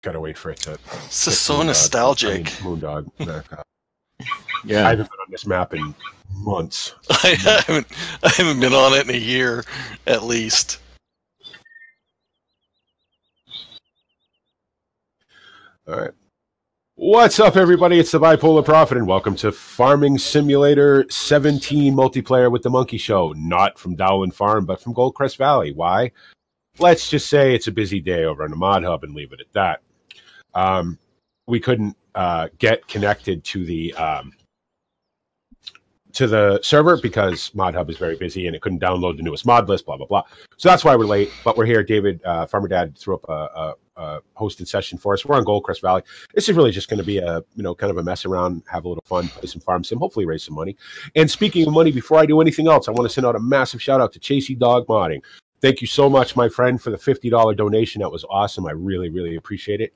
Gotta wait for it to. This is so nostalgic. MrMoonDog. Yeah. I haven't been on this map in months. I haven't been on it in a year, at least. All right. What's up, everybody? It's the Bipolar Prophet, and welcome to Farming Simulator 17 multiplayer with the Monkey Show. Not from Dowland Farm, but from Goldcrest Valley. Why? Let's just say it's a busy day over on the Mod Hub and leave it at that. We couldn't get connected to the server because Mod Hub is very busy and it couldn't download the newest mod list, blah, blah, blah. So that's why we're late, but we're here. David, Farmer Dad, threw up a hosted session for us. We're on Goldcrest Valley. This is really just going to be a, kind of a mess around, have a little fun, play some farm sim, hopefully raise some money. And speaking of money, before I do anything else, I want to send out a massive shout out to Chasey Dog Modding. Thank you so much, my friend, for the $50 donation. That was awesome. I really, really appreciate it.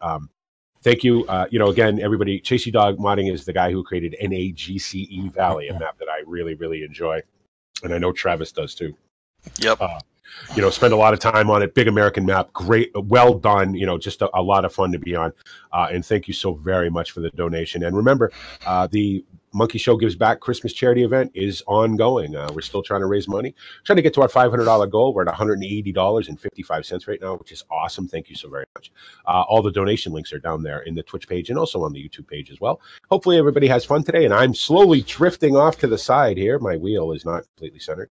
Thank you. Again, everybody, Chasey Dog Modding is the guy who created NAGCE Valley, a map that I really, really enjoy. And I know Travis does too. Yep. Spend a lot of time on it. Big American map. Great. Well done. Just a lot of fun to be on. And thank you so very much for the donation. And remember, the Monkey Show Gives Back Christmas charity event is ongoing. We're still trying to raise money, trying to get to our $500 goal. We're at $180.55 right now, which is awesome. Thank you so very much. All the donation links are down there in the Twitch page and also on the YouTube page as well. Hopefully everybody has fun today. And I'm slowly drifting off to the side here. My wheel is not completely centered.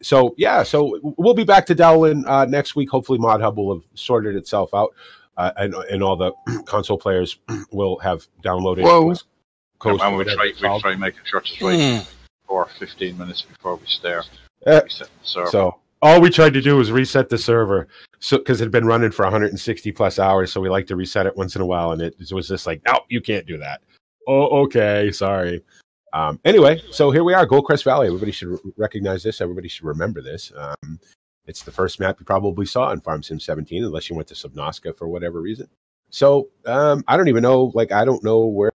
So we'll be back to Dowlin next week. Hopefully Mod Hub will have sorted itself out and all the console players will have downloaded. Whoa. And we try making sure it's right for 15 minutes before we start. Reset the server. So all we tried to do was reset the server, because it had been running for 160 plus hours. So we like to reset it once in a while, and it was just like, no, you can't do that. Oh, okay, sorry. Anyway, so here we are, Goldcrest Valley. Everybody should recognize this. Everybody should remember this. It's the first map you probably saw in Farm Sim 17, unless you went to Subnautica for whatever reason. So I don't even know. I don't know where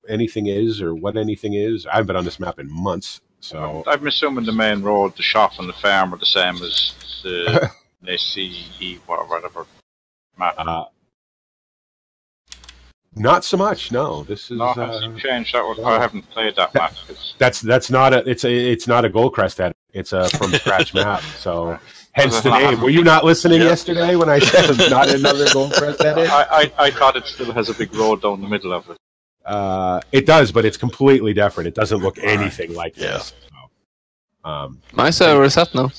anything is or what anything is. I haven't been on this map in months. So I'm assuming the main road, the shop, and the farm are the same as the ACE whatever map. Not so much. No, this is. No, has changed that one? I haven't played that map. That's not a. It's not a Goldcrest edit. It's a from scratch map. So hence the name. Were you not listening yesterday when I said it's not another Goldcrest edit? I thought it still has a big road down the middle of it. It does, but it's completely different. It doesn't look anything like this. So, my server is up now.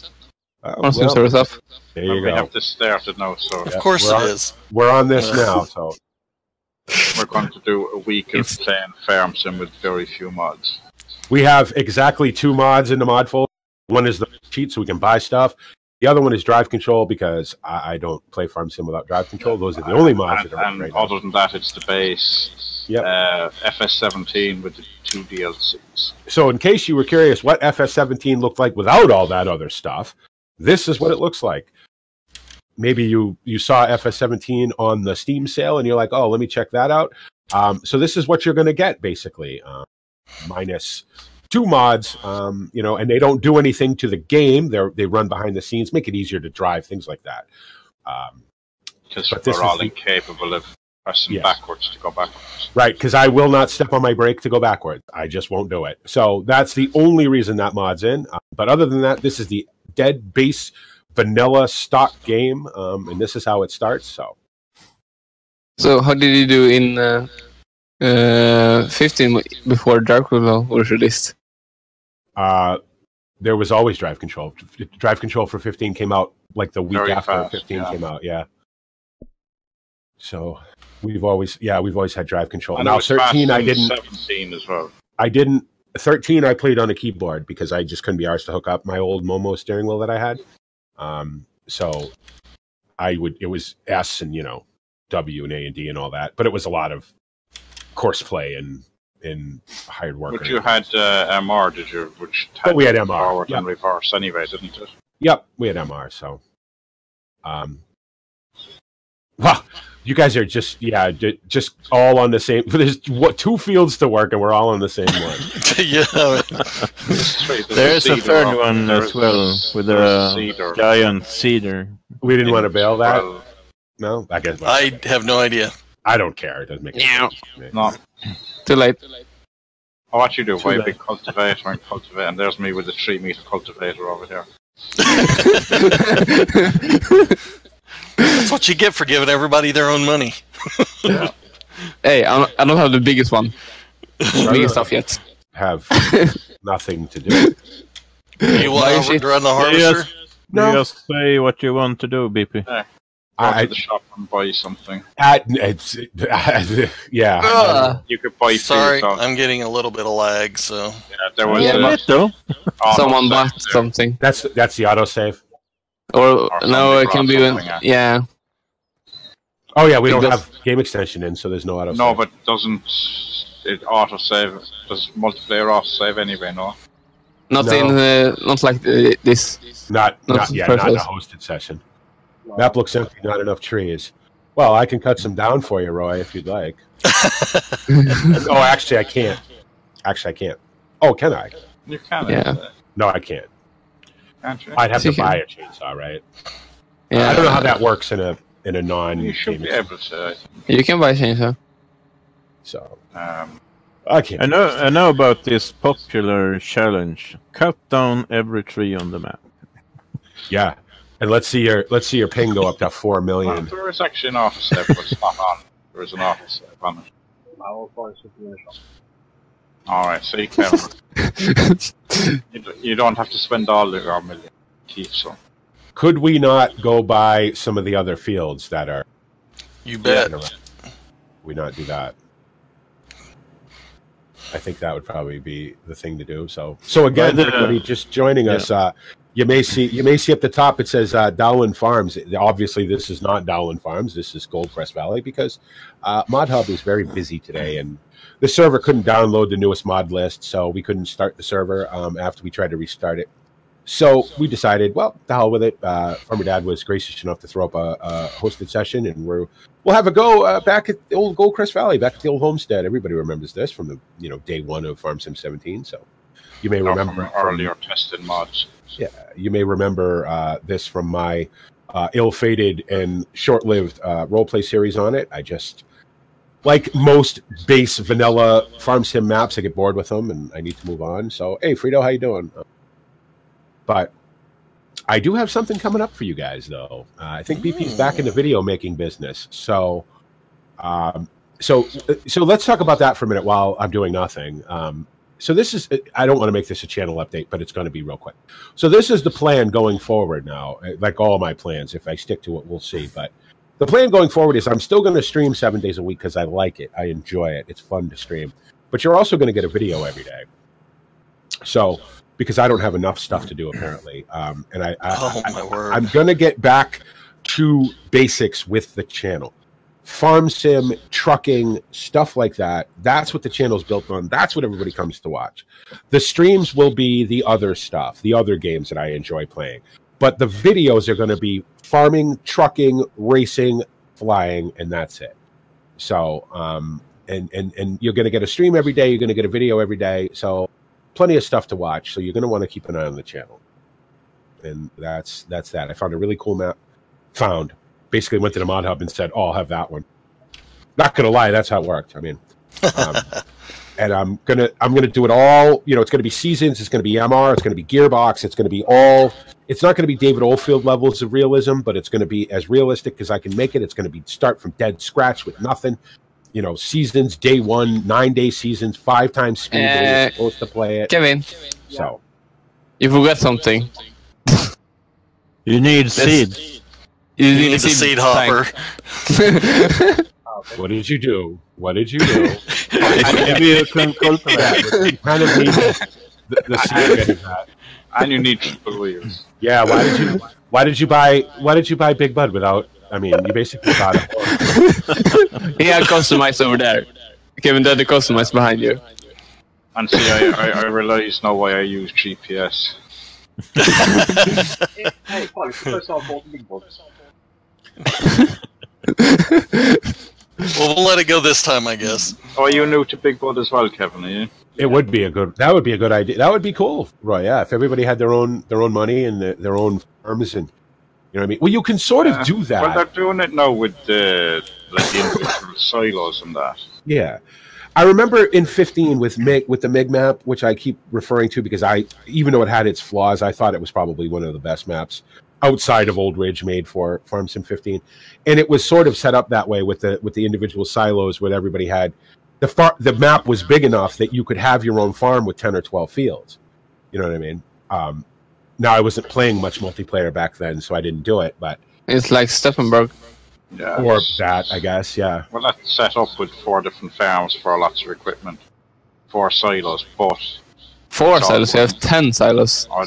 My server is up. There you go. We have this started now, so of course it is. We're on this now, so we're going to do a week of playing Farm Sim with very few mods. We have exactly 2 mods in the mod folder. One is the cheat, so we can buy stuff. The other one is drive control, because I don't play Farm Sim without drive control. Those are the only mods that are running right now. Other than that, it's the base. Yep. Fs17 with the 2 DLCs. So in case you were curious what Fs17 looked like without all that other stuff, this is what it looks like. Maybe you saw Fs17 on the Steam sale and you're like, oh, let me check that out. So this is what you're going to get, basically, minus 2 mods, and they don't do anything to the game. They run behind the scenes, make it easier to drive, things like that. Because we're all incapable of pressing backwards to go backwards. Right, because I will not step on my brake to go backwards. I just won't do it. So that's the only reason that mod's in. But other than that, this is the dead base vanilla stock game, and this is how it starts. So how did you do in 15 before Drako was released? There was always drive control. Drive control for 15 came out like the week after 15 came out. Yeah. So we've always had drive control. And now 13, I didn't. 17 as well. I didn't. 13, I played on a keyboard because I just couldn't be arsed to hook up my old Momo steering wheel that I had. So it was S and W and A and D and all that, but it was a lot of course play and hired work. But you had MR, did you? We had MR. Forward and reverse anyway, didn't it? Yep, we had MR. So, well, you guys are just all on the same. There's 2 fields to work, and we're all on the same one. There's a third one as well with a giant cedar. We didn't want to bail that. No, I guess I have no idea. I don't care. It doesn't make any difference to me. No. Too late. Oh, what you do? Buy a big cultivator and cultivate, and there's me with a 3-meter cultivator over here. That's what you get for giving everybody their own money. Yeah. Hey, I don't have the biggest one. Biggest stuff yet. Have nothing to do. You want to run the harvester? You just say what you want to do, BP. Yeah. Go to the shop and buy something. Yeah. You could buy Sorry, food. I'm getting a little bit of lag, so... Yeah, there was Someone bought something. That's the autosave. Or no, it can be when... Yeah. Oh, yeah, we don't have game extension in, so there's no autosave. No, but doesn't it autosave? Does multiplayer autosave anyway, no? Not like this. Not in a hosted session. Map looks empty, not enough trees. Well, I can cut some down for you, Roy, if you'd like. Oh, actually, I can't. Oh, can I? You can. Yeah. No, I can't. Can't you? I'd have to buy a chainsaw, right? Yeah. I don't know how that works in a non. You should be able to. You can buy a chainsaw. So. I know about this popular challenge. Cut down every tree on the map. Yeah. And let's see your ping go up to 4 million. Well, there is actually an office there, but it's not on. There is an office there on it. Alright, so you can. You don't have to spend all your million. Keep some. Could we not go by some of the other fields that are? You bet. We not do that. I think that would probably be the thing to do. So again, everybody just joining us. You may see at the top it says Dowlin Farms. Obviously, this is not Dowlin Farms. This is Goldcrest Valley because Mod Hub is very busy today, and the server couldn't download the newest mod list, so we couldn't start the server after we tried to restart it. So we decided, well, the hell with it. Farmer Dad was gracious enough to throw up a hosted session, and we'll have a go back at the old Goldcrest Valley, back at the old homestead. Everybody remembers this from the day one of Farm17. So you may remember from earlier tested mods. Yeah, you may remember this from my ill-fated and short-lived roleplay series on it. I just, like most base vanilla farm sim maps, I get bored with them and I need to move on. So, hey, Frito, how you doing? But I do have something coming up for you guys, though. I think BP's back in the video making business. So let's talk about that for a minute while I'm doing nothing. So this is, I don't want to make this a channel update, but it's going to be real quick. So this is the plan going forward now, like all my plans. If I stick to it, we'll see. But the plan going forward is I'm still going to stream 7 days a week because I like it. I enjoy it. It's fun to stream. But you're also going to get a video every day. So, because I don't have enough stuff to do, apparently. And I'm going to get back to basics with the channel. Farm sim, trucking, stuff like that. That's what the channel's built on. That's what everybody comes to watch. The streams will be the other stuff, the other games that I enjoy playing. But the videos are going to be farming, trucking, racing, flying, and that's it. So, and you're going to get a stream every day. You're going to get a video every day. So, plenty of stuff to watch. So, you're going to want to keep an eye on the channel. And that's that. I found a really cool map. Basically went to the Mod Hub and said, "Oh, I'll have that one." Not gonna lie, that's how it worked. I mean, and I'm gonna do it all. It's gonna be seasons. It's gonna be MR. It's gonna be Gearbox. It's gonna be all. It's not gonna be David Oldfield levels of realism, but it's gonna be as realistic as I can make it. It's gonna be start from dead scratch with nothing. Seasons, day one, 9-day seasons, 5 times speed. You're supposed to play it. Kevin, so you forgot something. You need seeds. You need a seed hopper. What did you do? Maybe you can cultivate. You kind of need the seed of that. And you need triple wheels. Yeah. Why did you buy Big Bud without? I mean, you basically bought it. He had customized over there. Kevin did the customize behind you. And see, I realize now why I use GPS. Hey, Paul, first of all, Big Bud. Well, we'll let it go this time, I guess. Oh, are you new to Big Bud as well, Kevin? Are you? That would be a good idea. That would be cool, Roy. Yeah, if everybody had their own money and their own farms, and you know what I mean. Well, you can sort of do that. Well, they're doing it now with the like the individual silos and that. Yeah. I remember in 15 with the MiG map, which I keep referring to because even though it had its flaws, I thought it was probably one of the best maps outside of Old Ridge made for Farm Sim 15. And it was sort of set up that way with the individual silos where everybody had the map was big enough that you could have your own farm with 10 or 12 fields. You know what I mean? Now I wasn't playing much multiplayer back then, so I didn't do it, but it's like Steffenberg. Yeah, or that, I guess, yeah. Well, that's set up with 4 different farms for lots of equipment. 4 silos, but... 4 silos? You have 10 silos. Or,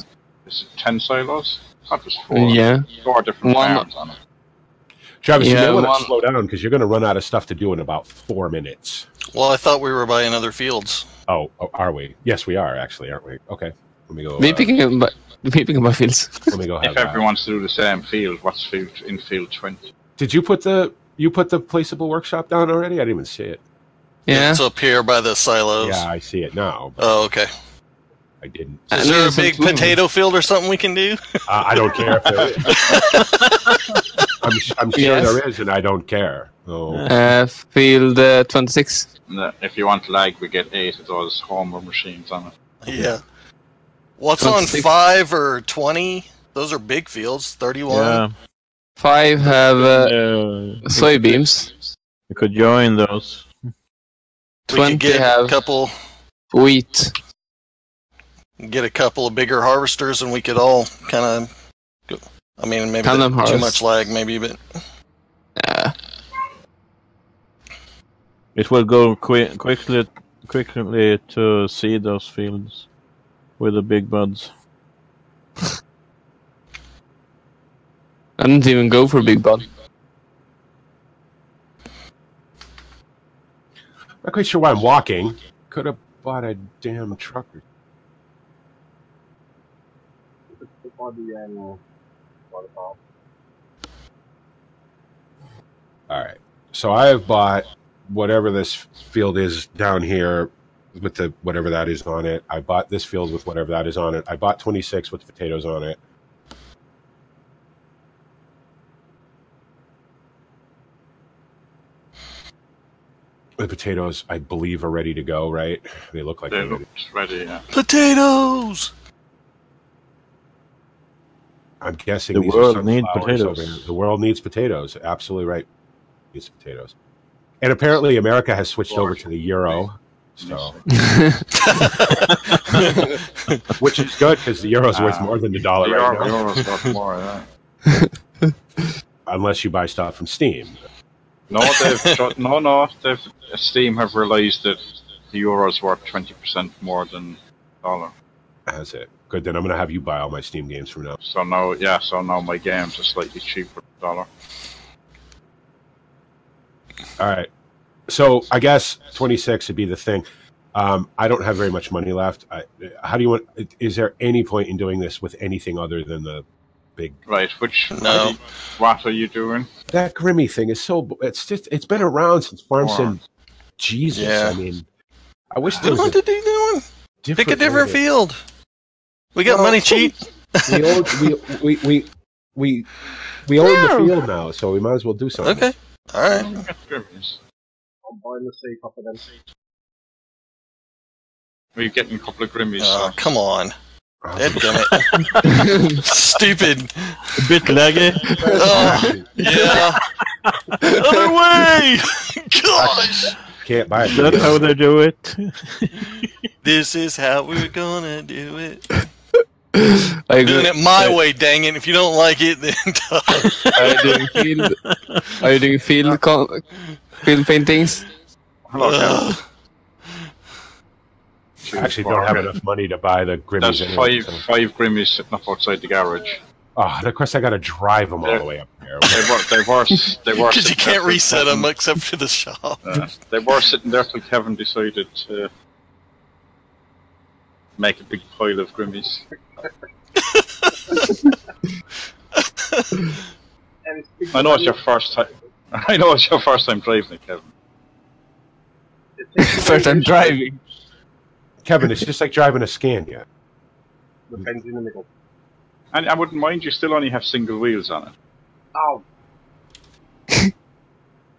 is it 10 silos? That was 4. Yeah. 4 different farms on it. Travis, you may want to slow down because you're going to run out of stuff to do in about 4 minutes. Well, I thought we were buying other fields. Oh, are we? Yes, we are, actually, aren't we? Okay. Let me go... We're picking up fields. Let me go if everyone wants to do the same field, what's in field 20? Did you put the placeable workshop down already? I didn't even see it. Yeah. It's up here by the silos. Yeah, I see it now. Oh, okay. I didn't. Is there a big potato field or something we can do? I don't care if there is. I'm sure there is, and I don't care. Oh. Field 26. No, if you want lag, we get 8 of those Homer machines on it. Yeah. What's 26. on 5 or 20? Those are big fields. 31. Yeah. 5 have soybeans. You could join those. We 20 could get have a couple. Wheat. Get a couple of bigger harvesters, and we could all kind of. I mean, maybe too much lag, maybe, but. It will go quickly to see those fields with the big buds. I didn't even go for big bud. Not quite sure why I'm walking. Could have bought a damn truck. Alright. So I have bought whatever this field is down here with the whatever that is on it. I bought this field with whatever that is on it. I bought 26 with the potatoes on it. The potatoes, I believe, are ready to go, right? They look like they're ready, yeah. Potatoes! I'm guessing the these world are needs potatoes. The world needs potatoes. Absolutely right. Needs potatoes. And apparently America has switched over to the euro. So, which is good because the euro's worth more than the dollar right now. Euro's worth more, yeah. Unless you buy stuff from Steam. No, Steam have realized that the euro's worth 20% more than the dollar. Has it? Good, then I'm going to have you buy all my Steam games from now. So now my games are slightly cheaper than the dollar. All right. So I guess 26 would be the thing. I don't have very much money left. How do you want? Is there any point in doing this with anything other than the big? Right. No. What are you doing? That Grimmy thing is so. It's been around since Farm Sim. Jesus, yeah. I mean, I wish there was what are they doing? Pick a different field. We got money cheap. We own the field now, so we might as well do something. Okay. All right. I'm buying the seat off of them. We're getting a couple of Grimmies. Oh, come on. Dadgummit. Stupid. A bit laggy. Oh, yeah. Other way! Gosh! Can't buy it. That's how they do it. This is how we're gonna do it. Like, doing it my way, dang it. If you don't like it, then are you doing field paintings? I actually don't have enough money to buy the Grimmies. There's anyway, five Grimmies sitting up outside the garage. Oh, and of course I got to drive them all the way up there. They were because you can't reset them except for the shop. They were sitting there till Kevin decided to make a big pile of Grimmies. I know it's your first time. I know it's your first time driving it, Kevin. First time driving. Kevin, it's just like driving a Scania. The pen's in the middle. And I wouldn't mind, you still only have single wheels on it. Oh.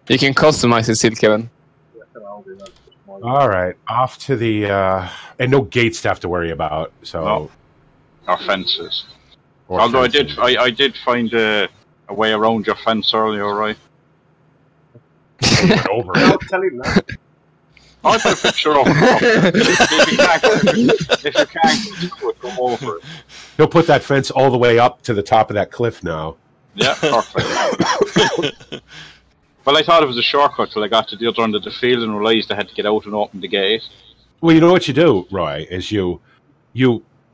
You can customize it still, Kevin. All right, off to the and no gates to have to worry about. So, no. Or fences. Or Although fences. I did find a way around your fence earlier, right? Went over it. I'll tell him that. I put a picture of it. If you can't do it, go over it. He'll put that fence all the way up to the top of that cliff now. Yeah, perfect. Well, I thought it was a shortcut till I got to the other end of the field and realised I had to get out and open the gate. Well, you know what you do, Roy, is you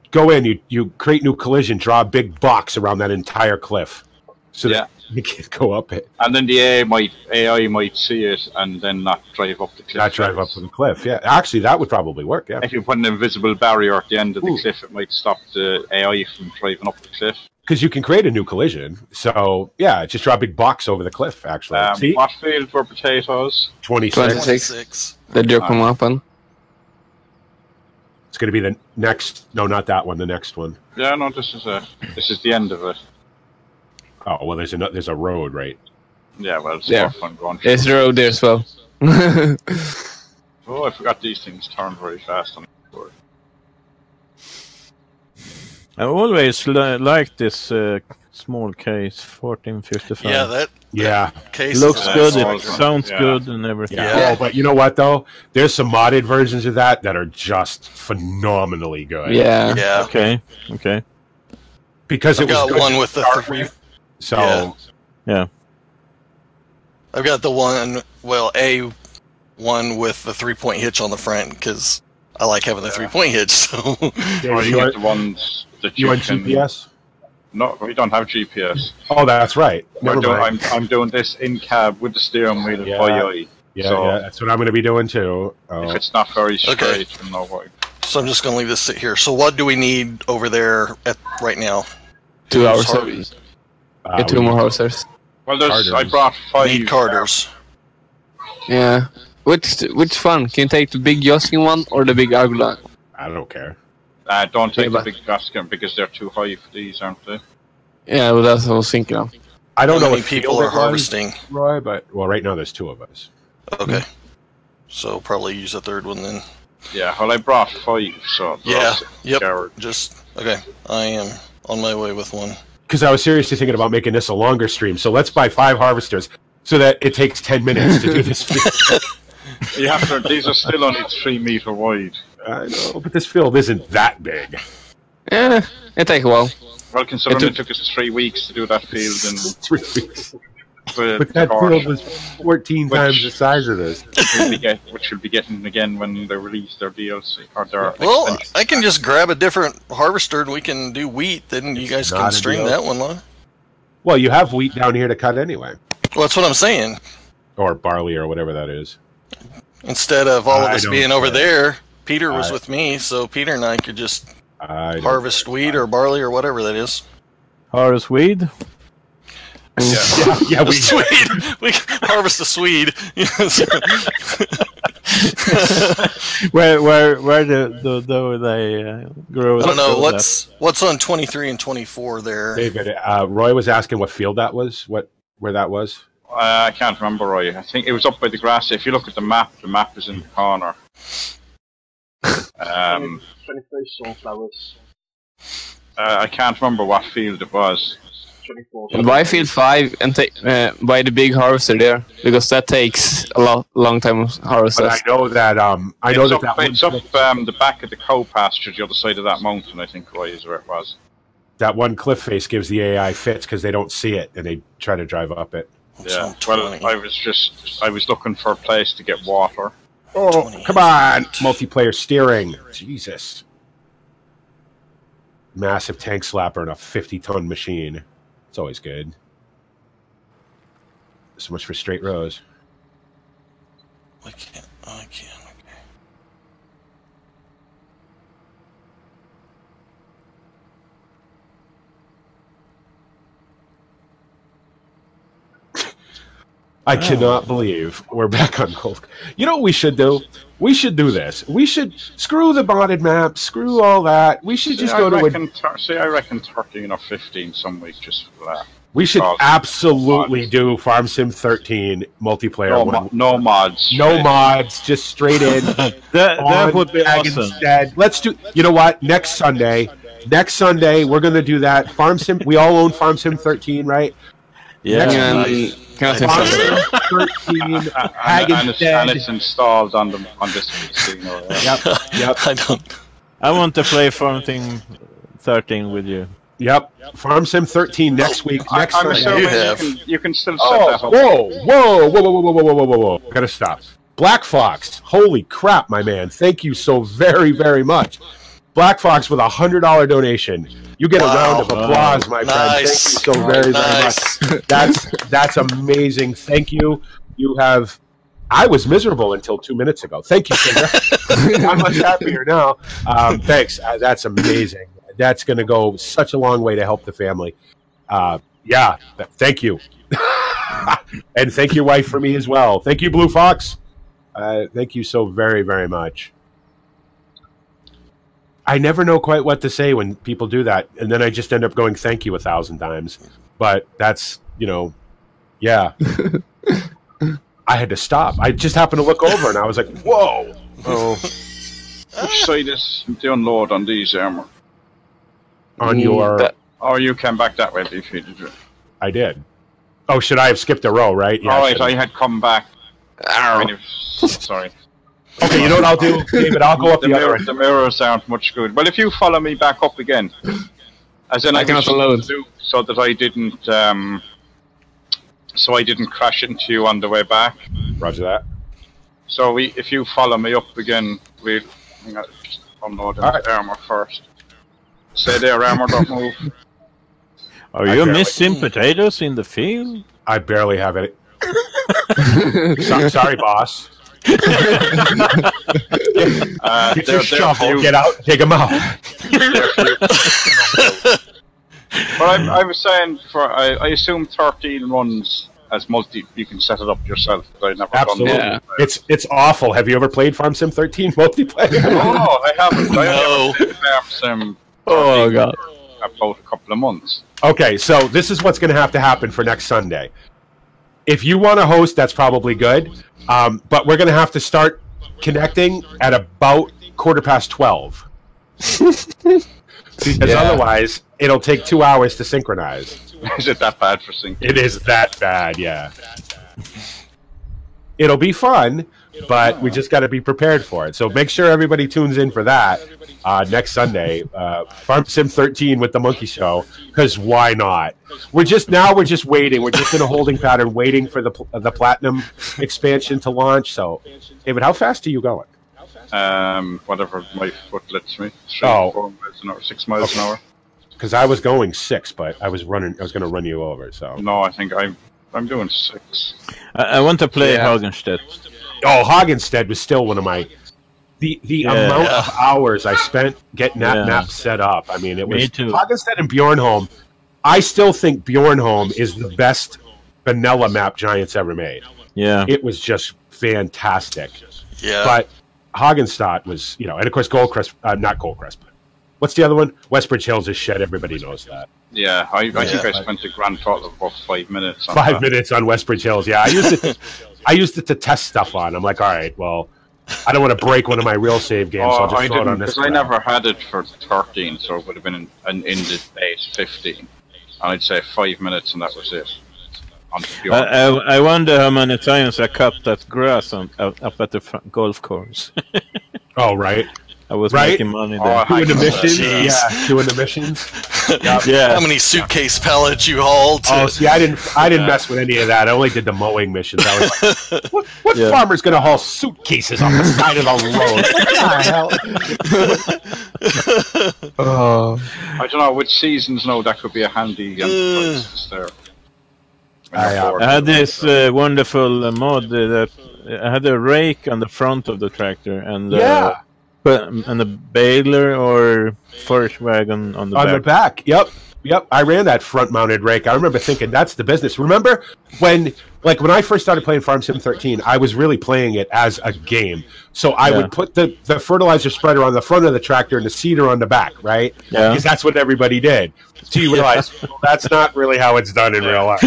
go in, you create new collision, draw a big box around that entire cliff, so that you can't go up it. And then the AI might see it and then not drive up the cliff. Not drive up to the cliff. Yeah, actually, that would probably work. Yeah. If you put an invisible barrier at the end of the cliff, it might stop the AI from driving up the cliff. Because you can create a new collision. So, yeah, just draw a big box over the cliff, actually. See? What field were potatoes? 26. The Drako weapon. It's going to be the next... No, not that one. The next one. Yeah, no, this is the end of it. Oh, well, there's a road, right? Yeah, well, it's more fun going through. There's a road there as well. Oh, I forgot these things turn very fast on the board. I always liked this small case, 1455. Yeah, that case looks good, it sounds good, and everything. Yeah. Oh, but you know what, though? There's some modded versions of that are just phenomenally good. Yeah. Yeah. Okay. Because I've got one with the 3. So, yeah. I've got the one, one with the 3-point hitch on the front, because I like having the 3-point hitch, so... You get the ones that you want can... GPS? No, we don't have GPS. Oh, that's right. I'm doing this in cab with the steering wheel by eye. Yeah, that's what I'm going to be doing, too. If it's not very straight, then no way. So I'm just going to leave this sit here. So what do we need over there right now? 2 hours. Get 2 more houses. Well, I brought 5. Need Carters. Yeah. Which one? Can you take the big Joskin one or the big Agula? I don't care. Don't take the big Joskin because they're too high for these, aren't they? Yeah, well, that's what I was thinking of. I don't know how many people are harvesting, Roy, but right now there's 2 of us. Okay. So probably use a 3rd one then. Yeah, well, I brought 5, so... Yeah, okay. I am on my way with 1. Because I was seriously thinking about making this a longer stream, so let's buy 5 harvesters so that it takes 10 minutes to do this field. You have to. These are still only 3 meter wide. I know, but this field isn't that big. Yeah, it takes a while. Well, considering it took us 3 weeks to do that field in 3 weeks. But that field was 14 times the size of this. Which will be getting again when they release their DLC or their. Well, I can just grab a different harvester and we can do wheat. Then you guys can string that one on. Well, you have wheat down here to cut anyway. Well, that's what I'm saying. Or barley or whatever that is. Instead of all of us being over there, Peter was with me, so Peter and I could just harvest wheat or barley or whatever that is. Harvest weed? Yeah, we Swede. We harvest the Swede. where do they grow? I don't know what's on 23 and 24 there. David, Roy was asking what field that was. Where that was? I can't remember, Roy. I think it was up by the grass. If you look at the map is in the corner. 23 sunflowers. I can't remember what field it was. Buy field 5 and buy the big harvester there, because that takes a long time to harvest. But I know that it's up the back of the cow pasture, the other side of that mountain. I think Roy is where it was. That one cliff face gives the AI fits because they don't see it and they try to drive up it. Yeah. Well, I was looking for a place to get water. Oh, come on! Multiplayer steering. Jesus. Massive tank slapper and a 50-ton machine. It's always good. So much for straight rows. I can't. Okay. I cannot believe we're back on Gold. You know what we should do? We should do this. We should screw the modded map, screw all that. We should just go to I reckon 13 or 15 some week just for that. We should absolutely do Farm Sim 13 multiplayer. No mods. No mods, just straight in. That would be awesome. Instead. Let's do. You know what? Next Sunday, we're going to do that. Farm Sim. We all own Farm Sim 13, right? Yeah. Farm Sim 13. And it's installed on this PC. Yep. I don't. I want to play Farm Sim 13 with you. Yep. Farm Sim 13 next week. Next Sunday. You can still set that up. Whoa. Gotta stop. Black Fox. Holy crap, my man. Thank you so very, very much. Black Fox with $100 donation. You get a round of applause, my friend. Thank you so very, very much. That's amazing. Thank you. You have... I was miserable until 2 minutes ago. Thank you, Singer. I'm much happier now. Thanks. That's amazing. That's going to go such a long way to help the family. Yeah, thank you. And thank your wife for me as well. Thank you, Blue Fox. Thank you so very, very much. I never know quite what to say when people do that, and then I just end up going thank you 1,000 times. But that's, yeah. I had to stop. I just happened to look over, and I was like, whoa. Oh. Which side is the unload on these armor? On your... Oh, you came back that way, did you? I did. Oh, should I have skipped a row, right? Yeah, right, I had come back. Sorry. Okay, you know what I'll do, David? I'll go up the other end. The mirrors aren't much good. Well, if you follow me back up again, as in I cannot load, so that I didn't, crash into you on the way back. Roger that. So if you follow me up again, we'll unload the armor first. Stay there, armor, don't move. Are you missing potatoes in the field? I barely have it. Sorry, boss. Get your shovel, get out, dig them out. But I was saying, I assume 13 runs as multi. You can set it up yourself. But I never done that. It's awful. Have you ever played Farm Sim 13 multiplayer? No, I haven't. No. Farm Sim. Oh god. About a couple of months. Okay, so this is what's going to have to happen for next Sunday. If you want to host, that's probably good. But we're going to have to start connecting at about 12:15. Because otherwise, it'll take 2 hours to synchronize. Is it that bad for syncing? It is that bad, yeah. It'll be fun, but we just got to be prepared for it. So make sure everybody tunes in for that next Sunday. Farm Sim 13 with the Monkey Show, because why not? We're just waiting. We're just in a holding pattern, waiting for the Platinum expansion to launch. So, David, how fast are you going? Whatever my foot lets me. 4 miles an hour, 6 miles an hour. Because I was going 6, but I was going to run you over. So no, I think I'm doing 6. I want to play Hagenstedt. Oh, Hagenstedt was still one of my... The amount of hours I spent getting that map set up. I mean, it was... Hagenstedt and Bjornholm. I still think Bjornholm is the best vanilla map Giants ever made. Yeah. It was just fantastic. Yeah. But Hagenstadt was, and of course Goldcrest, not Goldcrest, but what's the other one? Westbridge Hills is shed. Everybody knows that. Yeah, I think I spent a grand total of about 5 minutes on 5 minutes on Westbridge Hills, yeah. I used it to test stuff on. I'm like, all right, well, I don't want to break one of my real save games, so I'll just throw it on this. I never had it for 13, so it would have been in the base 15. And I'd say 5 minutes and that was it. I wonder how many times I cut that grass up at the golf course. Oh, right. I was making money there. Doing the missions? Yeah, doing the missions. Yeah. How many suitcase pellets you hauled? Oh, see, I didn't mess with any of that. I only did the mowing missions. I was like, what farmer's going to haul suitcases off the side of the road? I don't know which seasons. No, that could be a handy device there. I had this wonderful mod that I had a rake on the front of the tractor and and a baler or forage wagon on the back. On the back, yep. Yep, I ran that front-mounted rake. I remember thinking that's the business. Remember when I first started playing Farm Sim 13, I was really playing it as a game. So I would put the fertilizer spreader on the front of the tractor and the seeder on the back, right? Yeah. Because that's what everybody did. So you realize well, that's not really how it's done in real life.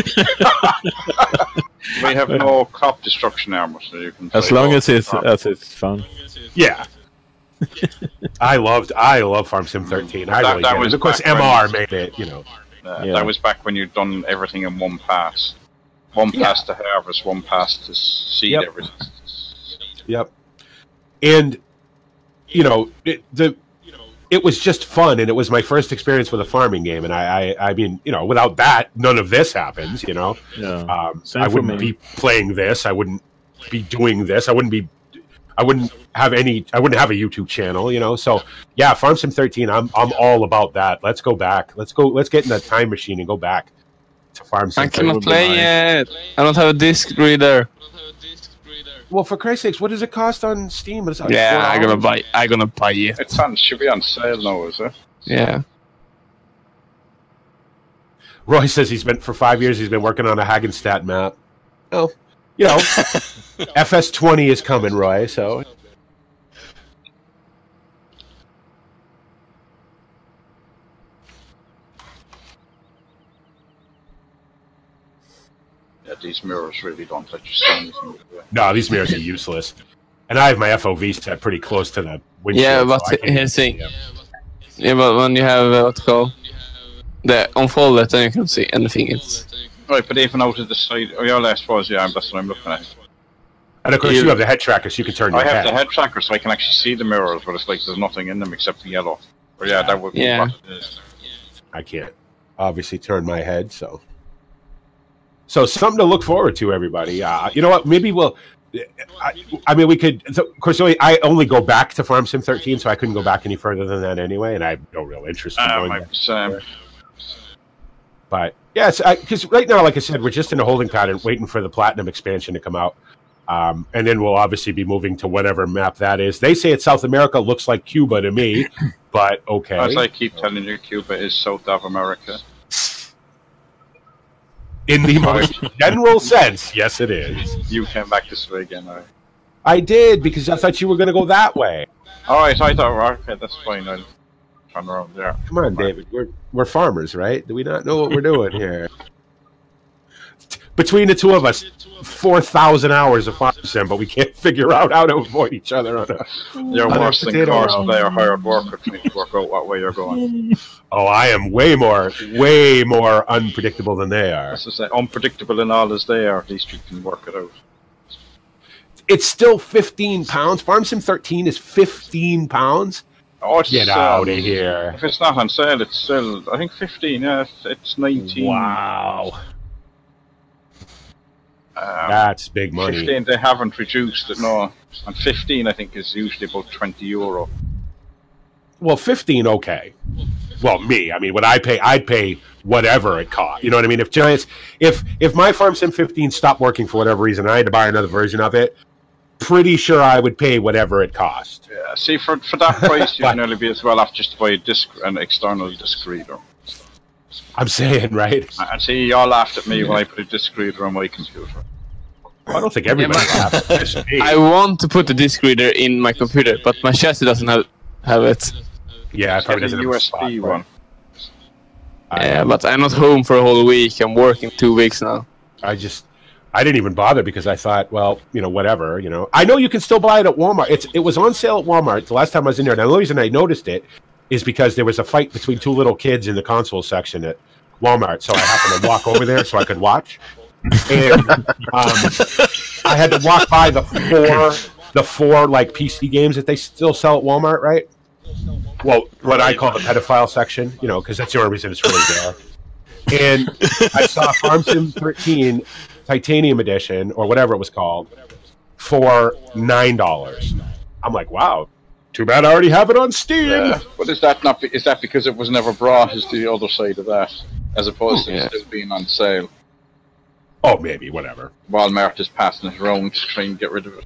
We have no crop destruction armor, so you can. As long as it's fun. Yeah. I love Farm Sim 13. That was, of course, MR made it, you know. That was back when you'd done everything in one pass. One pass to harvest, one pass to seed everything. Yep. And, you know, it was just fun, and it was my first experience with a farming game. And I mean, you know, without that, none of this happens, you know. Yeah. I wouldn't be playing this. I wouldn't be doing this. I wouldn't have a YouTube channel, you know. So yeah, Farm Sim 13, I'm all about that. Let's go back. Let's get in a time machine and go back to Farm Sim. I cannot play it. I don't have a disc reader. Well, for Christ's sakes, what does it cost on Steam? It's like I'm gonna buy it. It should be on sale now, is it? Yeah. Roy says for 5 years he's been working on a Hagenstat map. Oh, you know, FS20 is coming, Roy. So. Yeah, these mirrors really don't let you see anything. No, these mirrors are useless. And I have my FOV set pretty close to the windshield. Yeah, but here's the thing. Yeah, but when you have what's called the unfolded, then you can see anything. It's right, but even out of the side, I suppose, that's what I'm looking at. And of course, you have the head tracker, so you can turn your head. I have the head tracker, so I can actually see the mirrors, but it's like there's nothing in them except the yellow. Or that would be what it is. I can't obviously turn my head, so something to look forward to, everybody. You know what? Maybe we'll. I mean, we could. Of course, I only go back to Farm Sim 13, so I couldn't go back any further than that anyway, and I have no real interest in going back. But yes, because right now, like I said, we're just in a holding pattern, waiting for the Platinum expansion to come out, and then we'll obviously be moving to whatever map that is. They say it's South America. Looks like Cuba to me, but okay. As I keep telling you, Cuba is South of America. In the most general sense, yes, it is. You came back this way again, right? I did, because I thought you were going to go that way. All right, I thought, okay, that's fine. I'll turn around there. Come on, David. We're farmers, right? Do we not know what we're doing here? Between the two of us, 4,000 hours of Farm Sim, but we can't figure out how to avoid each other on a. You're worse than cars player hired worker trying to work out what way you're going. Oh, I am way more unpredictable than they are. As I say, unpredictable and all as they are, at least you can work it out. It's still £15. Farm Sim 13 is £15. Oh, get out of here! If it's not on sale, it's still, I think, 15. Yeah, it's 19. Wow. That's big money. 15, they haven't reduced it, no. And 15, I think, is usually about €20. Well, 15, okay. Well, me, I mean, what I'd pay whatever it costs. You know what I mean? If my Farm Sim 15 stopped working for whatever reason, and I had to buy another version of it, pretty sure I would pay whatever it cost. Yeah, see, for that price, you can only be as well off just to buy an external disc reader. I'm saying, right? And see, y'all laughed at me when I put a disc reader on my computer. Well, I don't think everybody laughed at me. I want to put the disc reader in my computer, but my chassis doesn't have it. Yeah, it probably doesn't have a USB one. Yeah, but I'm not home for a whole week. I'm working 2 weeks now. I didn't even bother because I thought, well, you know, whatever, you know. I know you can still buy it at Walmart. It was on sale at Walmart the last time I was in there. Now, the only reason I noticed it is because there was a fight between two little kids in the console section at Walmart, so I happened to walk over there so I could watch. And I had to walk by the four like PC games that they still sell at Walmart, right? Well, what I call the pedophile section, you know, because that's the only reason it's really there. And I saw Farm Sim 13 Titanium Edition, or whatever it was called, for $9. I'm like, wow, too bad I already have it on Steam. Yeah. But is that because it was never brought as the other side of that, as opposed to it still being on sale? Oh, maybe, whatever. Walmart is passing it around to try and get rid of it.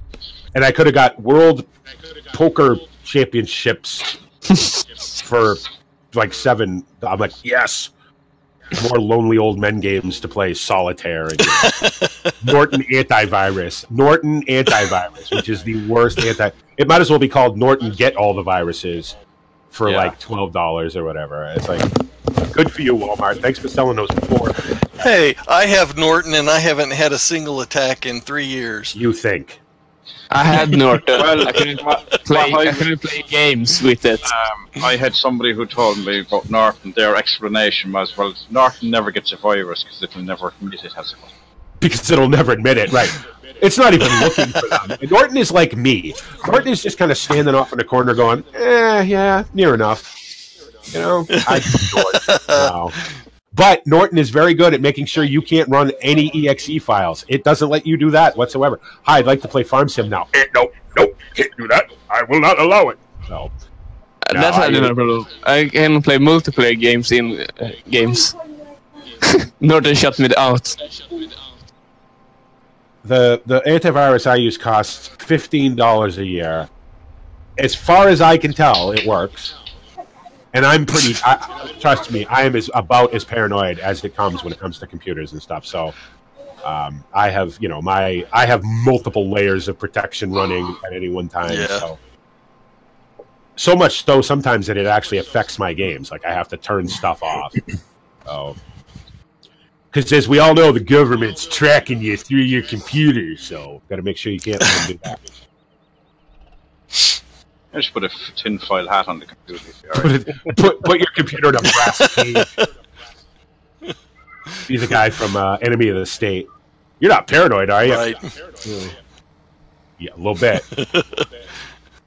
And I could have got World Poker Championships for like $7. I'm like, yes, more lonely old men games to play solitaire and Norton antivirus, which is the worst it might as well be called Norton get all the viruses for like $12 or whatever. It's like, good for you, Walmart. Thanks for selling those before. Hey, I have Norton and I haven't had a single attack in 3 years. You think? I had Norton. Well, I couldn't play games with it. I had somebody who told me about Norton. Their explanation was, well, Norton never gets a virus because it'll never admit it has a virus. Because it'll never admit it, right. It's not even looking for them. Norton is like me. Norton is just kind of standing off in the corner going, yeah, near enough. You know, I Norton. No. But Norton is very good at making sure you can't run any EXE files. It doesn't let you do that whatsoever. Hi, I'd like to play Farm Sim now. Nope, can't do that. I will not allow it. So that's not a problem. I can play multiplayer games in games. Norton shut me out. The antivirus I use costs $15 a year. As far as I can tell, it works. And I'm pretty. Trust me, I am about as paranoid as it comes when it comes to computers and stuff. So, I have, I have multiple layers of protection running at any one time. Yeah. So much so sometimes that it actually affects my games. Like I have to turn stuff off. Oh, because as we all know, the government's tracking you through your computer. So, got to make sure you can't do that. I just put a tinfoil hat on the computer. Put your computer in a brass cage. He's a guy from Enemy of the State. You're not paranoid, are you? Right. Yeah, a little bit.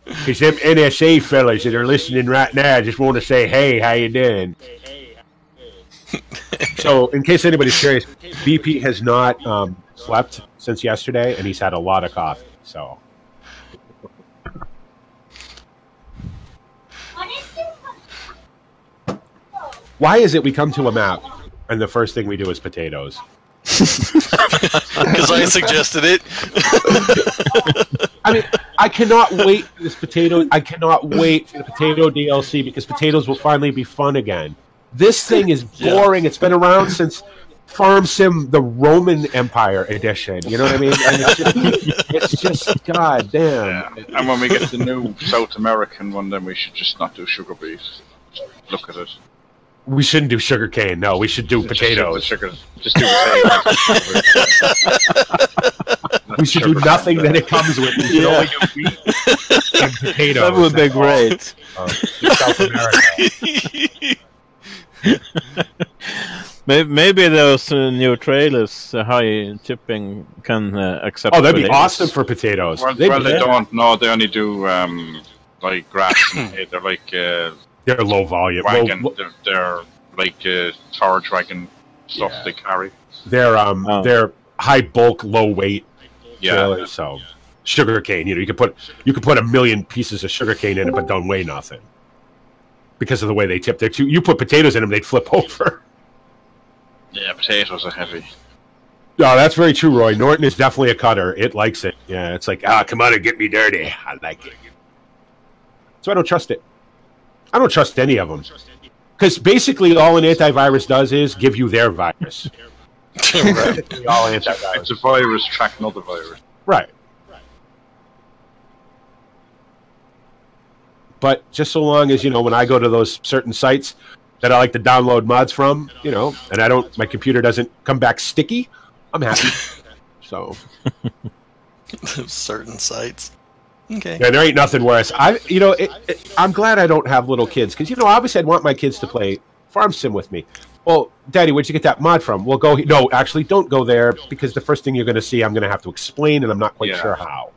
Because them NSA fellas that are listening right now just want to say, hey, how you doing? So, in case anybody's curious, BP has not slept since yesterday, and he's had a lot of coffee. So... Why is it we come to a map and the first thing we do is potatoes? Because I suggested it. I mean, I cannot wait for this potato. I cannot wait for the potato DLC because potatoes will finally be fun again. This thing is boring. It's been around since Farm Sim, the Roman Empire edition. You know what I mean? And it's just god damn. Yeah. And when we get the new South American one, then we should just not do sugar beet. Just look at it. We shouldn't do sugar cane. No, we should do potatoes. Just do potatoes. We should do nothing that it comes with. We should only do wheat and potatoes. That would be great. South America. Maybe those new trailers, high tipping, can accept. Oh, that'd be potatoes. awesome for potatoes. Well, they don't. No, they only do like grass. They're like. They're low volume. Wagon. They're like forage wagon stuff they carry. They're high bulk, low weight trailers. Yeah. So sugar cane, you could put a million pieces of sugar cane in it, but don't weigh nothing because of the way they tip. You put potatoes in them, they'd flip over. Yeah, potatoes are heavy. No, that's very true, Roy. Norton is definitely a cutter. It likes it. Yeah, it's like, come on and get me dirty. I like it. So I don't trust it. I don't trust any of them. Because basically all an antivirus does is give you their virus. Right. All antivirus. It's a virus tracking other virus. Right. But just so long as, when I go to those certain sites that I like to download mods from, and my computer doesn't come back sticky, I'm happy. So. Certain sites. Okay. Yeah, there ain't nothing worse. I'm glad I don't have little kids because obviously I'd want my kids to play Farm Sim with me. Well, Daddy, where'd you get that mod from? Well, go. No, actually, don't go there because the first thing you're going to see, I'm going to have to explain, and I'm not quite sure how.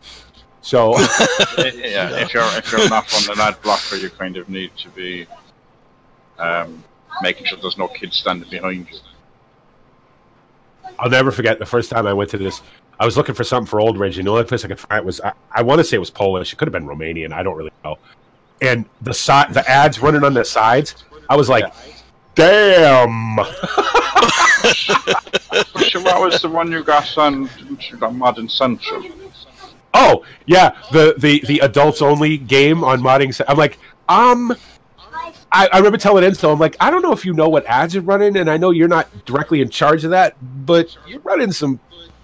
So, if you're not on an ad blocker, you kind of need to be making sure there's no kids standing behind you. I'll never forget the first time I went to this. I was looking for something for Old Ridge, and the only place I could find it was, I want to say it was Polish. It could have been Romanian. I don't really know. And the ads running on the sides, I was like, damn. What was the one you got on Modern Central? Oh, yeah, the adults only game on modding. I'm like, I remember telling Enzo, I'm like, I don't know if you know what ads are running, and I know you're not directly in charge of that, but you're running some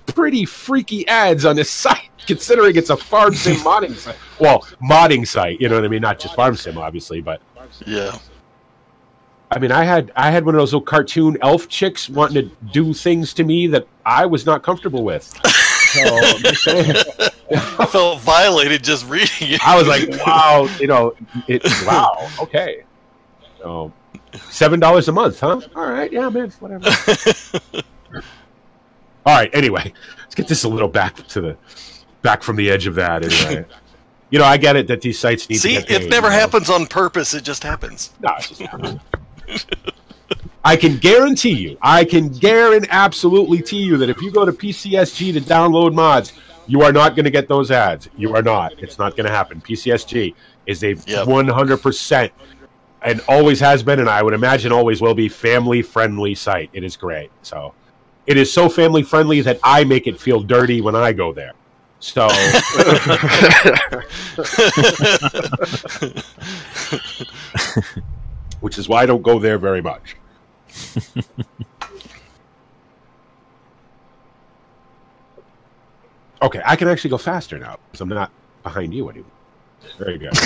pretty freaky ads on this site, considering it's a farm sim modding site. Well, modding site, you know what I mean? Not just farm sim, obviously, but Yeah. I mean, I had one of those little cartoon elf chicks wanting to do things to me that I was not comfortable with. So, I'm just saying. I felt violated just reading it. I was like, wow, wow, okay. So, $7 a month, huh? All right, yeah, man, whatever. All right, anyway, let's get this a little back from the edge of that. Anyway, I get it that these sites need. See, to get paid, it never happens on purpose. It just happens. No, it just happens. I can guarantee absolutely to you that if you go to PCSG to download mods, you are not going to get those ads. You are not. It's not going to happen. PCSG is a 100%, and always has been, and I would imagine always will be, family-friendly site. It is great. So, it is so family-friendly that I make it feel dirty when I go there. So, which is why I don't go there very much. Okay, I can actually go faster now because I'm not behind you anymore. Very good.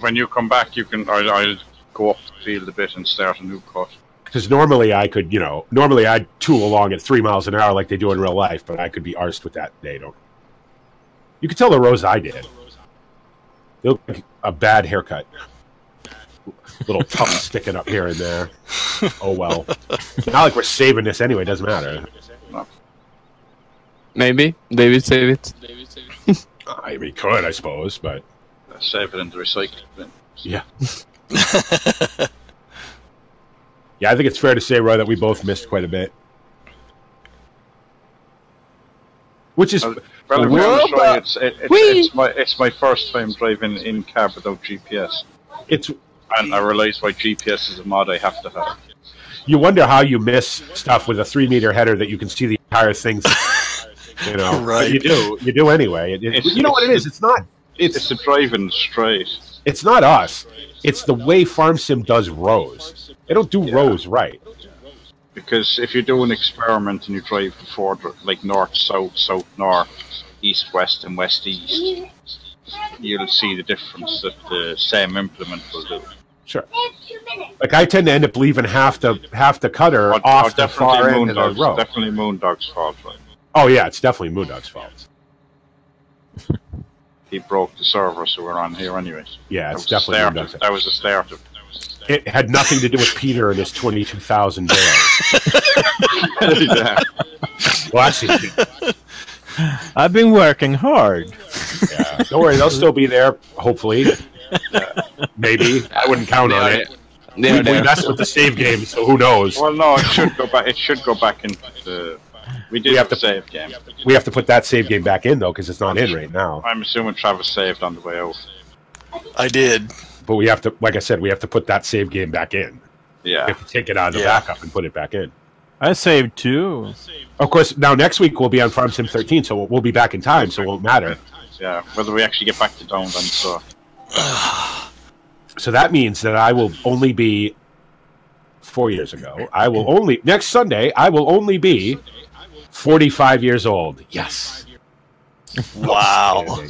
When you come back, you can. I'll go up the field a bit and start a new cut. Because normally I could, normally I'd tool along at 3 miles an hour like they do in real life, but I could be arsed with that today. You can tell the rows I did. They look like a bad haircut. Little tufts sticking up here and there. Oh well. Not like we're saving this anyway. It doesn't matter. No. Maybe David save it. I mean, could, I suppose, but Save it in the recycling bin. yeah. Yeah, I think it's fair to say, Roy, that we both missed quite a bit. Which is Well, to be honest, Roy, it's my first time driving in cab without GPS. And I realise why GPS is a mod I have to have. You wonder how you miss stuff with a 3-meter header that you can see the entire thing. Right. But you do anyway. You know what it is? It's not. It's the driving straight. It's not us. It's the way Farm Sim does rows. They don't do rows right. Because if you do an experiment and you drive further, like north, south, north, east, west, and west, east, you'll see the difference that the same implement will do. Sure. Like I tend to end up leaving half the cutter off the far end of the row. Definitely MrMoonDog's fault, right? Oh yeah, it's definitely MrMoonDog's fault. He broke the server, so we're on here anyway. Yeah, it's definitely MrMoonDog's fault. That was the start of it. It had nothing to do with Peter and his 22,000 days. Yeah. Well, actually, I've been working hard. yeah. Don't worry, they'll still be there. Hopefully, maybe. I wouldn't count on it. We messed with the save game, so who knows? Well, no, it should go back. It should go back into the. We have to save game. We have to put that save game back in though, because it's not in right now. I'm assuming Travis saved on the way out. I did. But we have to, like I said, we have to put that save game back in. Yeah. We have to take it out of the backup and put it back in. I saved too. Of course, now next week we'll be on Farm Sim 13, so we'll be back in time, so it won't matter. Yeah, whether we actually get back to down then, so. So that means that I will only be 4 years ago. Next Sunday, I will only be 45 years old. Yes. Wow.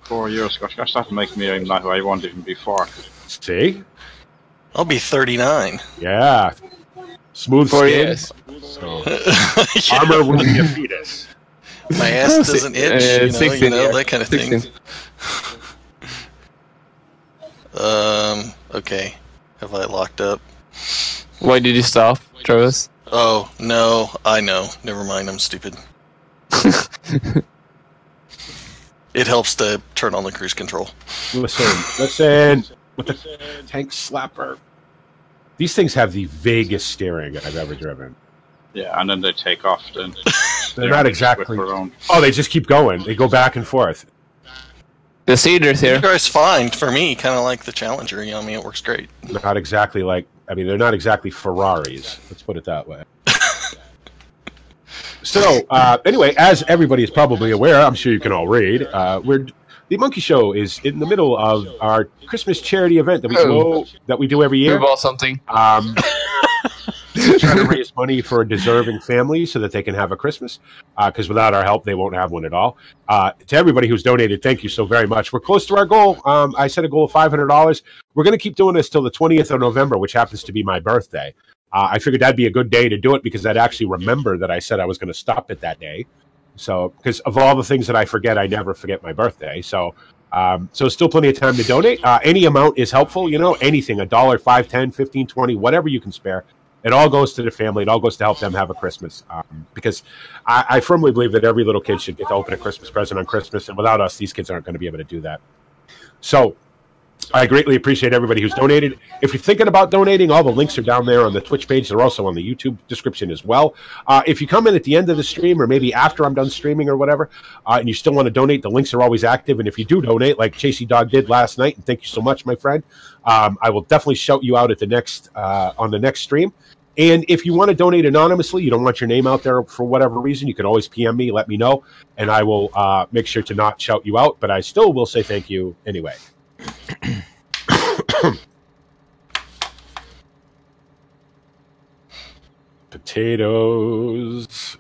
4 years, gosh, that'll make me, I'm not who I won't even be 40. See? I'll be 39. Yeah. Smooth 4 skin. years. So, armor will be a fetus. My ass doesn't itch, 16, that kind of 16. thing. Okay. Have I locked up? Why did you stop, Travis? Oh, no, I know. Never mind, I'm stupid. It helps to turn on the cruise control. Listen. With the tank slapper. These things have the vaguest steering I've ever driven. Yeah, and then they take off then. They're not exactly... Oh, they just keep going. They go back and forth. The Cedar's here. You guys fine for me, kind of like the Challenger. I mean, it works great. Not exactly like... I mean, they're not exactly Ferraris. Let's put it that way. So, anyway, as everybody is probably aware, I'm sure you can all read, we're the Monkey Show is in the middle of our Christmas charity event that we do every year. We bought something. Trying to raise money for a deserving family so that they can have a Christmas. Because without our help, they won't have one at all. To everybody who's donated, thank you so very much. We're close to our goal. I set a goal of $500. We're going to keep doing this till the 20th of November, which happens to be my birthday. I figured that'd be a good day to do it because I'd actually remember that I said I was going to stop it that day. So, because of all the things that I forget, I never forget my birthday. So still plenty of time to donate. Any amount is helpful, anything, $1, $5, $10, $15, $20, whatever you can spare. It all goes to the family. It all goes to help them have a Christmas. Because I firmly believe that every little kid should get to open a Christmas present on Christmas. And without us, these kids aren't going to be able to do that. So I greatly appreciate everybody who's donated. If you're thinking about donating, all the links are down there on the Twitch page. They're also on the YouTube description as well. If you come in at the end of the stream or maybe after I'm done streaming or whatever, and you still want to donate, the links are always active. And if you do donate, like Chasey Dog did last night, and thank you so much, my friend, I will definitely shout you out at the next on the next stream. And if you want to donate anonymously, you don't want your name out there for whatever reason, you can always PM me, let me know, and I will make sure to not shout you out. But I still will say thank you anyway. Potatoes.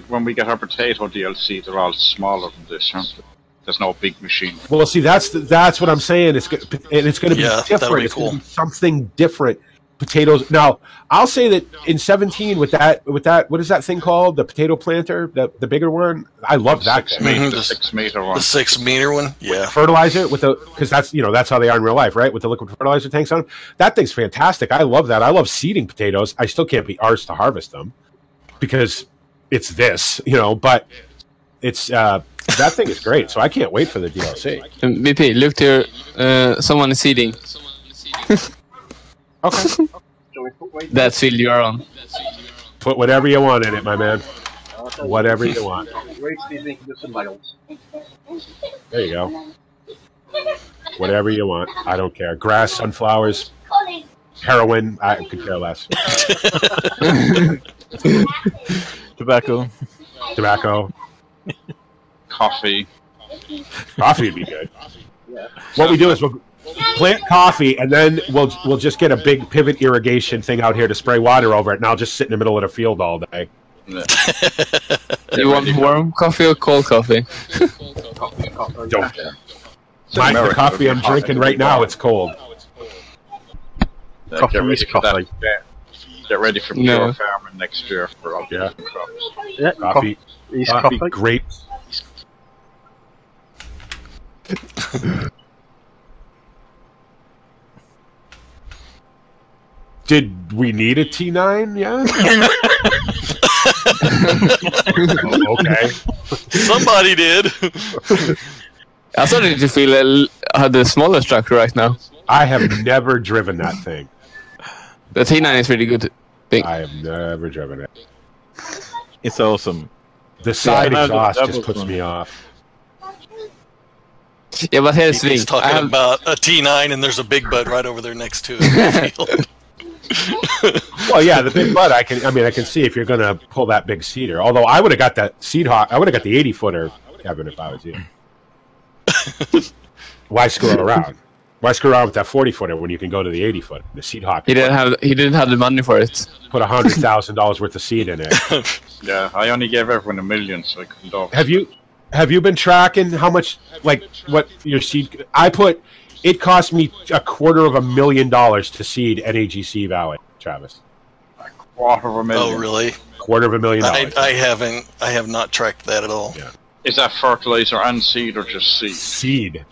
When we get our potato DLC, they're all smaller than this, aren't they? There's no big machine. Well, see, that's what I'm saying. It's going to be different. It's going to be something different. Potatoes. Now, I'll say that in 17 with that, what is that thing called? The potato planter, the bigger one. I love that. The 6 meter one. The 6 meter one. Yeah. Fertilizer because that's how they are in real life, right? With the liquid fertilizer tanks on them. That thing's fantastic. I love that. I love seeding potatoes. I still can't be arsed to harvest them because it's this, but it's that thing is great. So I can't wait for the DLC. BP, look to someone is seeding. Okay. That's field you are on. Put whatever you want in it, my man. Whatever you want. There you go. Whatever you want. I don't care. Grass, sunflowers, heroin. I could care less. Tobacco. Coffee. Coffee would be good. What we do is we'll plant coffee, and then we'll just get a big pivot irrigation thing out here to spray water over it, and I'll just sit in the middle of the field all day. You want warm coffee or cold coffee? Don't care. The coffee I'm drinking right now, it's cold. Coffee is coffee. Get ready for pure farming next year for all the crops. Yeah, coffee, grapes. Did we need a T9? Yeah. Okay. Somebody did. I started to feel had the smallest tractor right now. I have never driven that thing. The T9 is really good. I have never driven it. It's awesome. The side exhaust just puts me off. Yeah, but here's the thing. He's talking about a T9 and there's a big bud right over there next to it. Well, yeah, the big bud. I can see if you're going to pull that big seeder. Although I would have got that seed hawk. I would have got the 80-footer, Kevin, if I was you. Why screw around? Why screw around with that 40-footer when you can go to the 80-foot? The seed hawk. He didn't have the money for it. Put $100,000 worth of seed in it. Yeah, I only gave everyone $1 million, so I couldn't offer. Have you been tracking how much, what your seed? It cost me $250,000 to seed NAGC Valley, Travis. $250,000. Oh, really? $250,000. I have not tracked that at all. Yeah. Is that fertilizer and seed or just seed? Seed.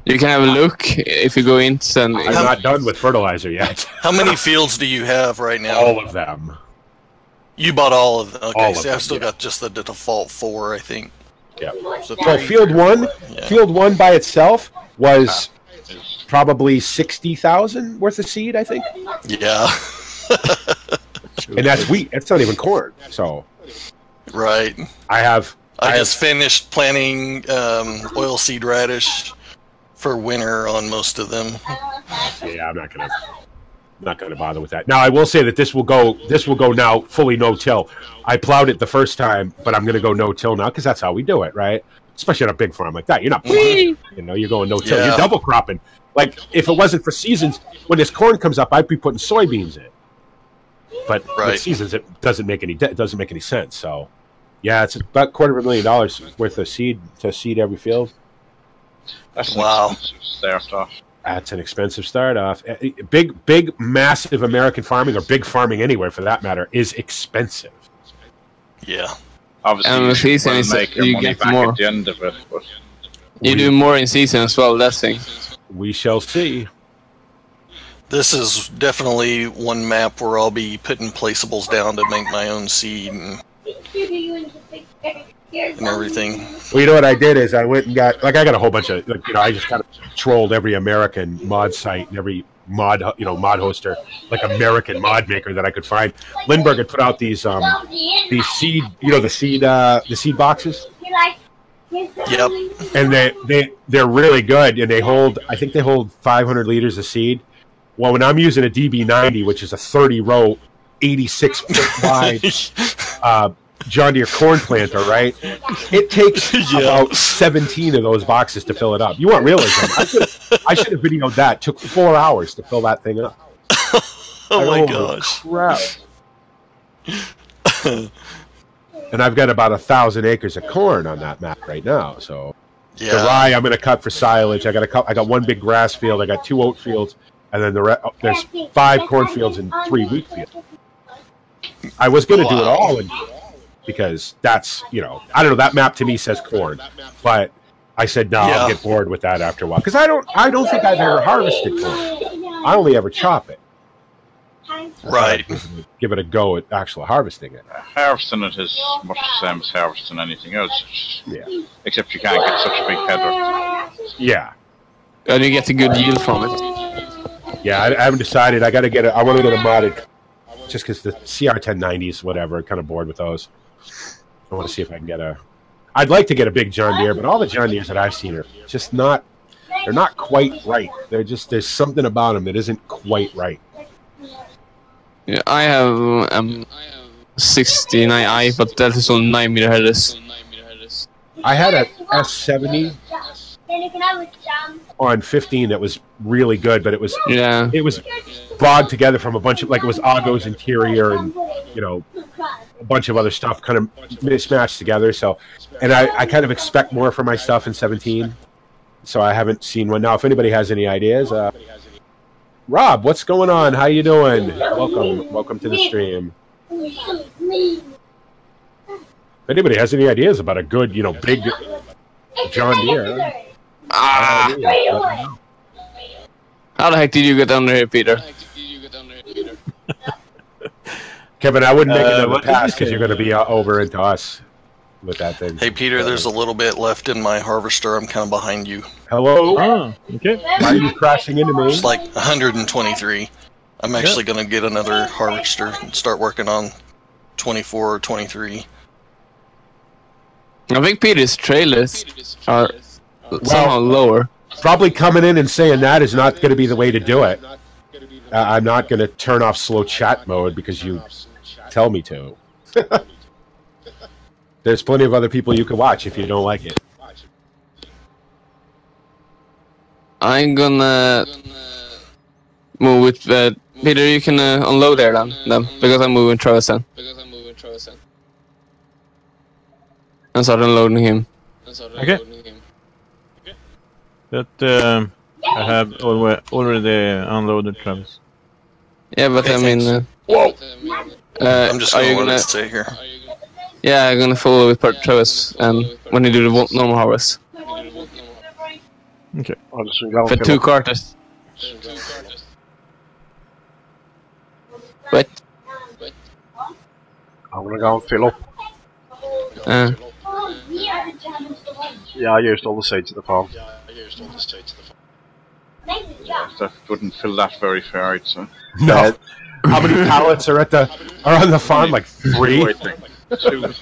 You can have a look if you go in. I'm not done with fertilizer yet. How many fields do you have right now? All of them. You bought all of them. Okay, all see, I've still got just the default 4, I think. Yeah. So well, field one by itself was probably 60,000 worth of seed, I think. Yeah. And that's wheat. That's not even corn. So. Right. I just finished planting oilseed radish for winter on most of them. Yeah, I'm not gonna. Not going to bother with that. Now, I will say that this will go now fully no-till. I plowed it the first time, but I'm going to go no-till now because that's how we do it, right? Especially on a big farm like that. You're not, you know, you're going no-till. Yeah. You're double cropping. Like, if it wasn't for seasons, when this corn comes up, I'd be putting soybeans in. But with seasons, it doesn't make any sense. So, yeah, it's about $250,000 worth of seed to seed every field. That's wow. An expensive start off. That's an expensive start off. Big, massive American farming, or big farming anywhere for that matter, is expensive. Yeah. Obviously, you get more at the end of it. But you do more in season as well. That's thing. We shall see. This is definitely one map where I'll be putting placeables down to make my own seed and everything. Well, you know what I did is I went and got, like, I got a whole bunch of, like, you know, I just kind of trolled every American mod site and every mod hoster, like American mod maker that I could find. Lindbergh had put out these seed, you know, the seed boxes. Yep. And they're really good, and I think they hold 500 liters of seed. Well, when I'm using a DB90, which is a 30-row, 86-foot wide John Deere corn planter, right? It takes about 17 of those boxes to fill it up. You won't realize that. I should have videoed that. It took 4 hours to fill that thing up. Oh my gosh. Crap. And I've got about 1,000 acres of corn on that map right now. So the rye I'm going to cut for silage. I got one big grass field. I got 2 oat fields, and then there's 5 cornfields and 3 wheat fields. I was going to do it all because that's, you know, I don't know. That map to me says corn, but I said no. I'll get bored with that after a while because I don't think I've ever harvested corn. I only ever chop it. Right. Give it a go at actually harvesting it. Harvesting it is much the same as harvesting anything else. Yeah. Except you can't get such a big header. Yeah. And you get a good yield from it. Yeah, I haven't decided. I want to get a modded, just because the CR1090s, whatever. Kind of bored with those. I want to see if I can get I'd like to get a big John Deere, but all the John Deeres that I've seen are just not. They're not quite right. There's something about them that isn't quite right. Yeah, I have 69i, but that is on 9-meter headers. I had a S70 on 15 that was really good, but it was bogged together from a bunch of, like, it was Argo's interior and, you know, a bunch of other stuff kind of mismatched together. So, and I kind of expect more from my stuff in 17, so I haven't seen one. Now, if anybody has any ideas, Rob, what's going on? How you doing? Welcome to the stream. If anybody has any ideas about a good, you know, big John Deere. How the heck did you get down here, Peter? Kevin, I wouldn't make another pass because you're going to be over into us with that thing. Hey, Peter, there's a little bit left in my harvester. I'm kind of behind you. Hello? Oh, okay. Why are you crashing into me? It's like 123. I'm actually going to get another harvester and start working on 24 or 23. I think Peter's trailers are somehow lower. Probably coming in and saying that is not going to be the way to do it. I'm not going to turn off slow chat mode because you tell me to. There's plenty of other people you can watch if you don't like it. I'm gonna move with Peter. You can unload there then, because I'm moving Travis then. And start unloading him. Okay. That I have already unloaded Travis. Yeah, but I mean, whoa! I'm just going to let it stay here. Yeah, I'm gonna follow with Travis when you do the normal harvest. Okay. For 2 quarters. What? I'm gonna go and fill up. Yeah, I used all the seeds at the farm. That wouldn't fill that very far, I'd say. No. How many pallets are on the farm? Like 3? 2.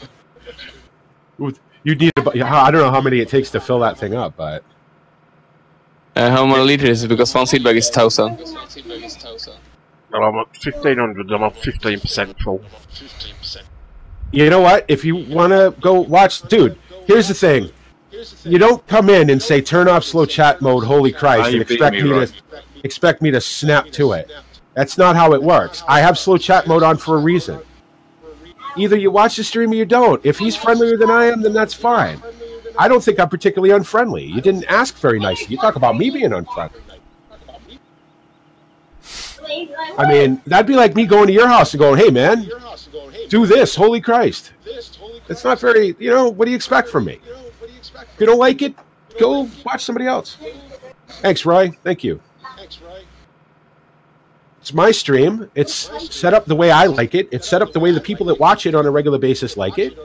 You need about, I don't know how many it takes to fill that thing up, but how many liters is it? Because one seed bag is 1,000. And I'm at 1500. I'm on 15% full. You know what? If you want to go watch, dude, here's the thing. You don't come in and say, turn off slow chat mode, holy Christ, and expect me to snap to it. That's not how it works. I have slow chat mode on for a reason. Either you watch the stream or you don't. If he's friendlier than I am, then that's fine. I don't think I'm particularly unfriendly. You didn't ask very nicely. You talk about me being unfriendly. I mean, that'd be like me going to your house and going, hey, man, do this. Holy Christ. It's not very, you know, what do you expect from me? If you don't like it, go watch somebody else. Thanks, Roy. Thank you. It's my stream. It's set up the way I like it. It's set up the way the people that watch it on a regular basis like it.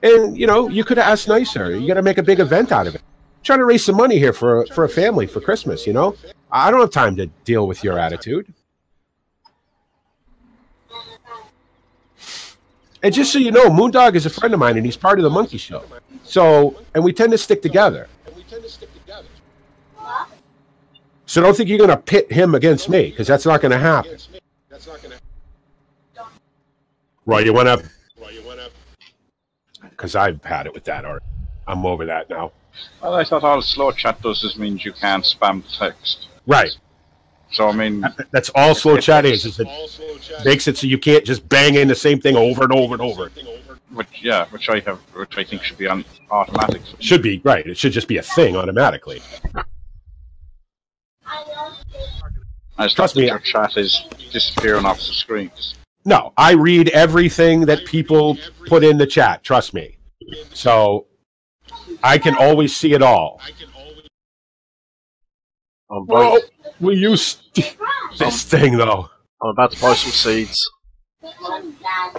And, you know, you could have asked nicer. You got to make a big event out of it. I'm trying to raise some money here for a family for Christmas, you know? I don't have time to deal with your attitude. And just so you know, MrMoonDog is a friend of mine, and he's part of the Monkey Show. So, and we tend to stick together. So don't think you're going to pit him against me, because that's not going to happen. Roy, you want to? Because I've had it with that already. I'm over that now. Well, I thought all slow chat does is means you can't spam the text. Right. So, I mean... That's all slow chat is it makes it so you can't just bang in the same thing over and over and over. Which I think should be on automatic. Should be, right. It should just be a thing automatically. Trust me, your chat is disappearing off the screen. No, I read everything that people put in the chat. Trust me. So, I can always see it all. Well, we use this thing, though. I'm about to buy some seeds.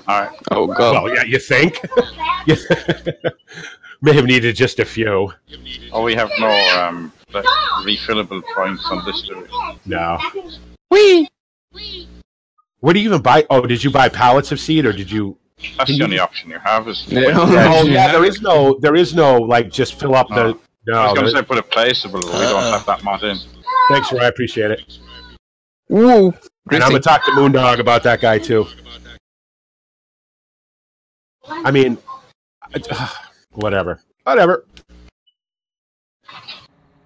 Alright. Oh, God. Well, yeah, you think? May have needed just a few. Oh, we have no refillable points on this, do we? No. Whee! What do you even buy? Oh, did you buy pallets of seed, or did you... That's the only option you have, is... Oh, yeah, there is no, like, just fill up the... No, I was going to say put a placeable, but we don't have that mod in. Thanks, Roy. I appreciate it. Woo! And I'm going to talk to MrMoonDog about that guy, too. I mean, whatever. Whatever.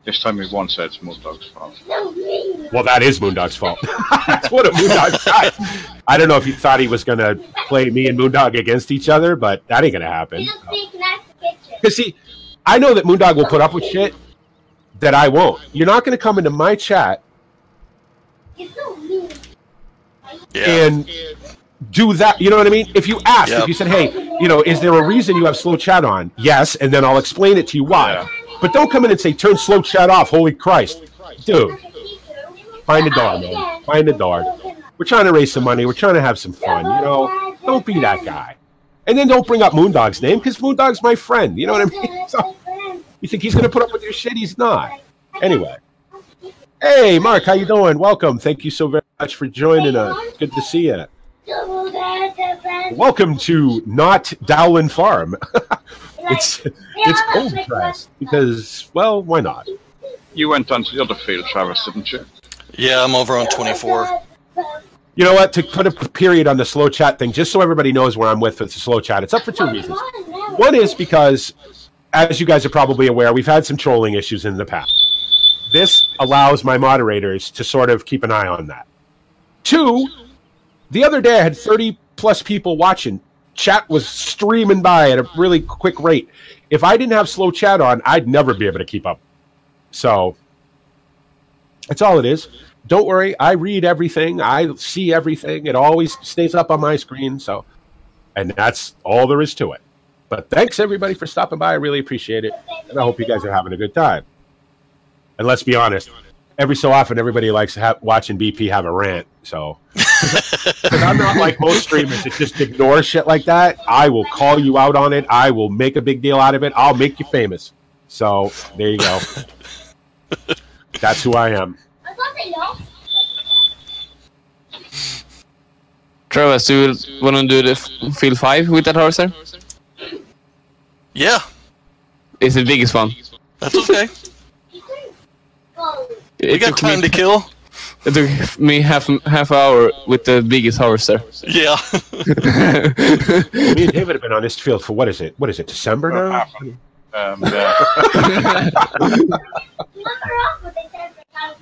This time we won't say it's MrMoonDog's fault. Well, that is MrMoonDog's fault. That's what a MrMoonDog got. I don't know if he thought he was going to play me and MrMoonDog against each other, but that ain't going to happen. Because, see, I know that MrMoonDog will put up with shit that I won't. You're not going to come into my chat and do that. You know what I mean? If you ask, if you said, hey, you know, is there a reason you have slow chat on? Yes, and then I'll explain it to you why. Yeah. But don't come in and say, turn slow chat off. Holy Christ. Dude, find a door, man. Find a door. We're trying to raise some money. We're trying to have some fun. You know, don't be that guy. And then don't bring up MrMoonDog's name, because MrMoonDog's my friend. You know what I mean? So, you think he's going to put up with your shit? He's not. Anyway. Hey, Mark, how you doing? Welcome. Thank you so very much for joining us. Good to see you. Welcome to Not Dowlin Farm. It's cold pressed because, well, why not? You went onto the other field, Travis, didn't you? Yeah, I'm over on 24. You know what? To put a period on the slow chat thing, just so everybody knows where I'm with the slow chat, it's up for two reasons. One is because, as you guys are probably aware, we've had some trolling issues in the past. This allows my moderators to sort of keep an eye on that. Two, the other day I had 30-plus people watching. Chat was streaming by at a really quick rate. If I didn't have slow chat on, I'd never be able to keep up. So, that's all it is. Don't worry, I read everything. I see everything. It always stays up on my screen. So, and that's all there is to it. But thanks, everybody, for stopping by. I really appreciate it. And I hope you guys are having a good time. And let's be honest, every so often, everybody likes watching BP have a rant. So, because I'm not like most streamers that just ignore shit like that. I will call you out on it. I will make a big deal out of it. I'll make you famous. So, there you go. That's who I am. Travis, do you want to do the field 5 with that horse there? Yeah. It's the biggest one. That's okay. We got time to kill. It took me half hour with the biggest harvester. Yeah. Me and David have been on this field for what is it? December now? Yeah.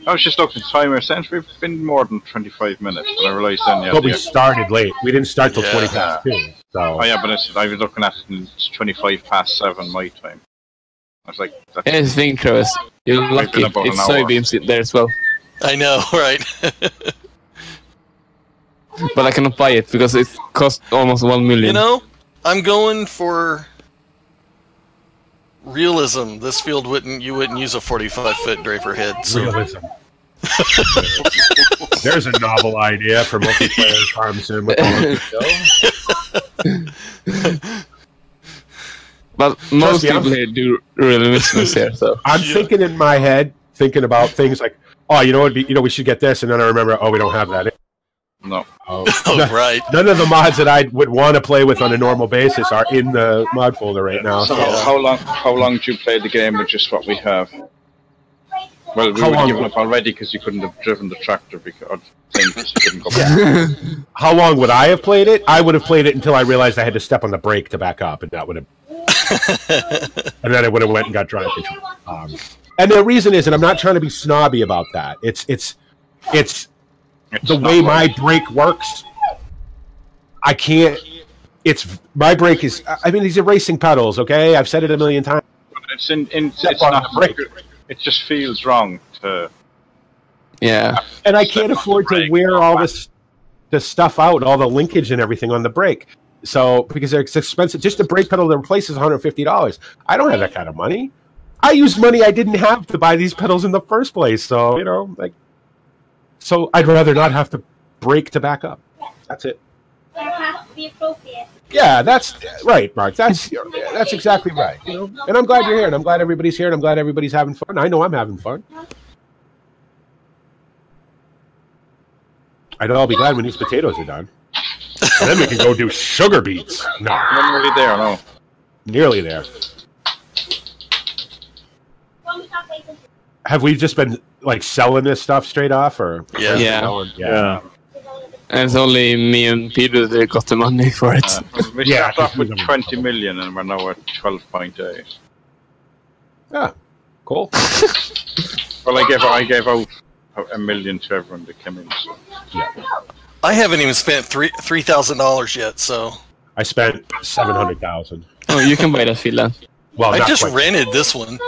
I was just looking at the timer. Since we've been more than 25 minutes, but I realised then. But we started late. We didn't start till 20 past 2. So. Oh yeah, but I was looking at it and it's 25 past 7 my time. I was like, that's Here's the thing, Travis. You're lucky. It's soybeans in there as well. I know, right? But I cannot buy it because it costs almost 1 million. You know, I'm going for realism. This field you wouldn't use a 45-foot Draper head. So. Realism. There's a novel idea for multiplayer farm sim with the show. But most people here do realism here, so. I'm thinking in my head, thinking about things like, oh, you know, we should get this, and then I remember, oh, we don't have that. No. Oh, right. None of the mods that I would want to play with on a normal basis are in the mod folder right now. So how long did you play the game with just what we have? Well, we would have given up already because you couldn't have driven the tractor because you couldn't go back. How long would I have played it? I would have played it until I realized I had to step on the brake to back up, and that would have. And then I would have went and got drive control. And the reason is, and I'm not trying to be snobby about that. It's the way my brake works. I can't. My brake is. I mean, these are racing pedals. Okay, I've said it a million times. It's not a brake. It just feels wrong to. Yeah. And I can't afford to wear all this stuff out, all the linkage and everything on the brake. So because it's expensive, just a brake pedal to replace is $150. I don't have that kind of money. I used money I didn't have to buy these pedals in the first place. So so I'd rather not have to brake to back up. That's it. That has to be appropriate. Yeah, that's right, Mark. That's exactly right. You know, and I'm glad you're here, and I'm glad everybody's here, and I'm glad everybody's having fun. I know I'm having fun. I'll be glad when these potatoes are done. And then we can go do sugar beets. No. I'm nearly there, no. Nearly there. Have we just been like selling this stuff straight off, or? Yeah. And it's only me and Peter that got the money for it. We started off with 20 million and we're now at 12.8. Yeah, cool. Well, I gave out $1 million to everyone that came in. So. Yeah. I haven't even spent $3,000 yet, so. I spent $700,000. Oh, you can buy that field then. Well, I just rented this one.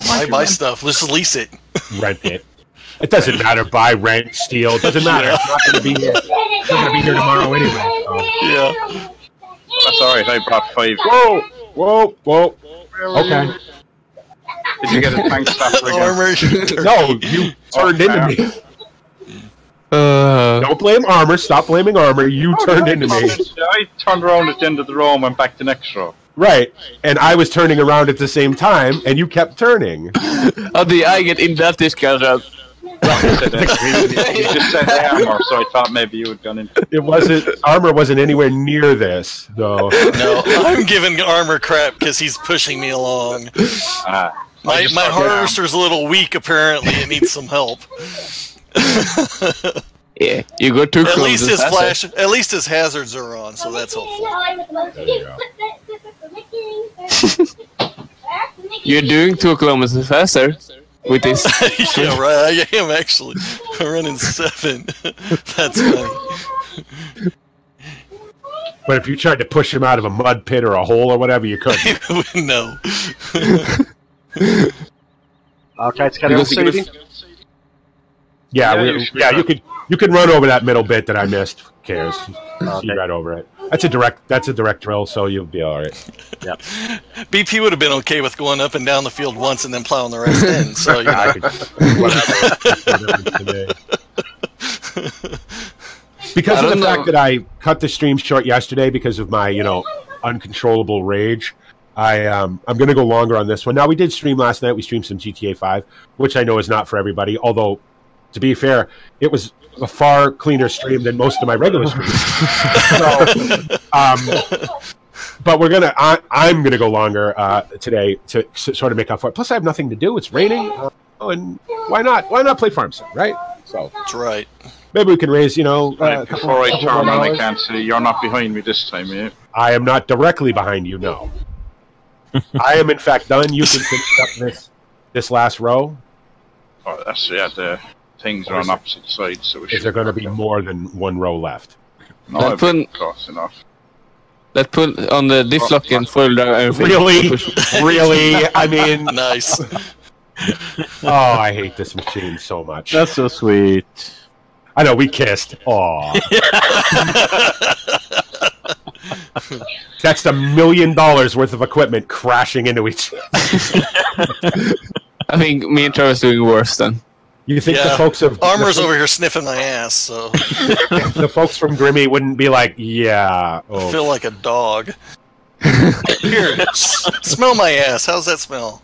I buy stuff. Let's just lease it. Rent it. It doesn't matter. Buy, rent, steal. It doesn't matter. It's not going to be here. It's going to be here tomorrow anyway. So. Yeah. That's all right. I brought 5. Whoa. Okay. Did you get a tank stopper again? Armor. No, you turned into me. Don't blame Armor. Stop blaming Armor. You turned into me. I turned around at the end of the row and went back to next row. Right. And I was turning around at the same time, and you kept turning. How did I get in that discussion? You just said Armor, so I thought maybe you had gone in. It wasn't. Armor wasn't anywhere near this, though. No, I'm giving Armor crap because he's pushing me along. My harvester's a little weak, apparently. It needs some help. Yeah, you go too close. At least his hazards are on, so that's helpful. There you go. You're doing 2 kilometers faster with this. Yeah, right. I am actually. I'm running 7. That's funny. But if you tried to push him out of a mud pit or a hole or whatever, you couldn't. No. Okay, it's kind of CD. Yeah, you could run over that middle bit that I missed. Who cares? See right over it. That's a direct drill, so you'll be all right. Yeah. BP would have been okay with going up and down the field once and then plowing the rest in. So you know. Because of the fact that I cut the stream short yesterday because of my uncontrollable rage, I'm going to go longer on this one. Now, we did stream last night. We streamed some GTA 5, which I know is not for everybody, although, to be fair, it was a far cleaner stream than most of my regular streams. But I'm gonna go longer today to sort of make up for it. Plus, I have nothing to do. It's raining, and why not? Why not play Farm Sim, right? So That's right. maybe we can raise, Before I turn on, I can't see. You're not behind me this time, yeah? I am not directly behind you, no. I am in fact done. You can finish up this last row. Oh, that's the things are on opposite sides, so is there going to be more than one row left? No, close enough. Let's put on the diff lock and foil drive. Really? Really? I mean... Nice. Oh, I hate this machine so much. That's so sweet. I know, we kissed. Aw. That's $1 million worth of equipment crashing into each other. I think me and Travis doing worse then. You think the folks of... Armor's over here sniffing my ass, so... The folks from Grimmy wouldn't be like, yeah... Oh. I feel like a dog. Here, smell my ass. How's that smell?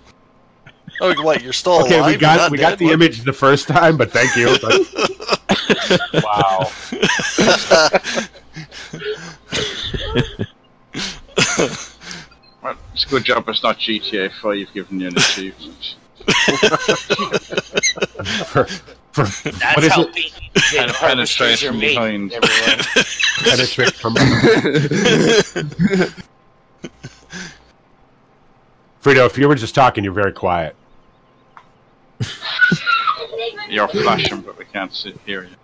Oh, wait, you're still okay, alive? we got the image the first time, but thank you. Wow. Well, it's a good job it's not GTA 5 giving you an achievement. What is it? Penetration behind. Penetration from Frito, if you were just talking, you're very quiet. You're flashing, but we can't hear you.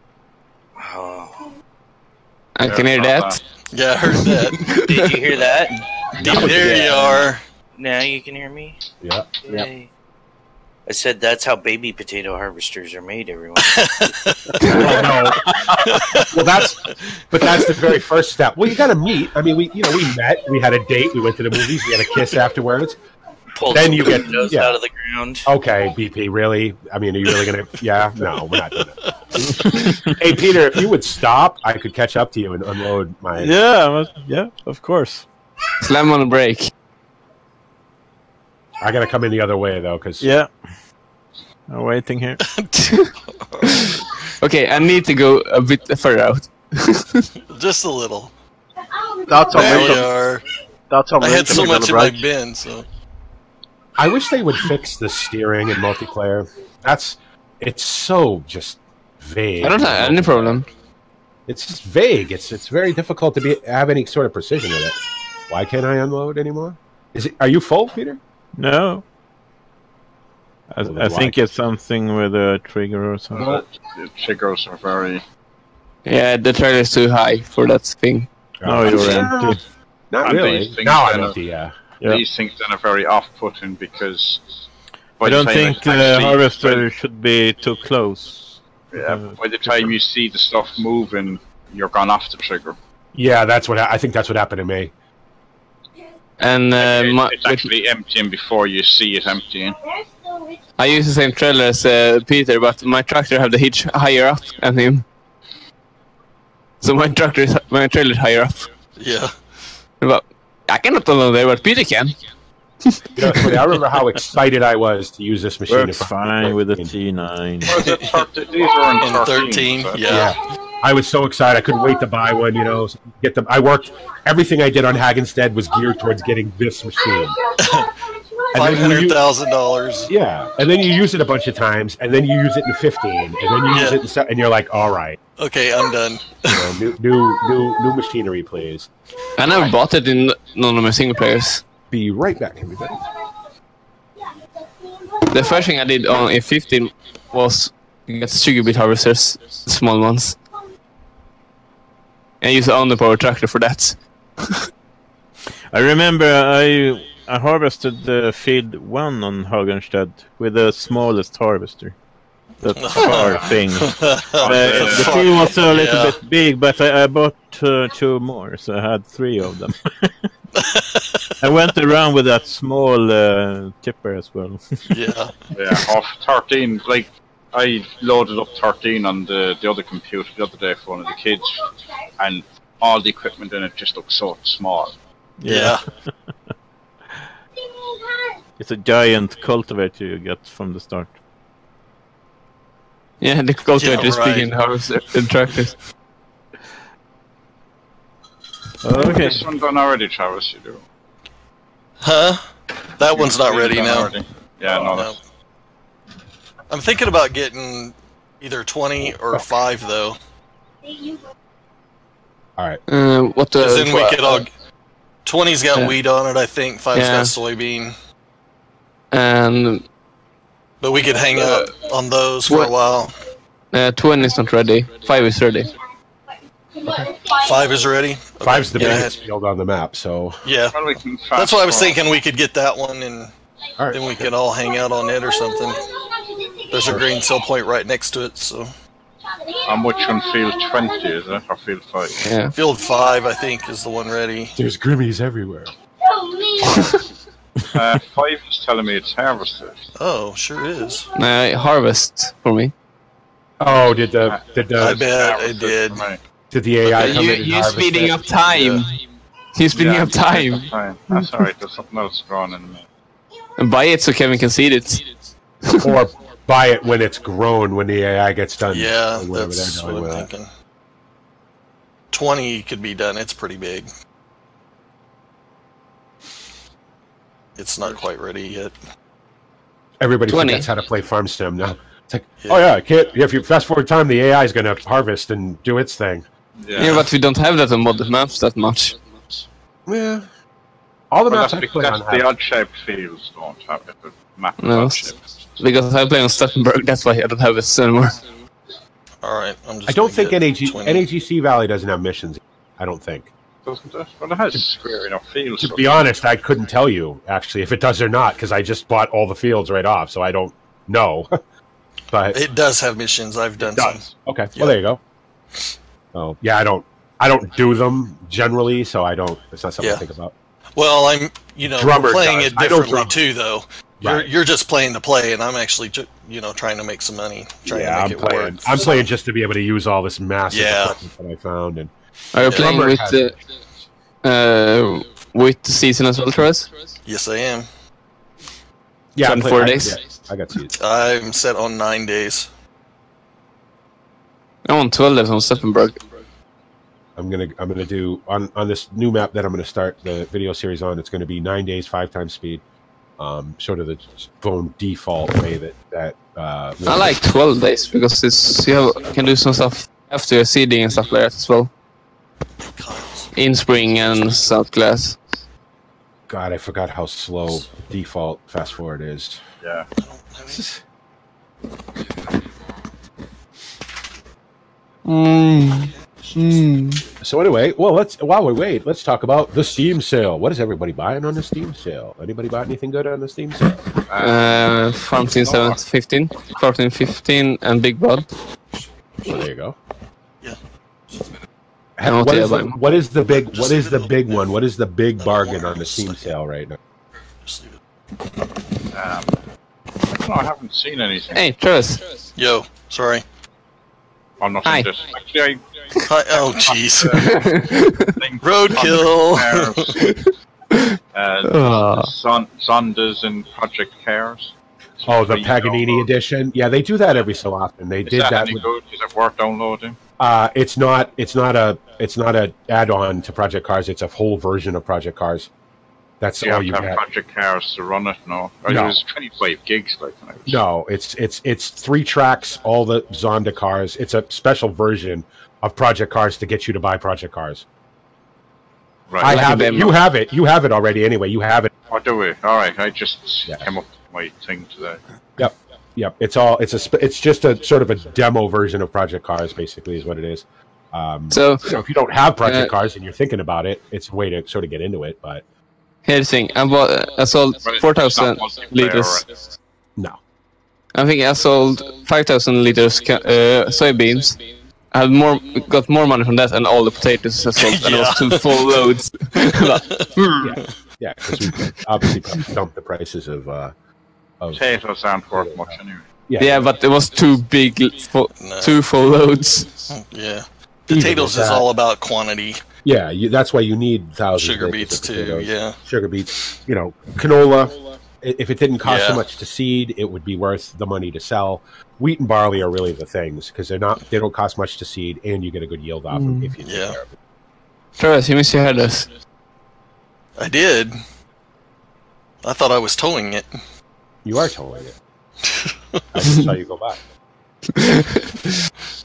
Oh. I can hear that. Yeah, I heard that. Did you hear that? There you are. Now you can hear me? Yeah. Yay. I said that's how baby potato harvesters are made, everyone. No. Well, that's the very first step. Well, you got to meet. I mean, we met. We had a date. We went to the movies. We had a kiss afterwards. Pulled then you get out of the ground. Okay, BP, really? I mean, are you really gonna? Yeah, no, we're not doing it. Hey, Peter, if you would stop, I could catch up to you and unload my. Yeah, of course. Slam on the brake. I gotta come in the other way though, because I'm waiting here. Okay, I need to go a bit further out. Just a little. That's There we are. That's I had so much in my bin, so. I wish they would fix the steering in multiplayer. It's so just vague. I don't have any problem. It's just vague. It's very difficult to have any sort of precision with it. Why can't I unload anymore? Are you full, Peter? No. I think it's something with a trigger or something. The triggers are very... Yeah, the trailer is too high for that thing. No, you're empty. Not really. Now I'm empty, yeah. These things then are very off-putting because... I don't think the harvester should be too close. Yeah, by the time you see the stuff moving, you're gone off the trigger. Yeah, I think that's what happened to me. And it's actually emptying before you see it emptying. I use the same trailer as Peter, but my tractor have the hitch higher up than him. So my trailer is higher up. Yeah. But I cannot unload there, but Peter can. I remember how excited I was to use this machine. Works fine with a T9. These are in 13. Yeah. I was so excited. I couldn't wait to buy one. Get them. I worked. Everything I did on Hagenstead was geared towards getting this machine. $500,000. Yeah, and then you use it a bunch of times, and then you use it in 15, and then you use it in and you're like, all right. Okay, I'm done. New machinery, please. I never bought it in none of my single players. Be right back, everybody. The first thing I did in 15 was get sugar beet harvesters, small ones. And use the underpower tractor for that. I remember I harvested the field 1 on Hagenstedt with the smallest harvester. That far thing. The field was a little bit big, but I bought 2 more, so I had 3 of them. I went around with that small tipper as well. Yeah. Off 13, like I loaded up 13 on the other computer the other day for one of the kids, and all the equipment in it just looks so small. Yeah. It's a giant cultivator you get from the start. Yeah, the cultivator is big in harvester and tractors. Okay. This one done already, Travis, you do. Huh? That one's not ready now. Already. Yeah, no. I'm thinking about getting Either 20 or 5, though. All right. What the? Because then we could all. 20's got wheat on it, I think. 5's Yeah. got soybean. And But we could hang out on those for a while. 20 is not ready. 5 is ready. 5 is ready. 5's the Yeah. biggest field on the map, so Yeah. Well, we can That's why I was fast thinking we could get that one, and all right. then we could all hang out on it or something. There's a grain sell point right next to it, so. I'm which on field 20, is it? Or field 5? Yeah. Field 5, I think, is the one ready. There's Grimmies everywhere. 5 is telling me it's harvested. Oh, sure is. Harvest for me. Oh, did I bet it Harvested did. for me. did the AI come in and You're harvest speeding it? up time. You're speeding Yeah, up time. Fine. That's alright, there's something else drawn in me. And buy it so Kevin can see it. Or buy it when it's grown, when the AI gets done. Yeah, or whatever that's they're what doing I'm with it. thinking. 20 could be done. It's pretty big. It's not quite ready yet. Everybody 20. forgets how to play farm sim now. It's like, Yeah. oh yeah, if you fast forward time, the AI is going to harvest and do its thing. Yeah, but we don't have that on modded maps that much. Yeah. All the Well, maps that's I play because on the have. odd-shaped fields don't have it. The map is No, odd-shaped. because I play on Steppenberg, that's why I don't have it anymore. Alright, I'm just I don't gonna think get 20. NAGC Valley doesn't have missions. I don't think. Doesn't it? Well, it has square enough fields. To be honest, I couldn't tell you actually if it does or not because I just bought all the fields right off, so I don't know. But It does have missions. I've done some. does. Okay. Yeah. Well, there you go. Oh, yeah, I don't do them generally, so I don't. It's not something Yeah. I think about. Well, I'm, Drummer we're playing does. it I don't differently drum. too, though. Right. You're just playing to play, and I'm actually, trying to make some money, trying Yeah, to I'm make it playing. work. I'm playing just to be able to use all this massive Yeah. equipment that I found, and Are you Yeah. playing Drummer with the season as well, Travis? Yes, I am. yeah, So I'm in playing- 4 I- days? yeah, I got seeds. I'm set on 9 days. I'm on 12 days on Steppenberg. I'm gonna do on this new map that I'm gonna start the video series on. It's gonna be 9 days, 5 times speed. Sort of the phone default way that. I like 12 days because it's you can do some stuff after your seeding and stuff like that as well. In spring and South Glass. God, I forgot how slow default fast forward is. Yeah. So anyway, well, while we wait, let's talk about the Steam sale. What is everybody buying on the Steam sale? Anybody bought anything good on the Steam sale? Farm Team 715, 1415, and Big Blood. Well, there you go. Yeah. And What is, what what is the big one? What is the big bargain on the Steam sale right now? Just leave it. I don't know, I haven't seen anything. Hey, Travis. Yo, sorry. I'm not Hi. in this. Actually, Hi, oh, jeez. I Roadkill. Zondas and Project Cares. Oh, the Free Paganini download. edition. Yeah, they do that every so often. They Is did that that. any With, good? Is it worth downloading? it's not a add-on to Project Cars. It's a whole version of Project Cars. That's Do you all have you to have get. Project Cars to run it? No. Or No. It was 25 gigs, like. When I was- No, it's 3 tracks, all the Zonda cars. It's a special version of Project Cars to get you to buy Project Cars. Right. I have it. demo. You have it. You have it already. Anyway, you have it. Oh, do we? All right. I just Yeah. came up with my thing today. Yep. It's just a sort of a demo version of Project Cars. Basically, is what it is. So, If you don't have Project Cars and you're thinking about it, it's a way to sort of get into it. But here's the thing. I sold But it's 4,000 not multiplayer, liters. right? no. I think I sold 5,000 liters soybeans. I had got more money from that and all the potatoes I sold, and it was 2 full loads. Yeah, because we obviously dumped the prices of Potatoes aren't worth much anyway. Yeah, but it was 2 big, No. 2 full loads. Yeah. Potatoes is all about quantity. Yeah, that's why you need thousands. Sugar of beets, too, potatoes. yeah. Sugar beets. Canola. If it didn't cost so Yeah. much to seed, it would be worth the money to sell. Wheat and barley are really the things because they don't cost much to seed, and you get a good yield off them if you take Yeah. care of it. Travis, you miss your headers. I did. I thought I was towing it. You are towing it. I just saw you go by.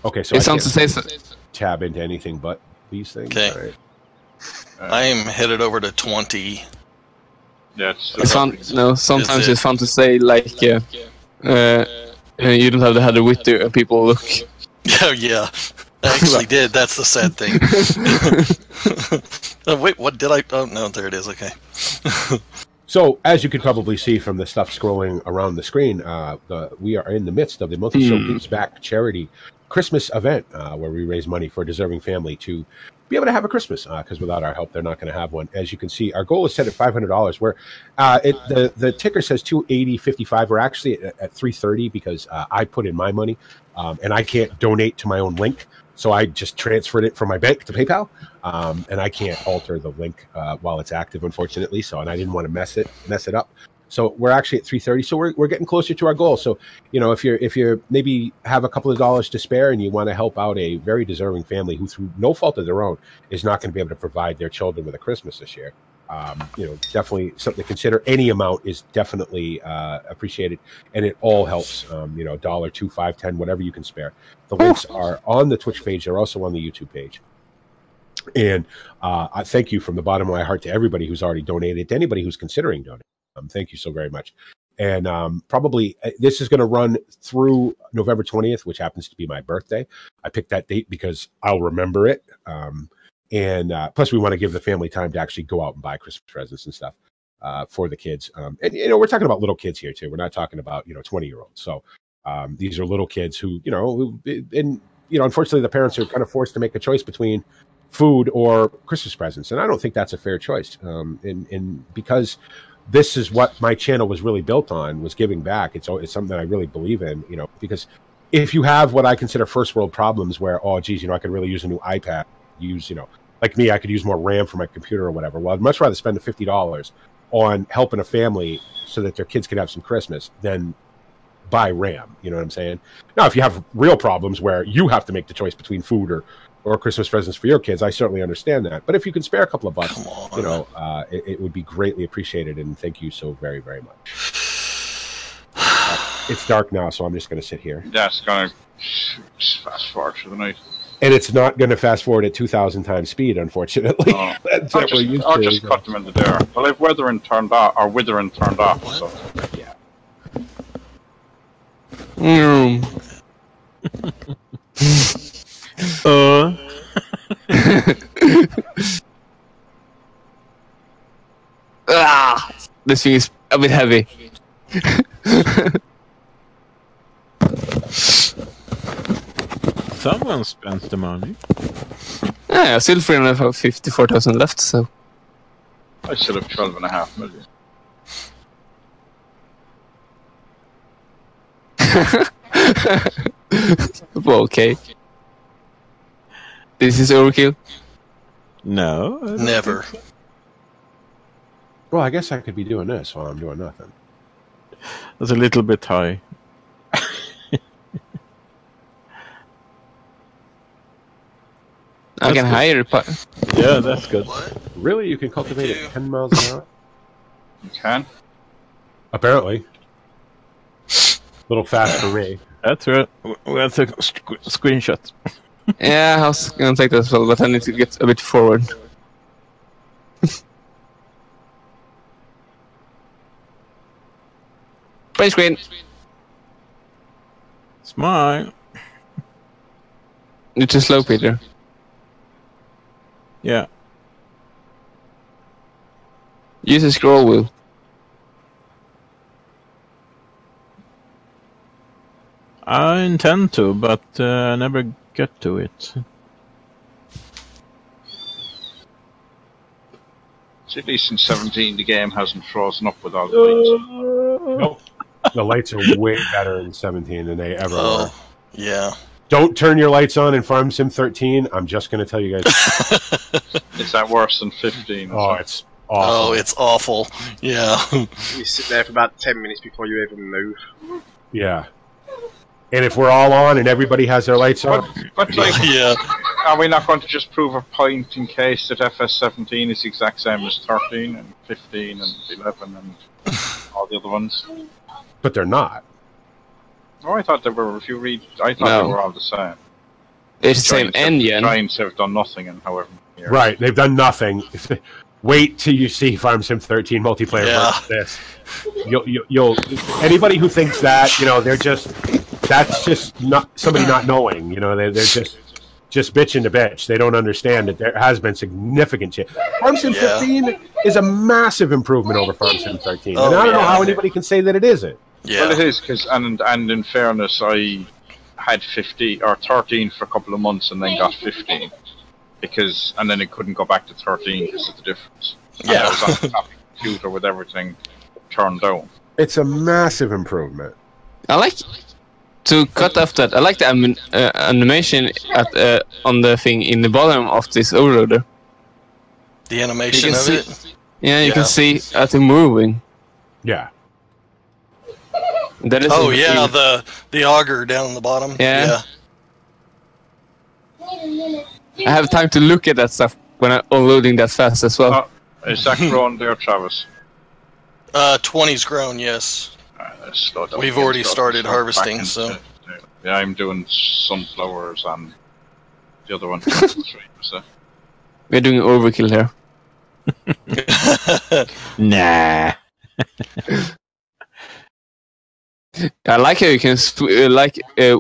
Okay, so It sounds to say so. tab into anything but these things. Okay. All right. I am headed over to 20. Yeah, It's fun. No, sometimes it- it's fun to say like, you don't have the header with you, and people look. Oh, yeah. I actually did. That's the sad thing. Oh, wait, what did I... Oh, no, there it is. Okay. So, as you can probably see from the stuff scrolling around the screen, we are in the midst of the Monkey Show Gives Back charity Christmas event, where we raise money for a deserving family to be able to have a Christmas, because without our help, they're not going to have one. As you can see, our goal is set at $500, where the ticker says $280.55. We're actually at $330 because I put in my money, and I can't donate to my own link. So I just transferred it from my bank to PayPal, and I can't alter the link while it's active, unfortunately. So, and I didn't want to mess it up. So we're actually at $330. So we're getting closer to our goal. So, you know, if you're maybe have a couple of dollars to spare and you want to help out a very deserving family who, through no fault of their own, is not going to be able to provide their children with a Christmas this year, you know, definitely something to consider. Any amount is definitely appreciated, and it all helps. You know, $1, $2, $5, $10, whatever you can spare. The links are on the Twitch page. They're also on the YouTube page. And I thank you from the bottom of my heart to everybody who's already donated, to anybody who's considering donating. Thank you so very much. And probably this is going to run through November 20th, which happens to be my birthday. I picked that date because I'll remember it. And plus, we want to give the family time to actually go out and buy Christmas presents and stuff for the kids. And, you know, we're talking about little kids here, too. We're not talking about, you know, 20-year-olds. So these are little kids who, you know, unfortunately, the parents are kind of forced to make a choice between food or Christmas presents. And I don't think that's a fair choice. And because this is what my channel was really built on, was giving back. It's something that I really believe in, you know, because if you have what I consider first world problems where, oh, geez, you know, I could really use a new iPad, you know, like me, I could use more RAM for my computer or whatever. Well, I'd much rather spend the $50 on helping a family so that their kids can have some Christmas than buy RAM. You know what I'm saying? Now, if you have real problems where you have to make the choice between food or Christmas presents for your kids, I certainly understand that. But if you can spare a couple of bucks, you know, it would be greatly appreciated. And thank you so very, very much. It's dark now, so I'm just going to sit here. That's going to fast forward through the night. And it's not going to fast forward at 2,000 times speed, unfortunately. No. I'll just cut them into there. Well, I've withering turned off, so. Yeah. This thing is a bit heavy. Someone spent the money. Yeah, still 354,000 left, so. I still have 12.5 million. Well, okay. This is overkill? No. Never. Well, I guess I could be doing this while I'm doing nothing. That's a little bit high. I can hire it. Yeah, that's good. What? Really? You can cultivate at 10 miles an hour? You can? Apparently. A little fast for me. That's right. We'll take a screenshot. Yeah, I was gonna take that as well, but I need to get a bit forward. Print screen. Smile. You're too slow, Peter. Yeah. Use the scroll wheel. I intend to, but I never get to it. So at least in 17 the game hasn't frozen up with all the lights. Nope. The lights are way better in 17 than they ever were. Oh, yeah. Don't turn your lights on in Farm Sim 13. I'm just going to tell you guys. Is that worse than 15? Oh, it's awful. Oh, it's awful. Yeah. You sit there for about 10 minutes before you even move. Yeah. And if we're all on and everybody has their lights on. But like, Yeah. are we not going to just prove a point in case that FS17 is the exact same as 13 and 15 and 11 and all the other ones? But they're not. Oh, I thought they were. If you read, I thought they were all the same. It's the same engine. Giants have done nothing in however many years. Right, they've done nothing. Wait till you see Farm Sim 13 multiplayer versus this. You'll anybody who thinks that, that's just not somebody not knowing. They're just bitching to bitch. They don't understand that there has been significant change. Farm Sim 15 is a massive improvement over Farm Sim 13, and I don't know how anybody can say that it isn't. Yeah. Well, it is because, and in fairness, I had 15 or 13 for a couple of months, and then got 15 and then it couldn't go back to 13 because of the difference. And I was on the top computer with everything turned down. It's a massive improvement. I like to cut off that. I like the animation on the thing in the bottom of this overloader. The animation of it. Yeah, you can see at the moving. Yeah. That is the auger down on the bottom. Yeah. I have time to look at that stuff when I'm unloading that fast as well. Is that grown there, Travis? 20's grown, yes. We've already started harvesting, so... Yeah, I'm doing sunflowers and the other one. So. We're doing overkill here. Nah. I like how you can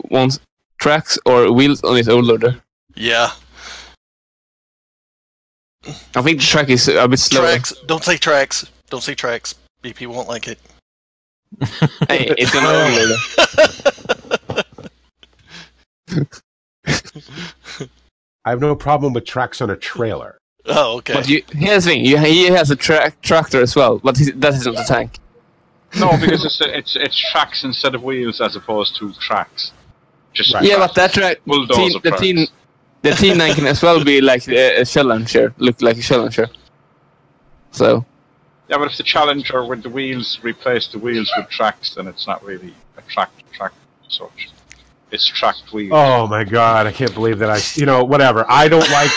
want tracks or wheels on this overloader. Yeah. I think the track is a bit slower. Tracks. Don't say tracks. Don't say tracks. BP won't like it. Hey, it's an overloader. I have no problem with tracks on a trailer. Oh, okay. But here's the thing. He has a tractor as well, but that isn't a tank. No, because it's tracks instead of wheels as opposed to tracks. Just yeah, but that track, the T9 can as well be like a Challenger, look like a Challenger. So. Yeah, but if the Challenger with the wheels replace the wheels with tracks, then it's not really a track as such. It's tracked wheels. Oh my god, I can't believe that whatever. I don't like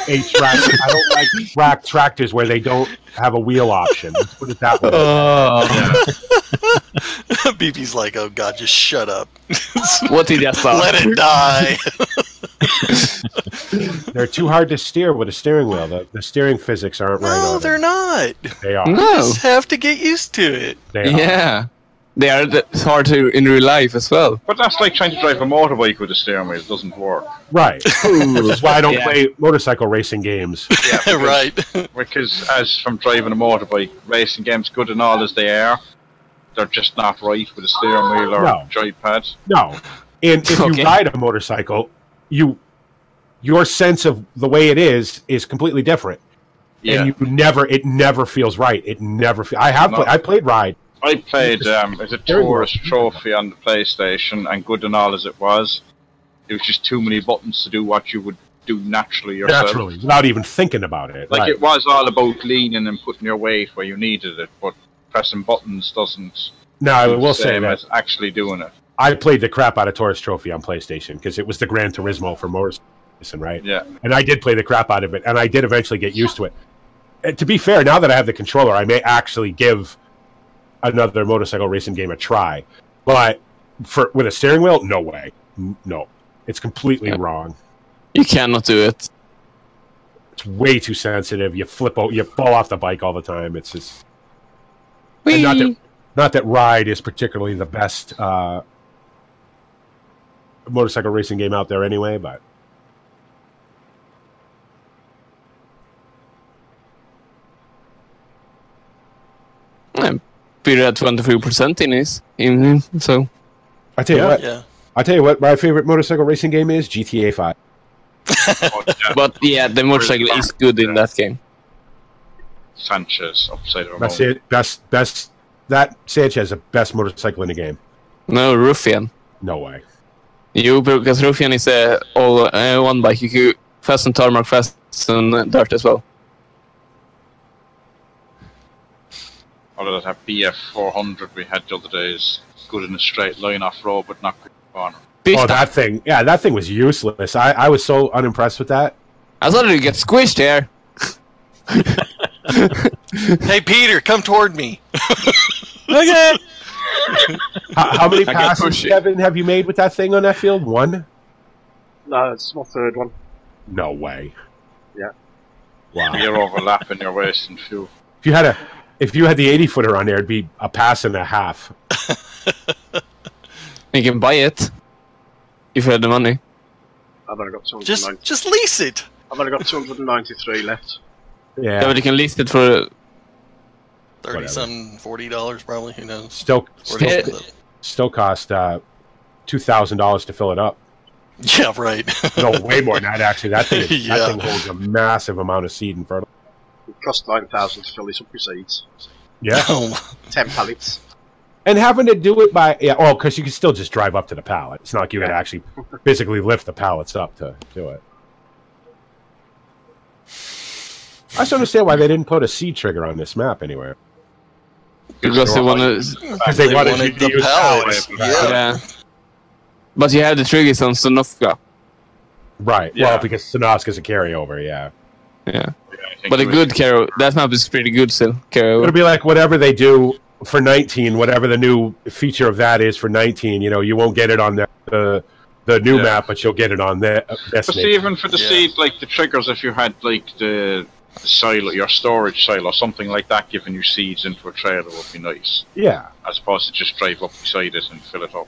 a tractor. I don't like track tractors where they don't have a wheel option. Let's put it that way. BB's like, oh god, just shut up. What did you say? Let it die. They're too hard to steer with a steering wheel. The steering physics aren't right. No, they're not. They are. You just have to get used to it. They are. Yeah. They are hard to in real life as well. But that's like trying to drive a motorbike with a steering wheel. It doesn't work. Right. Which is why I don't play motorcycle racing games. Yeah, right. Because as from driving a motorbike, racing games, good and all as they are, they're just not right with a steering wheel or joypad. No. And if you ride a motorcycle, your sense of the way it is completely different. Yeah. And it never feels right. It never I played Ride. I played as a Tourist Trophy on the PlayStation, and good and all as it was just too many buttons to do what you would do naturally yourself. Naturally, without even thinking about it. Like, it was all about leaning and putting your weight where you needed it, but pressing buttons doesn't... No, I will say that. As actually doing it. I played the crap out of Tourist Trophy on PlayStation, because it was the Gran Turismo for motorcycle racing, right? Yeah. And I did play the crap out of it, and I did eventually get used to it. And to be fair, now that I have the controller, I may actually give another motorcycle racing game a try, but with a steering wheel, no way. No, it's completely wrong. You cannot do it. It's way too sensitive. You you fall off the bike all the time. It's just and not that Ride is particularly the best motorcycle racing game out there anyway, but Peter had 23% in his, so. I tell you what. Yeah. I tell you what. My favorite motorcycle racing game is GTA 5. But yeah, the motorcycle is good in that game. Sanchez upside down. That's it. Best. That Sanchez is the best motorcycle in the game. No, Ruffian. No way. Because Ruffian is all one bike. You can fast on tarmac, fast on dirt as well. Although that BF 400 we had the other day is good in a straight line off road, but not good corner. Oh, that thing! Yeah, that thing was useless. I was so unimpressed with that. I thought it'd get squished here. Hey, Peter, come toward me. Okay. How many I can passes, push it. Kevin, have you made with that thing on that field? One? No, it's my third one. No way. Yeah. Wow. You're overlapping your waist and fuel. If you had the 80-footer on there, it'd be a pass and a half. You can buy it if you have the money. I've only got 290. Just lease it. I've only got 293 left. Yeah, Yeah. but you can lease it for. $30 $40 probably. Who knows? Still cost $2,000 to fill it up. Yeah, right. No, way more than that, actually. That thing Yeah. holds a massive amount of seed and fertilizer. It cost 9,000 to fill this up with seeds. Yeah. Oh, 10 pallets. And having to do it by... Yeah, oh, because you can still just drive up to the pallet. It's not like you had to actually physically lift the pallets up to do it. I just don't understand why they didn't put a seed trigger on this map anywhere. Because they want to. Because they wanted you to the use pallets. pallets. Yeah. But you have the triggers on Sonovka. Right. Yeah. Well, because Sonoska's a carryover, yeah. Yeah. I think But a it good carry. That map is pretty good still. It'll Carry. be like whatever they do for 19, whatever the new feature of that is for 19, you won't get it on the new map, but you'll get it on the But Destiny. see, even for the seed, like the triggers, if you had like the silo, your storage silo or something like that, giving you seeds into a trailer would be nice, Yeah. as opposed to just drive up beside it and fill it up.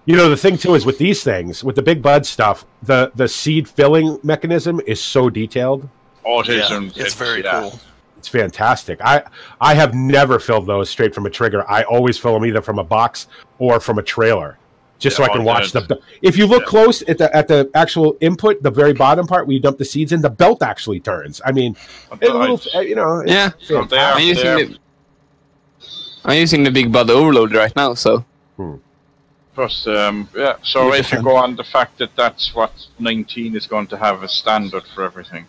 The thing too is with these things, with the big bud stuff, the seed filling mechanism is so detailed. Oh, it is, Yeah, and it's very yeah. cool. It's fantastic. I have never filled those straight from a trigger. I always fill them either from a box or from a trailer, just so I can watch them. If you look close at the actual input, the very bottom part where you dump the seeds in, the belt actually turns. I mean, it's a little, it's Yeah. fantastic. I'm using the big bud overload right now, so. Plus, yeah. So if you go on the fact that that's what 19 is going to have as standard for everything.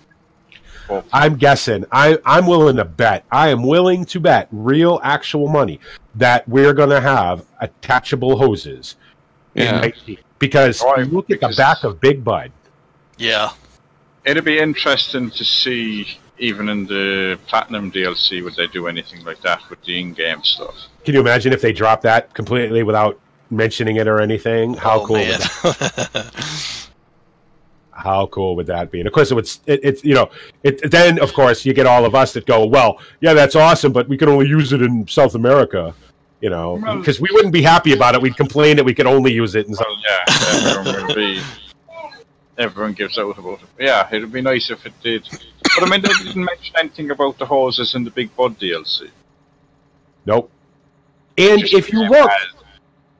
Well, I'm guessing. I'm willing to bet. I am willing to bet real, actual money that we're going to have attachable hoses. Yeah. In 19. Because you look at the back of Big Bud. Yeah. it'd be interesting to see, even in the Platinum DLC, would they do anything like that with the in-game stuff? Can you imagine if they dropped that completely without mentioning it or anything? How cool would that? How cool would that be? And of course, then of course you get all of us that go, well, yeah, that's awesome, but we can only use it in South America, because we wouldn't be happy about it. We'd complain that we could only use it in South. Everyone gives out about it. Yeah, it would be nice if it did. But I mean, they didn't mention anything about the hoses in the Big Bud DLC. Nope. And if you look,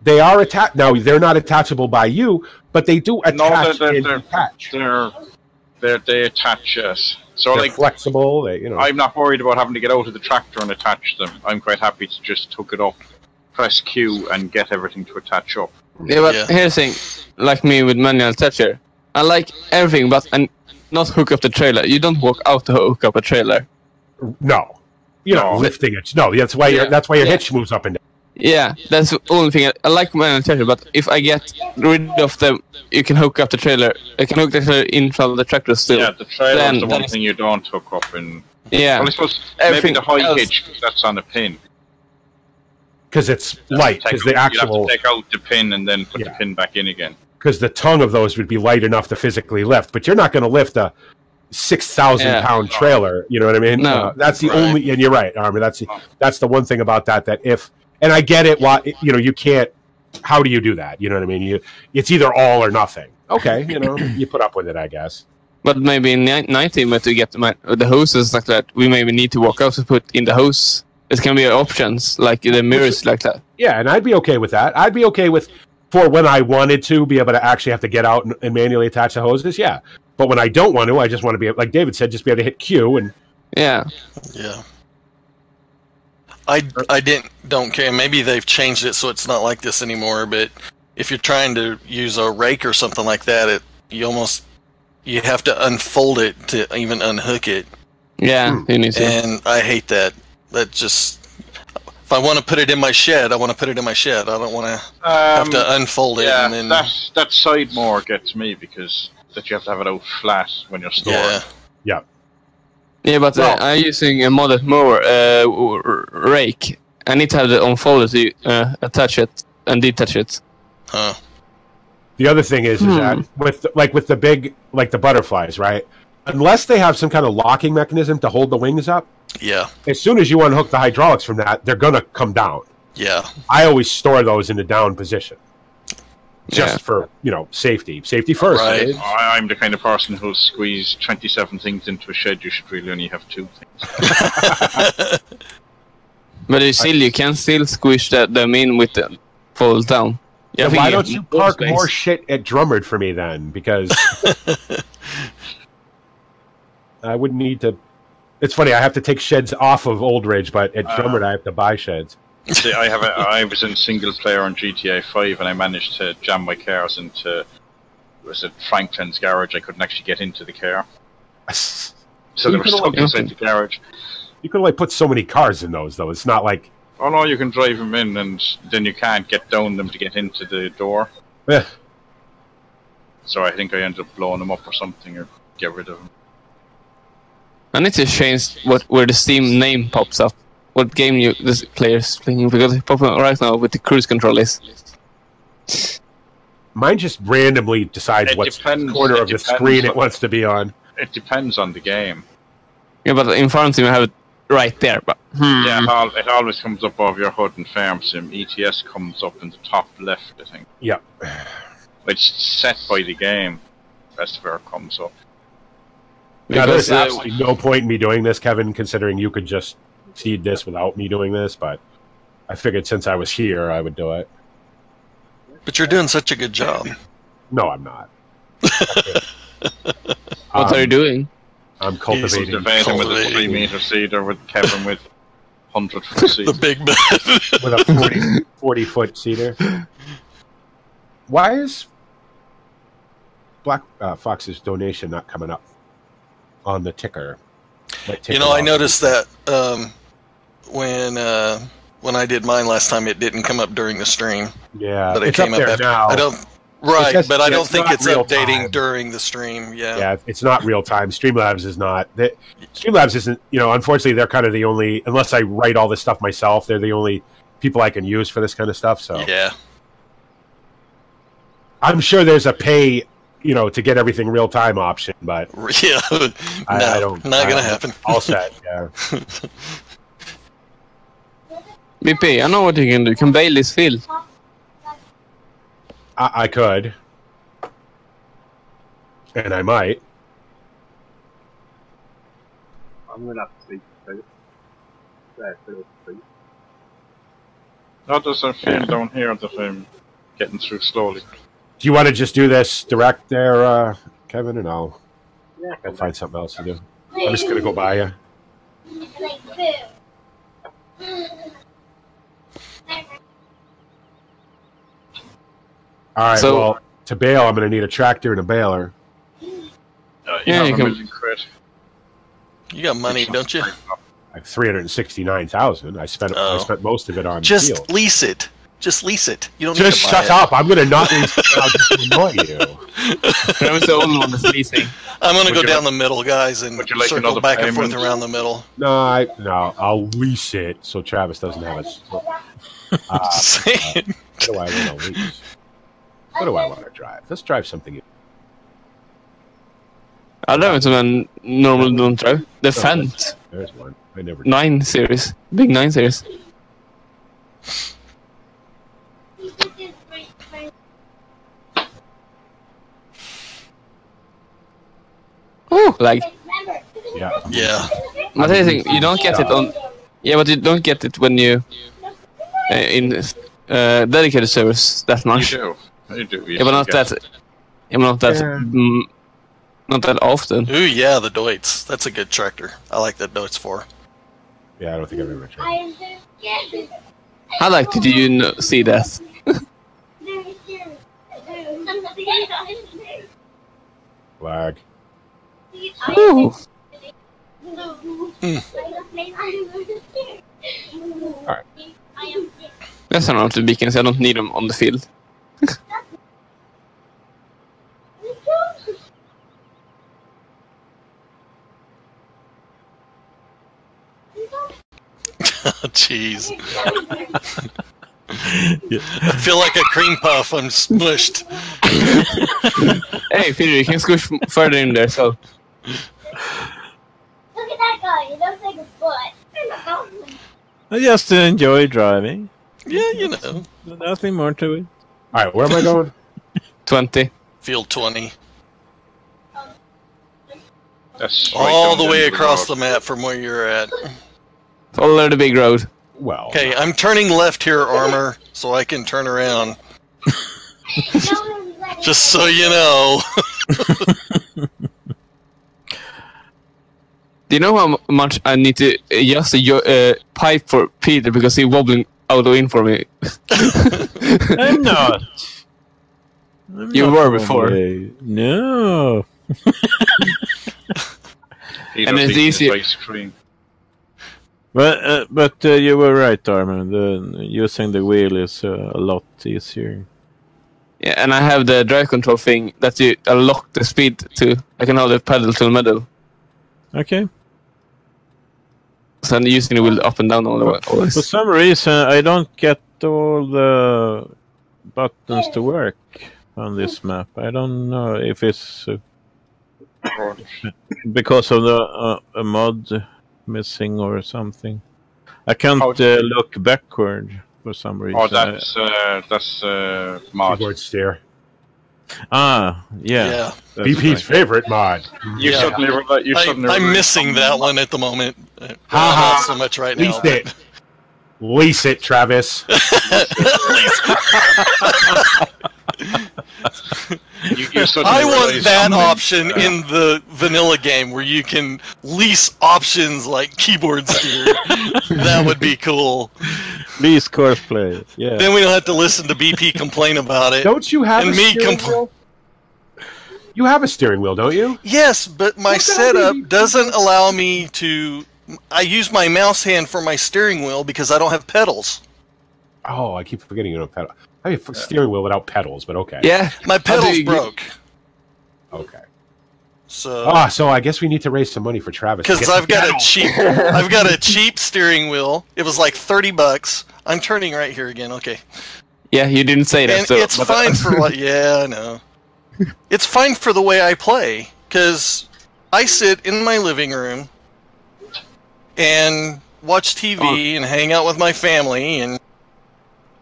they are attached. Now, they're not attachable by you, but they do attach and detach. They attach, yes. So they're flexible. I'm not worried about having to get out of the tractor and attach them. I'm quite happy to just hook it up, press Q, and get everything to attach up. Yeah, but here's the thing. Like me with manual attacher, I like everything, but not hook up the trailer. You don't walk out to hook up a trailer. No. You're not lifting it. No, that's why your hitch moves up and down. Yeah, that's the only thing. I like manual attacher, but if I get rid of them, you can hook up the trailer. I can hook the trailer in front of the tractor still. Yeah, the trailer is the one thing you don't hook up in. Yeah. Well, I suppose maybe the high hitch, because that's on a pin. Because it's light. Because the actual... You have to take out the pin and then put the pin back in again. Because the tongue of those would be light enough to physically lift. But you're not going to lift a 6,000-pound trailer. You know what I mean? No. That's the only... And you're right, Armin. That's the one thing about that if... And I get it. Why you can't... How do you do that? You know what I mean? It's either all or nothing. Okay, you put up with it, I guess. But maybe in 19, but to get the hoses like that, we maybe need to walk out to put in the hose. It can be options, like the mirrors like that. Yeah, and I'd be okay with that. I'd be okay with, for when I wanted to, be able to actually have to get out and manually attach the hoses, yeah. But when I don't want to, I just want to be, like David said, just be able to hit Q and... Yeah. Yeah. I don't care. Maybe they've changed it so it's not like this anymore, but if you're trying to use a rake or something like that, you have to unfold it to even unhook it. Yeah, you need to. And I hate that. That just... If I want to put it in my shed, I want to put it in my shed. I don't want to have to unfold it. Yeah, and then... that side more gets me, because that you have to have it out flat when you're storing. Yeah. Yeah, but I'm using a modded mower rake. I need to have the unfolded to attach it and detach it. Huh. The other thing is that with the big, like the butterflies, right? Unless they have some kind of locking mechanism to hold the wings up, Yeah. as soon as you unhook the hydraulics from that, they're gonna come down. Yeah. I always store those in a down position, just for safety. Safety first. Right. I'm the kind of person who'll squeeze 27 things into a shed. You should really only have 2 things. But you can still squish them in with them fold down. Yeah, why don't you park more shit at Drummond for me then? Because I wouldn't need to. It's funny. I have to take sheds off of Old Ridge, but at Drummond I have to buy sheds. See, I was in single player on GTA 5, and I managed to jam my cars into Franklin's garage. I couldn't actually get into the car, so they were stuck inside the garage. You can only put so many cars in those, though. It's not like. Oh no, you can drive them in, and then you can't get down them to get into the door. Yeah. So I think I ended up blowing them up or something, or get rid of them. I need to change where the Steam name pops up. What game the player's playing, because it's popping up right now with the cruise control is. Mine just randomly decides what corner of the screen it wants to be on. It depends on the game. Yeah, but in Farm Sim you have it right there. But yeah, it always comes up over your HUD in Farm Sim. ETS comes up in the top left, I think. Yeah. It's set by the game. That's where it comes up. Yeah, there's absolutely no point in me doing this, Kevin, considering you could just seed this without me doing this, but I figured since I was here, I would do it. But you're doing such a good job. No, I'm not. What are you doing? I'm cultivating. With a 3 meter seeder with Kevin with 100-foot seeder. The big bed. With a 40-foot seeder. Why is Black Fox's donation not coming up on the ticker? I noticed that when I did mine last time, it didn't come up during the stream. Yeah, but it came up after. Now. I don't think it's updating during the stream. Yeah, it's not real time. Streamlabs is not. Streamlabs isn't. Unfortunately, they're kind of the only. Unless I write all this stuff myself, they're the only people I can use for this kind of stuff. So yeah, I'm sure there's a pay. To get everything real time option, but yeah, I don't. Not gonna happen. All set. Yeah. BP, I know what you can do. You can bail this field. I could, and I might. I'm gonna have to sleep. There's a field down here that I'm getting through slowly. Do you want to just do this direct there, Kevin, and I'll find something else to do. I'm just gonna go by you. All right. So, well, to bale, I'm gonna need a tractor and a baler. Yeah, you can. You got money, don't you? I have 369,000. I spent most of it on just field. Lease it. Just lease it. You don't just need to buy shut up. I'm going to not lease it now just to annoy you. I was the only one that's leasing. I'm going to go down the middle, guys, and circle back and forth around the middle. No, I'll lease it so Travis doesn't have it. What do I want to lease? What do I want to drive? Let's drive something. I love it when normal don't drive. The Fent. There's one. I never. 9 series. Big 9 series. Oh, like. Yeah. But I think you don't get it on. Yeah, but you don't get it when you in dedicated servers that much. You do. Yeah, but not that. Yeah, but not that. Not that often. Ooh, yeah, the Deutz. That's a good tractor. I like that Deutz 4. Yeah, I don't think I've ever tried it. How did you see that? Lag. Ooh. Alright. Let's turn off the beacons. I don't need them on the field. Jeez. I feel like a cream puff. I'm smushed. Hey, Peter, you can squish further in there, so. Look at that guy. He looks like a foot. I just enjoy driving. Yeah, you know. Nothing more to it. All right, where am I going? 20. Field 20. That's All right the down way end of across the road. map from where you're at. Follow the big road. Well, Okay, I'm turning left here, Armor, so I can turn around. Just so you know. Do you know how much I need to adjust the pipe for Peter because he's wobbling out of in for me? I'm not. You were before. No. He And does it's eat his easy. ice cream. But you were right, Armin. Using the wheel is a lot easier. Yeah, and I have the drive control thing that you lock the speed to. I can hold the pedal to the middle. Okay. So I'm using the wheel up and down all the way. For Always. some reason, I don't get all the buttons to work on this map. I don't know if it's because of the a mod missing or something. I can't look backward for some reason. Oh, that's mod. keyboard steer. Yeah. Yeah. That's BP's right. favorite mod. You Yeah. suddenly I'm missing that one at the moment. Ha Not so much right now. Lease it. Lease it, Travis. You suddenly I want realize that something. option in the vanilla game where you can lease options like keyboard steer. That would be cool. Least course play. Yeah. Then we don't have to listen to BP complain about it. Don't you have And a me steering wheel? You have a steering wheel, don't you? Yes, but my setup doesn't allow me to... I use my mouse hand for my steering wheel because I don't have pedals. Oh, I keep forgetting you don't pedal. I mean, steering wheel without pedals, but okay. Yeah. My pedals you- broke. Okay. So... So I guess we need to raise some money for Travis. Because I've got a cheap steering wheel. It was like $30. I'm turning right here again. Okay, Yeah, you didn't say that. and So, it's fine for what? Yeah, I know. It's fine for the way I play because I sit in my living room and watch TV and hang out with my family and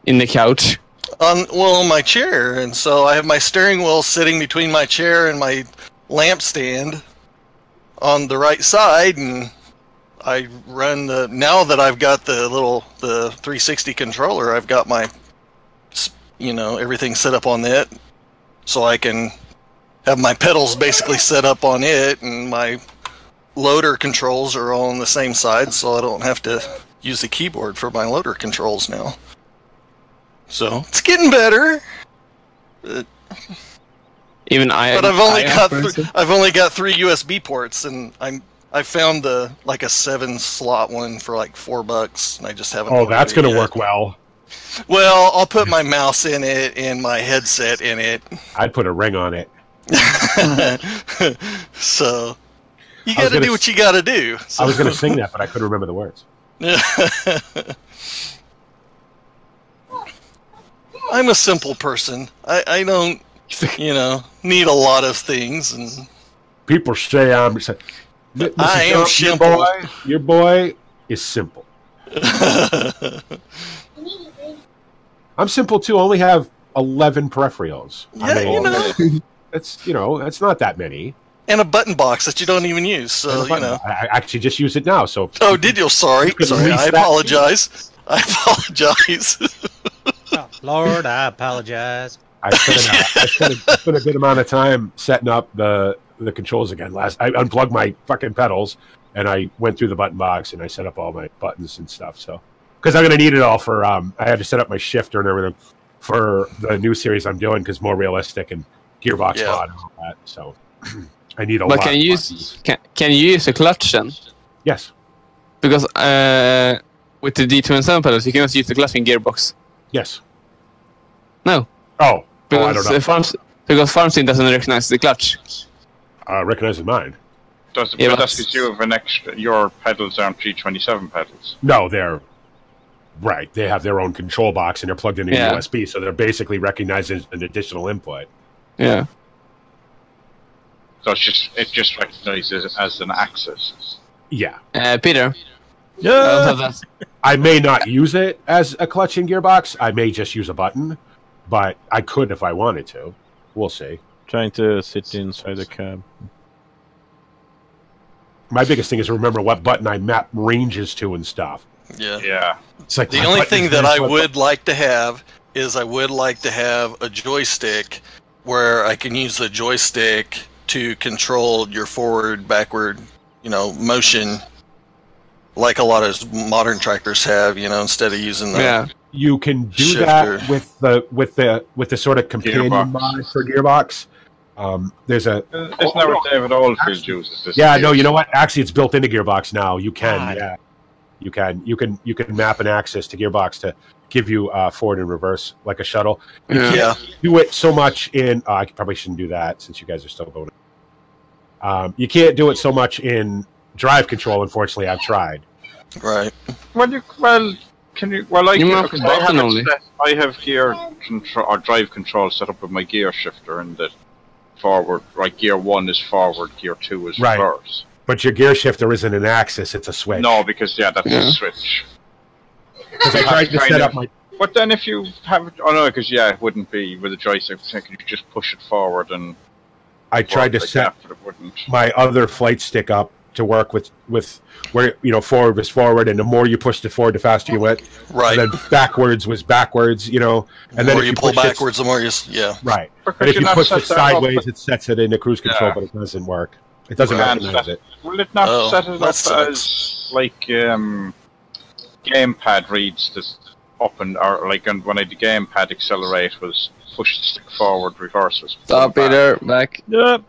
in the couch. on my chair, and so I have my steering wheel sitting between my chair and my lamp stand on the right side, and I run now that I've got the 360 controller, I've got my everything set up on it, so I can have my pedals basically set up on it, and my loader controls are all on the same side, so I don't have to use the keyboard for my loader controls now. So it's getting better. Even But I've only got 3 USB ports, and I found a 7-slot one for like $4, and I just haven't. Oh, that's ordered it going to yet. work well. Well, I'll put my mouse in it and my headset in it. I'd put a ring on it. So you I was got to gonna do what you got to do. So. I was going to sing that, but I couldn't remember the words. I'm a simple person. I don't, need a lot of things, and People say I'm. I am simple. Your boy is simple. I'm simple too. I only have 11 peripherals. Yeah, it's not that many. And a button box that you don't even use. So I actually just use it now. So. Oh, did you? Sorry. could Sorry. lease I that. apologize. I apologize. Oh, Lord, I apologize. I spent a good amount of time setting up the controls again. I unplugged my fucking pedals and I went through the button box and I set up all my buttons and stuff. So, because I'm going to need it all for, I had to set up my shifter and everything for the new series I'm doing because more realistic and gearbox mod and all that. So, I need a lot. But can you use a clutch then? Yes. Because with the D27 pedals, you can also use the clutch in gearbox. Yes. No. Oh, I don't Because know. because FarmSync doesn't recognize the clutch. Recognizes mine. That's Yeah, because you have an extra. Your pedals aren't 327 pedals. No, they're Right, they have their own control box and they're plugged into USB, so they're basically recognized as an additional input. Yeah. So it just recognizes it as an axis. Yeah. Peter. Yeah. I don't have that. I may not use it as a clutch and gearbox. I may just use a button, but I could if I wanted to. We'll see. Trying to sit inside the cab. My biggest thing is to remember what button I map ranges to and stuff. Yeah. It's like The only thing that I would like to have is I would like to have a joystick where I can use the joystick to control your forward, backward, motion, like a lot of modern tractors have. Instead of using the you can do shifter. that with the sort of companion mod for gearbox. There's a Isn't that what David Oldfield uses? Yeah, no, you know what? Actually, it's built into gearbox now. You can, you can map an axis to gearbox to give you forward and reverse like a shuttle. You can't do it so much in. I probably shouldn't do that since you guys are still going. You can't do it so much in drive control. Unfortunately, I've tried. Right. Can you? Well, I have gear control or drive control set up with my gear shifter, and that forward. Right, gear 1 is forward, gear 2 is reverse. But your gear shifter isn't an axis; it's a switch. No, because that's a switch. Because I tried to set up my. But then if you have, because it wouldn't be with a joystick. You just push it forward and. I tried to set my other flight stick up to work with where forward was forward, and the more you pushed it forward, the faster you went. Right. And then backwards was backwards. And then if you pull backwards, the more you right. And if you push it sideways, it sets it into cruise control, but it doesn't work. It doesn't recognize it. Will it not set it up as like gamepad reads this up and when I did gamepad accelerate was push the stick forward, reverse was stop Peter back. Yep.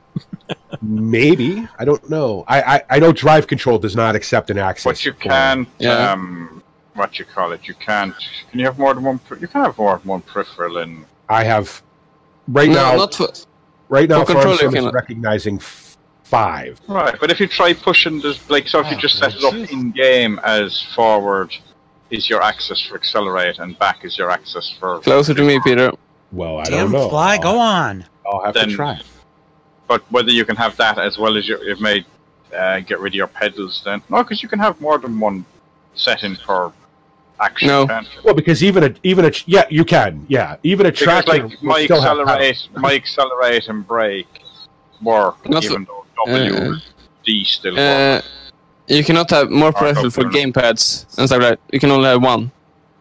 Maybe I don't know. I know drive control does not accept an axis. But you can't. What you call it? You can't. Can you have more than one? You can have more than one peripheral in. I have now. Right now, Farm is recognizing 5. Right, but if you try pushing this, if you just set it up in game as forward is your axis for accelerate and back is your axis for. Closer to me, Peter. Well, I don't know. Fly, go on. I'll have to try. But whether you can have that as well as you've made get rid of your pedals, then no, because you can have more than one setting per action. No. Well, because even a you can even a tractor. Like my accelerate and brake work, even though W and D still work. You cannot have more peripheral for gamepads and stuff like that. You can only have one.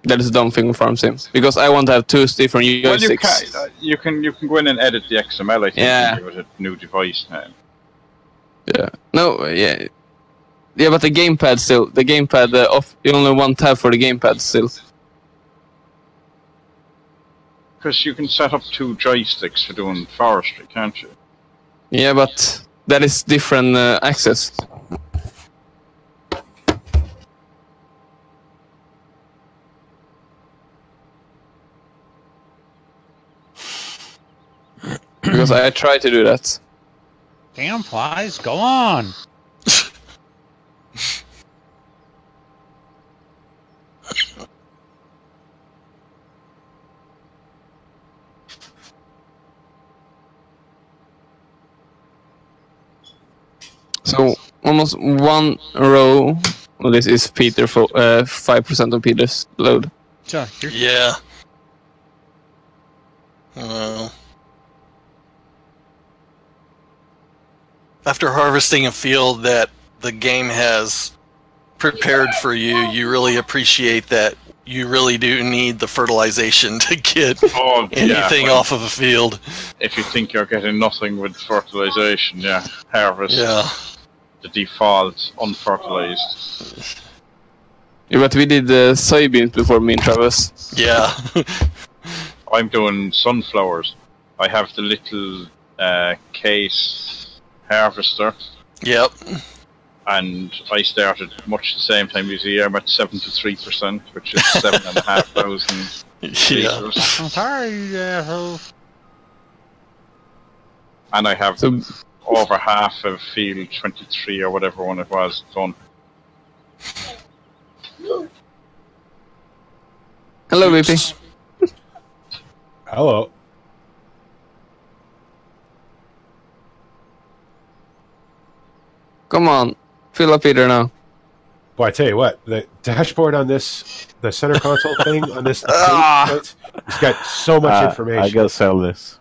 That is a dumb thing with Farm Sim. Because I want to have 2 different joysticks. Well, you can go in and edit the XML, I think, and give it a new device name. Yeah. No, yeah. Yeah, but the gamepad still. The gamepad, you only have one tab for the gamepad still. Because you can set up 2 joysticks for doing forestry, can't you? Yeah, but that is different access. Because I tried to do that. Damn flies, go on. So almost one row. Well, this is Peter for 5% of Peter's load. Sure. Yeah. Well. After harvesting a field that the game has prepared for you, you really appreciate that you really do need the fertilization to get anything off of a field. If you think you're getting nothing with fertilization, harvest the default unfertilized. Yeah, but we did soybeans before, me and Travis. Yeah. I'm doing sunflowers. I have the little case harvester. Yep. And I started much the same time as you. I'm at 73%, which is 7,500 liters. I'm sorry, asshole. And I have over half of field 23 or whatever one it was done. Hello, BP. Hello. Come on, fill up Peter now. Boy, I tell you what, the dashboard on this, the center console thing on this, it's got so much information. I gotta sell this.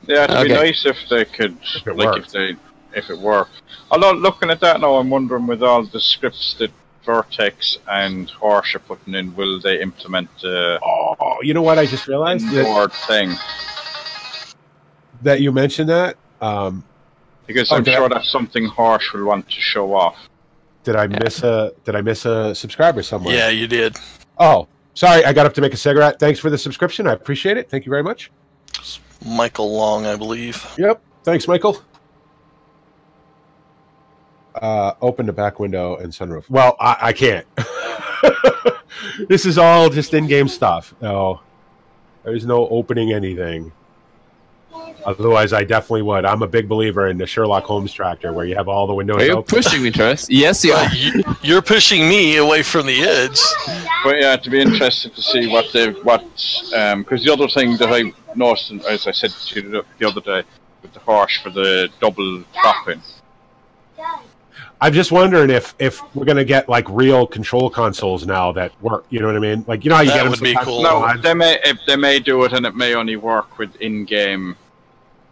Yeah, it'd be nice if they could, if it worked. Although looking at that now, I'm wondering with all the scripts that Vertex and Horsch are putting in, will they implement the? Oh, you know what? I just realized board thing that you mentioned that. Because I'm sure that's something Horsch will want to show off. Did I miss a subscriber somewhere? Yeah, you did. Oh, sorry, I got up to make a cigarette. Thanks for the subscription. I appreciate it. Thank you very much. Michael Long, I believe. Yep. Thanks, Michael. Open the back window and sunroof. Well, I can't. This is all just in-game stuff. No, there's no opening anything. Otherwise, I definitely would. I'm a big believer in the Sherlock Holmes tractor, where you have all the windows open. Are you open. pushing me, Travis? Yes, you are. You're pushing me away from the edge. But yeah, to be interested to see because the other thing that I noticed, as I said to you the other day, with the Horsch for the double drop-in. I'm just wondering if we're gonna get like real control consoles now that work. You know what I mean? Like, you know how you that get them would be cool. No, they may do it, and it may only work with in-game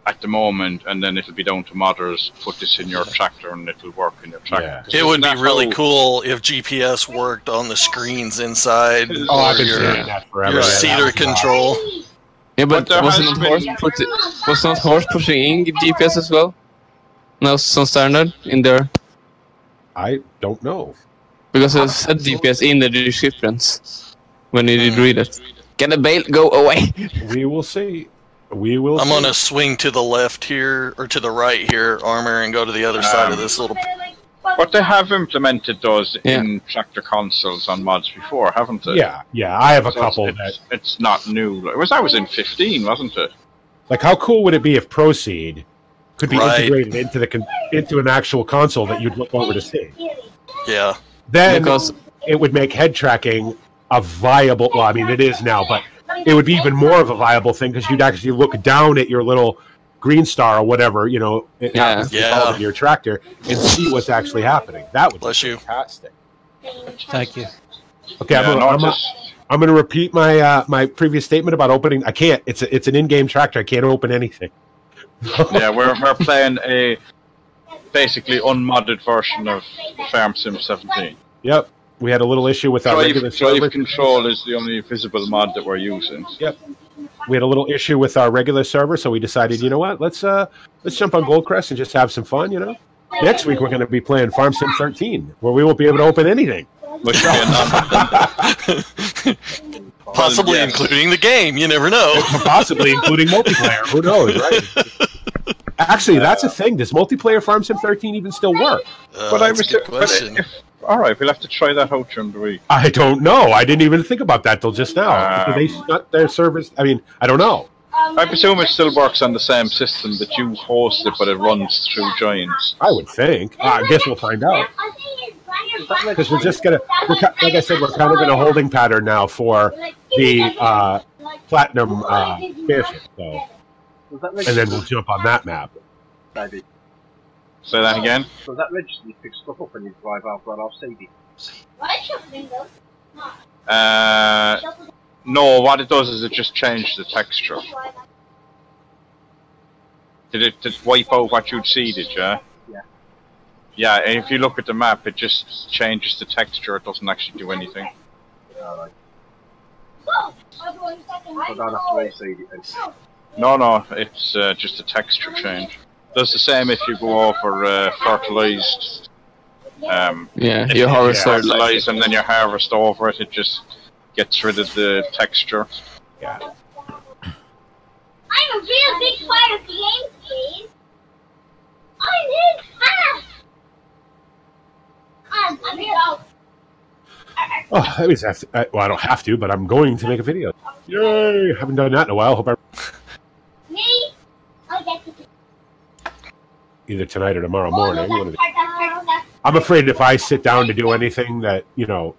at the moment, and then it'll be down to modders. Put this in your tractor, and it'll work in your tractor. Yeah. It would be really cool if GPS worked on the screens inside. Oh, I've been saying that forever. Your cedar control. Yeah, but wasn't Horsch pushing in GPS as well? No, some standard in there. I don't know. Because it said GPS in the descriptions when you did read it. Get a bail, go away. We will see. We will. I'm gonna swing to the left here, or to the right here, Armor, and go to the other side of this little. But they have implemented those in tractor consoles on mods before, haven't they? Yeah. I have a couple. It's not new. That was in 15, wasn't it? Like, how cool would it be if Proceed could be integrated into an actual console that you'd look over to see? Yeah. Then it would make head tracking a viable. Well, I mean, it is now, but it would be even more of a viable thing because you'd actually look down at your little green star or whatever, you know, it happens to be called in your tractor, and see what's actually happening. That would be fantastic. Thank you. Okay, I'm going to repeat my my previous statement about opening. I can't. It's an in-game tractor. I can't open anything. Yeah, we're playing a basically unmodded version of Farm17. Yep. We had a little issue with our regular server. Drive control is the only visible mod that we're using. Yep. We had a little issue with our regular server, so we decided, you know what, let's jump on Goldcrest and just have some fun, you know. Next week we're going to be playing Farm17, where we won't be able to open anything. Possibly including the game, you never know. Possibly including multiplayer, who knows, right? Actually, that's a thing. Does multiplayer Farm17 even still work? But I was a good question. All right, we'll have to try that out during the week. I don't know. I didn't even think about that till just now. They shut their servers. I mean, I don't know. I presume it still works on the same system that you host it, but it runs through Giants. I would think. I guess we'll find out. Because we're just gonna, like I said, we're kind of in a holding pattern now for the Platinum expansion. So, and then we'll jump on that map. Maybe. Say that again? So that register you pick stuff up and you drive out on our CD. No, what it does is it just changes the texture. Did it wipe out what you'd see, did you? Yeah. Yeah, and if you look at the map, it just changes the texture, it doesn't actually do anything. Yeah, right. So don't have to reseed it. No, it's just a texture change. Does the same if you go over fertilized. You harvest fertilize and then you harvest over it. It just gets rid of the texture. Yeah. I'm a real big part of the game, please. I need half. I'm here. Oh, that means I have to, well, I don't have to, but I'm going to make a video. Yay! Haven't done that in a while. Hope Me? I get to either tonight or tomorrow morning. I'm afraid if I sit down to do anything that, you know,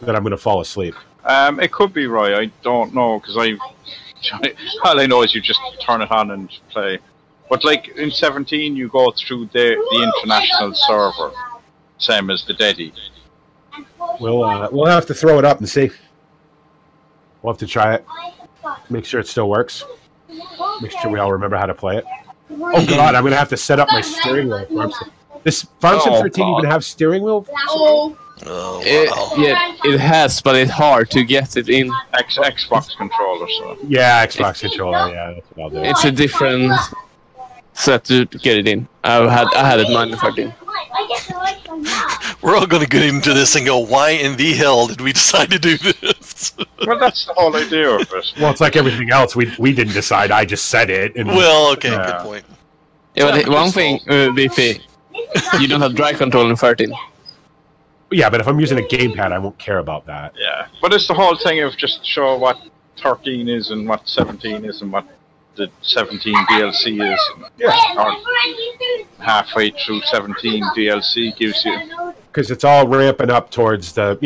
that I'm going to fall asleep? It could be Roy. I don't know because all I know is you just turn it on and play. But like in 17, you go through the international server, same as the Deddy. We'll have to throw it up and see. We'll have to try it. Make sure it still works. Make sure we all remember how to play it. Oh God, I'm going to have to set up my steering wheel. Does Farm Sim 13 even have steering wheel? Oh, wow. It has, but it's hard to get it in. Xbox controller, so. Yeah, Xbox controller. Yeah, that's what I'll do. It's a different set to get it in. I had it mine in 13. We're all going to get into this and go, why in the hell did we decide to do this? Well, that's the whole idea of it. Well, it's like everything else. We didn't decide. I just said it. And well, okay, good point. Yeah, but one thing, BP, you don't have drag control in 13. Yeah, but if I'm using a gamepad, I won't care about that. Yeah, but it's the whole thing of just show what 13 is and what 17 is and what the 17 DLC is. Or halfway through 17 DLC gives you. Because it's all ramping up towards the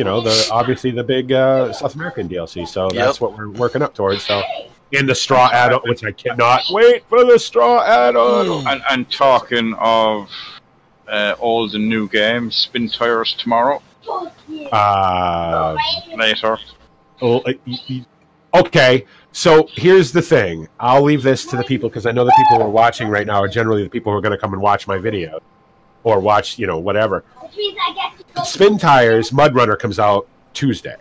obviously the big South American DLC. So that's what we're working up towards. So in the straw add-on, which I cannot wait for the straw add-on. And talking of old and new games, Spin Tires tomorrow. Later. Okay, so here's the thing. I'll leave this to the people because I know the people who are watching right now are generally the people who are going to come and watch my video or watch, whatever. Spin Tires Mud Runner comes out Tuesday.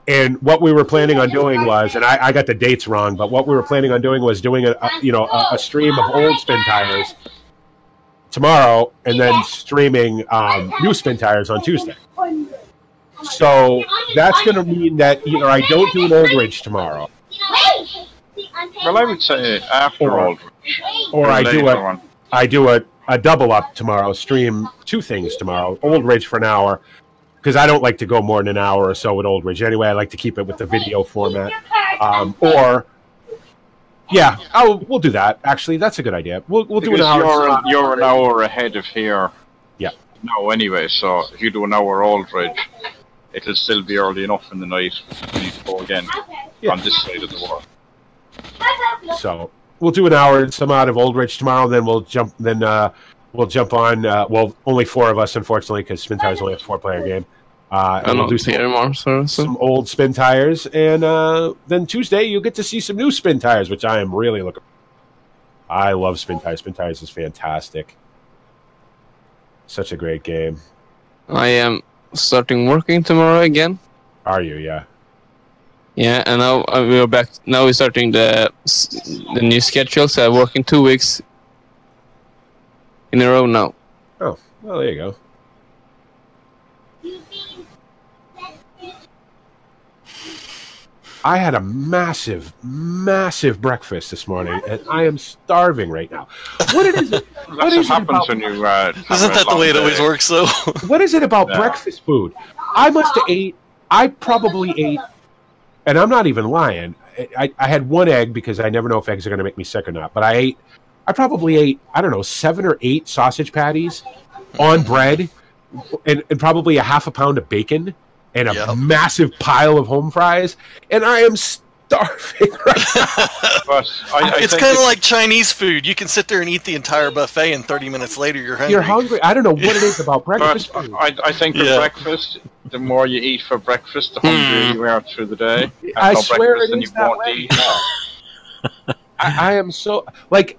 And what we were planning on doing was, and I got the dates wrong, but what we were planning on doing was doing a stream of old Spin Tires tomorrow and then streaming new Spin Tires on Tuesday. So that's going to mean that either I don't do an Old Ridge tomorrow. Well, I would say after Old Ridge. Or I do a double up tomorrow, stream two things tomorrow. Old Ridge for an hour, because I don't like to go more than an hour or so with Old Ridge. Anyway, I like to keep it with the video format. We'll do that. Actually, that's a good idea. We'll do an hour. You're an hour ahead of here. Yeah. No, anyway, so if you do an hour Old Ridge, it'll still be early enough in the night for you to go again on this side of the world. So we'll do an hour and some out of Old Ridge tomorrow. Then we'll jump. We'll jump on. Only four of us, unfortunately, because Spin Tires only a 4-player game. And we'll do some old Spin Tires, and then Tuesday you'll get to see some new Spin Tires, which I am really looking. I love Spin Tires. Spin Tires is fantastic. Such a great game. I am starting working tomorrow again. Are you? Yeah. Yeah, and now we're back. Now we're starting the new schedule. So I'm working 2 weeks in a row now. Oh, well, there you go. I had a massive breakfast this morning, and I am starving right now. What is it? What happens when you? Isn't that the way it always works, though? What is it about breakfast food? I must have ate. I probably ate, and I'm not even lying. I had one egg because I never know if eggs are going to make me sick or not. But I probably ate, I don't know, 7 or 8 sausage patties on bread, and probably a half a pound of bacon. And a massive pile of home fries, and I am starving right now. It's kind of like Chinese food. You can sit there and eat the entire buffet, and 30 minutes later, you're hungry. You're hungry. I don't know what it is about breakfast food. I think for breakfast, the more you eat for breakfast, the hungrier you are through the day. I swear it is that way. I am so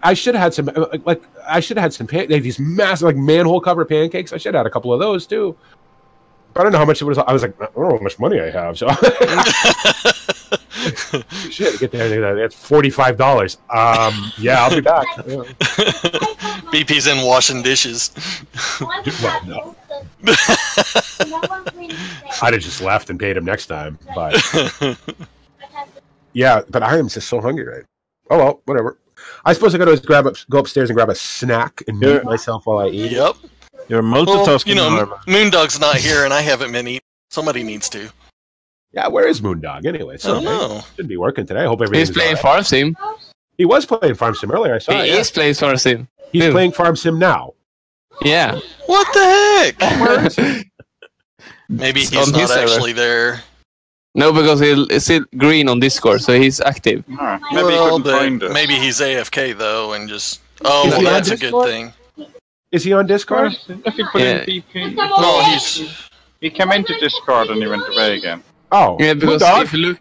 I should have had some these massive manhole cover pancakes. I should have had a couple of those too. I don't know how much it was. I was like, I don't know how much money I have. So shit, get there. That's $45. Yeah, I'll be back. BP's in washing dishes. Well, no. I'd have just left and paid him next time. But yeah, but I am just so hungry right. Oh well, whatever. I suppose I got to go upstairs and grab a snack and mute myself while I eat. Yep. You're multitasking. MrMoonDog's not here, and I haven't been eating. Somebody needs to. Yeah, where is MrMoonDog anyway? So should be working today. I hope everything's He's playing Farm Sim. He was playing Farm Sim earlier. I saw He is playing Farm Sim. He's playing Farm Sim now. Yeah. What the heck? Where is he? Maybe he's on not his server. actually there. No, because it's still green on Discord, so he's active. Alright, maybe he couldn't find it. Maybe he's AFK though, and just. Oh, Is well, he on that's a good Discord? thing. Is he on Discord? If you put in BP, No, he's. he came into Discord and he went away again. Oh, Yeah, because MrMoonDog? if you look,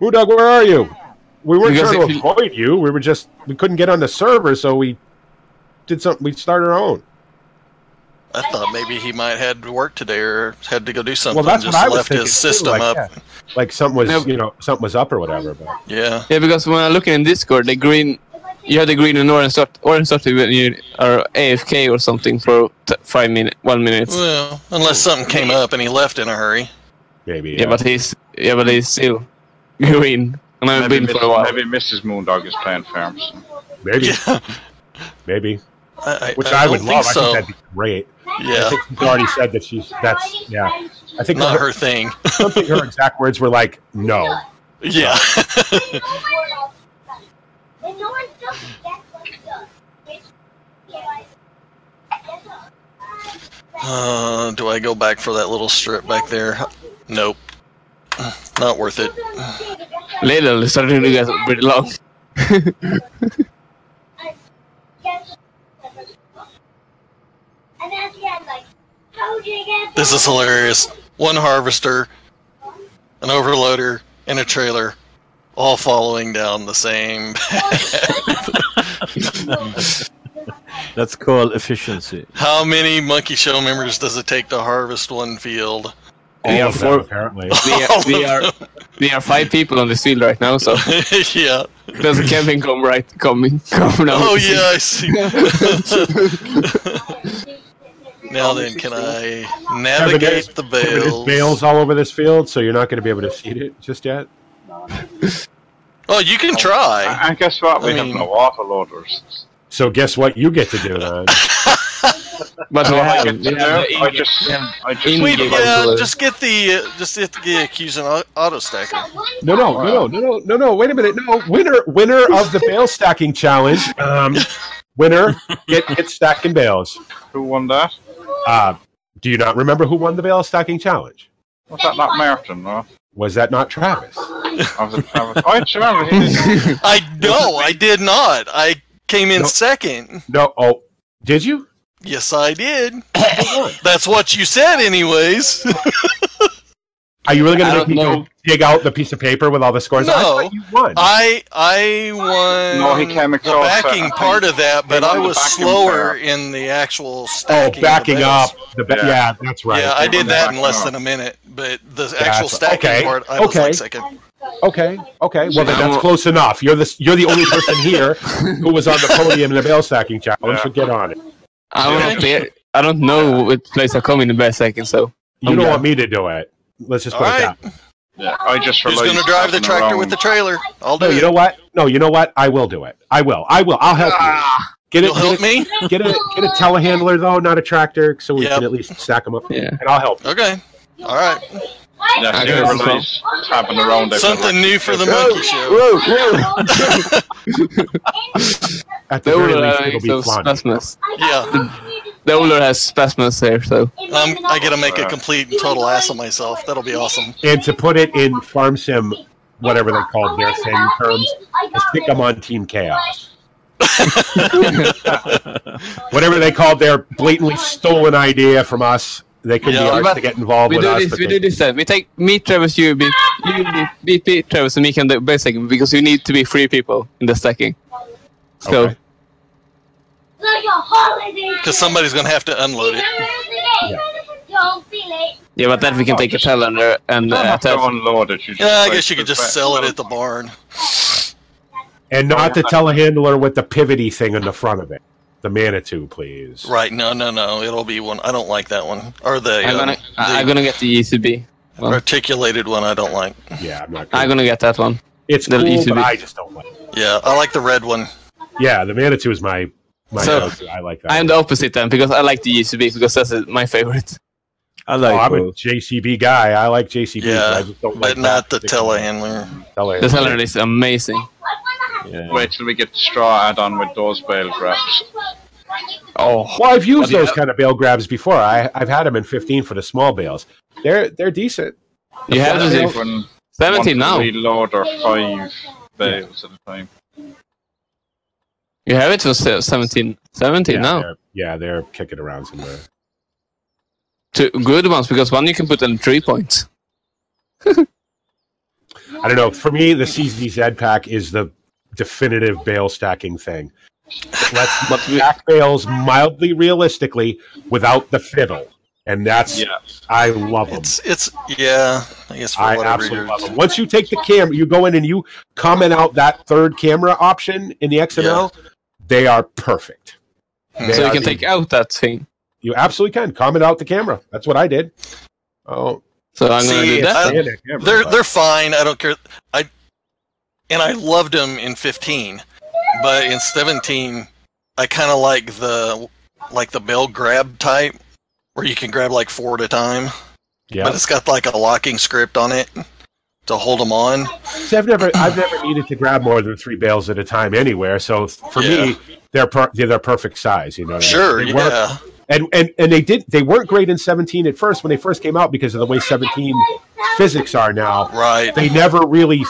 MrMoonDog, where are you? We weren't Because trying to if you- avoid you. We couldn't get on the server, so we did something. We started our own. I thought maybe he might had work today or had to go do something. Well, that's just what I was left thinking. his too, system like, up. yeah. Like something was, No. something was up or whatever. But Yeah. yeah, because when I'm looking in Discord, the green, you have the green and orange start when you are AFK or something for 1 minute. Well, unless something came up and he left in a hurry. maybe. Yeah, but he's still green, and I've been for a while. Maybe Mrs. Moondog is playing Farms. maybe, Yeah. maybe. Which I I would don't love. think I so. think that'd be great. Yeah. I think she's already said that that's. Yeah. I think Not her thing. I don't think her exact words were like, "No." Yeah. Do I go back for that little strip back there? Nope. Not worth it. Later, it's starting to get pretty long. This is hilarious. One harvester, an overloader, and a trailer, all following down the same path. That's called efficiency. How many Monkey Show members does it take to harvest one field? We are All of them, four. apparently. We are 5 people on this field right now, so Yeah. there's a Kevin come now. Oh yeah, I see. Now then, can I navigate the There's bales? bales all over this field, so you're not going to be able to seed it just yet. Oh, you can try. And guess what? We I have mean- no water loaders. So guess what you get to do then? But we have, I just Wait, in-game yeah, controller. just get the accusing auto stacker. No. Wait a minute. No, winner of the bale stacking challenge. Winner get stacking bales. who won that? Do you not remember who won the bale stacking challenge? Was that not Martin? No. Was that not Travis? I remember he did. I know, I did not. I came in second. No. Oh, did you? Yes, I did. That's what you said, anyways. Are you really going I to don't make me know. go dig out the piece of paper with all the scores? I No. thought you won. I won No, he came the across, backing part of that, but he won I the was backing slower part. in the actual Oh, stacking. backing of the up. bales. Yeah, that's right. Yeah, I did that in less backing than a minute, but the That's actual stacking okay. part, I was Okay. like second. Okay. Well, then that's close enough. You're the only person here who was on the podium in the bale stacking challenge. So get on it. I don't know what place I come in the best second, so You don't want me to do it. Let's just put All it right. down. Yeah, I just Who's realized. going to drive the passing tractor around. with the trailer? I'll do No, it. you know what? No, you know what? I will do it. I will. I'll help you. Get You'll help me? Get a telehandler though, not a tractor, so we Yep. can at least stack them up. Yeah. And I'll help. Okay. All right. Yeah, I I guess realized tapping around. Something new for the monkey show. At the the very older least, it'll be so fun. spasmus. Yeah. The older has spasmus here, so I get to make a complete and total ass of myself. That'll be awesome. And to put it in Farm Sim, whatever they called their thing terms, I think I'm on Team Chaos. Whatever they called their blatantly stolen idea from us, they couldn't Yeah. be asked But to get involved we with do us. this. but We they- do this then. We take me, Travis, you beat Travis, and me can do best second because we need to be 3 people in the stacking. So Okay. Because somebody's going to have to unload it. yeah, but then we can take a calendar and You don't have to attach. unload it. You just Yeah, I place guess you could the just sell it at the barn. And not the telehandler with the pivoty thing in the front of it. The Manitou, please. Right, no. It'll be one. I don't like that one. Or the, I'm gonna get the ECB. Well, articulated one I don't like. Yeah, I'm not. I'm gonna get that one. It's the cool, ECB. but I just don't like it. Yeah, I like the red one. Yeah, the Manitou is my So, go-to. I like that. I'm the opposite then because I like the ECB because that's my favorite. I like I'm a both. JCB guy. I like JCB. Yeah, I just don't but like not the that. telehandler. The calendar is amazing. Yeah. Wait till we get the straw add-on with those bale graphs. Oh, well, I've used those kind of bale grabs before. I've had them in 15 for the small bales. They're decent. You have to do 17 now. Reload or 5 bales at a time. You have it for 17 now. They're kicking around somewhere. 2 good ones, because one you can put in 3 points. I don't know. For me, the CZZ pack is the definitive bale stacking thing. Let's stack bales mildly realistically without the fiddle. And that's, I love them. I guess for I absolutely love them. Once you take the camera, you go in and you comment out that third camera option in the XML, they are perfect. So you can take out that thing. You absolutely can. Comment out the camera. That's what I did. Oh, so I'm going to do that. They're fine. I don't care. I loved them in 15, but in 17, I kind of like the bale grab type, where you can grab like 4 at a time. Yeah. But it's got like a locking script on it to hold them on. See, I've never needed to grab more than 3 bales at a time anywhere. So for me, they're perfect size. You know. Sure. And they weren't great in 17 at first when they first came out because of the way 17 physics are now. Right. They never really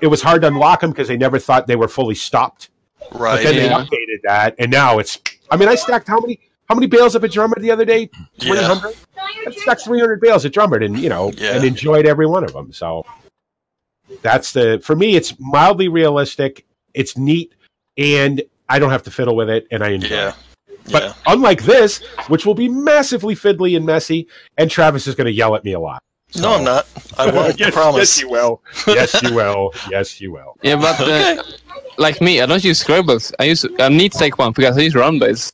it was hard to unlock them because they never thought they were fully stopped. Right. But then they updated that, and now it's. I mean, I stacked how many bales up at Drummond the other day? 300. I stacked 300 bales at Drummond, and and enjoyed every one of them. So that's for me. It's mildly realistic. It's neat, and I don't have to fiddle with it, and I enjoy it. But unlike this, which will be massively fiddly and messy, and Travis is going to yell at me a lot. So. No, I'm not. I won't. I promise. Yes, you will. Yes, you will. Yes, you will. Yeah, but like me, I don't use scribbles. I need to take one because I use round bales.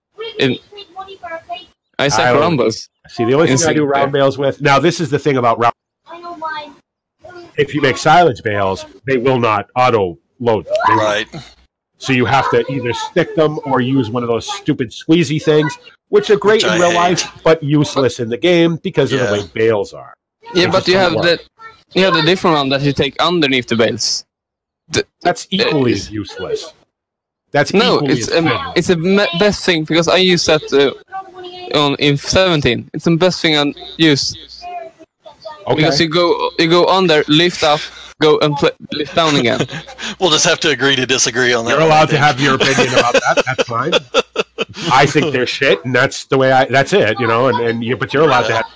I stack round bales. See, the only thing I do round bales with. Now, this is the thing about round. If you make silage bales, they will not auto load. Right. So you have to either stick them or use one of those stupid squeezy things, which are great in real life, but useless in the game because of the way bales are. Yeah, but you have the different one that you take underneath the bales. That's equally useless. It's the best thing because I use that in 17. It's the best thing I use. Okay. Because you go under, lift up, go and lift down again. We'll just have to agree to disagree on that. You're allowed to have your opinion about that. That's fine. I think they're shit, and that's the way that's it, but you're allowed to have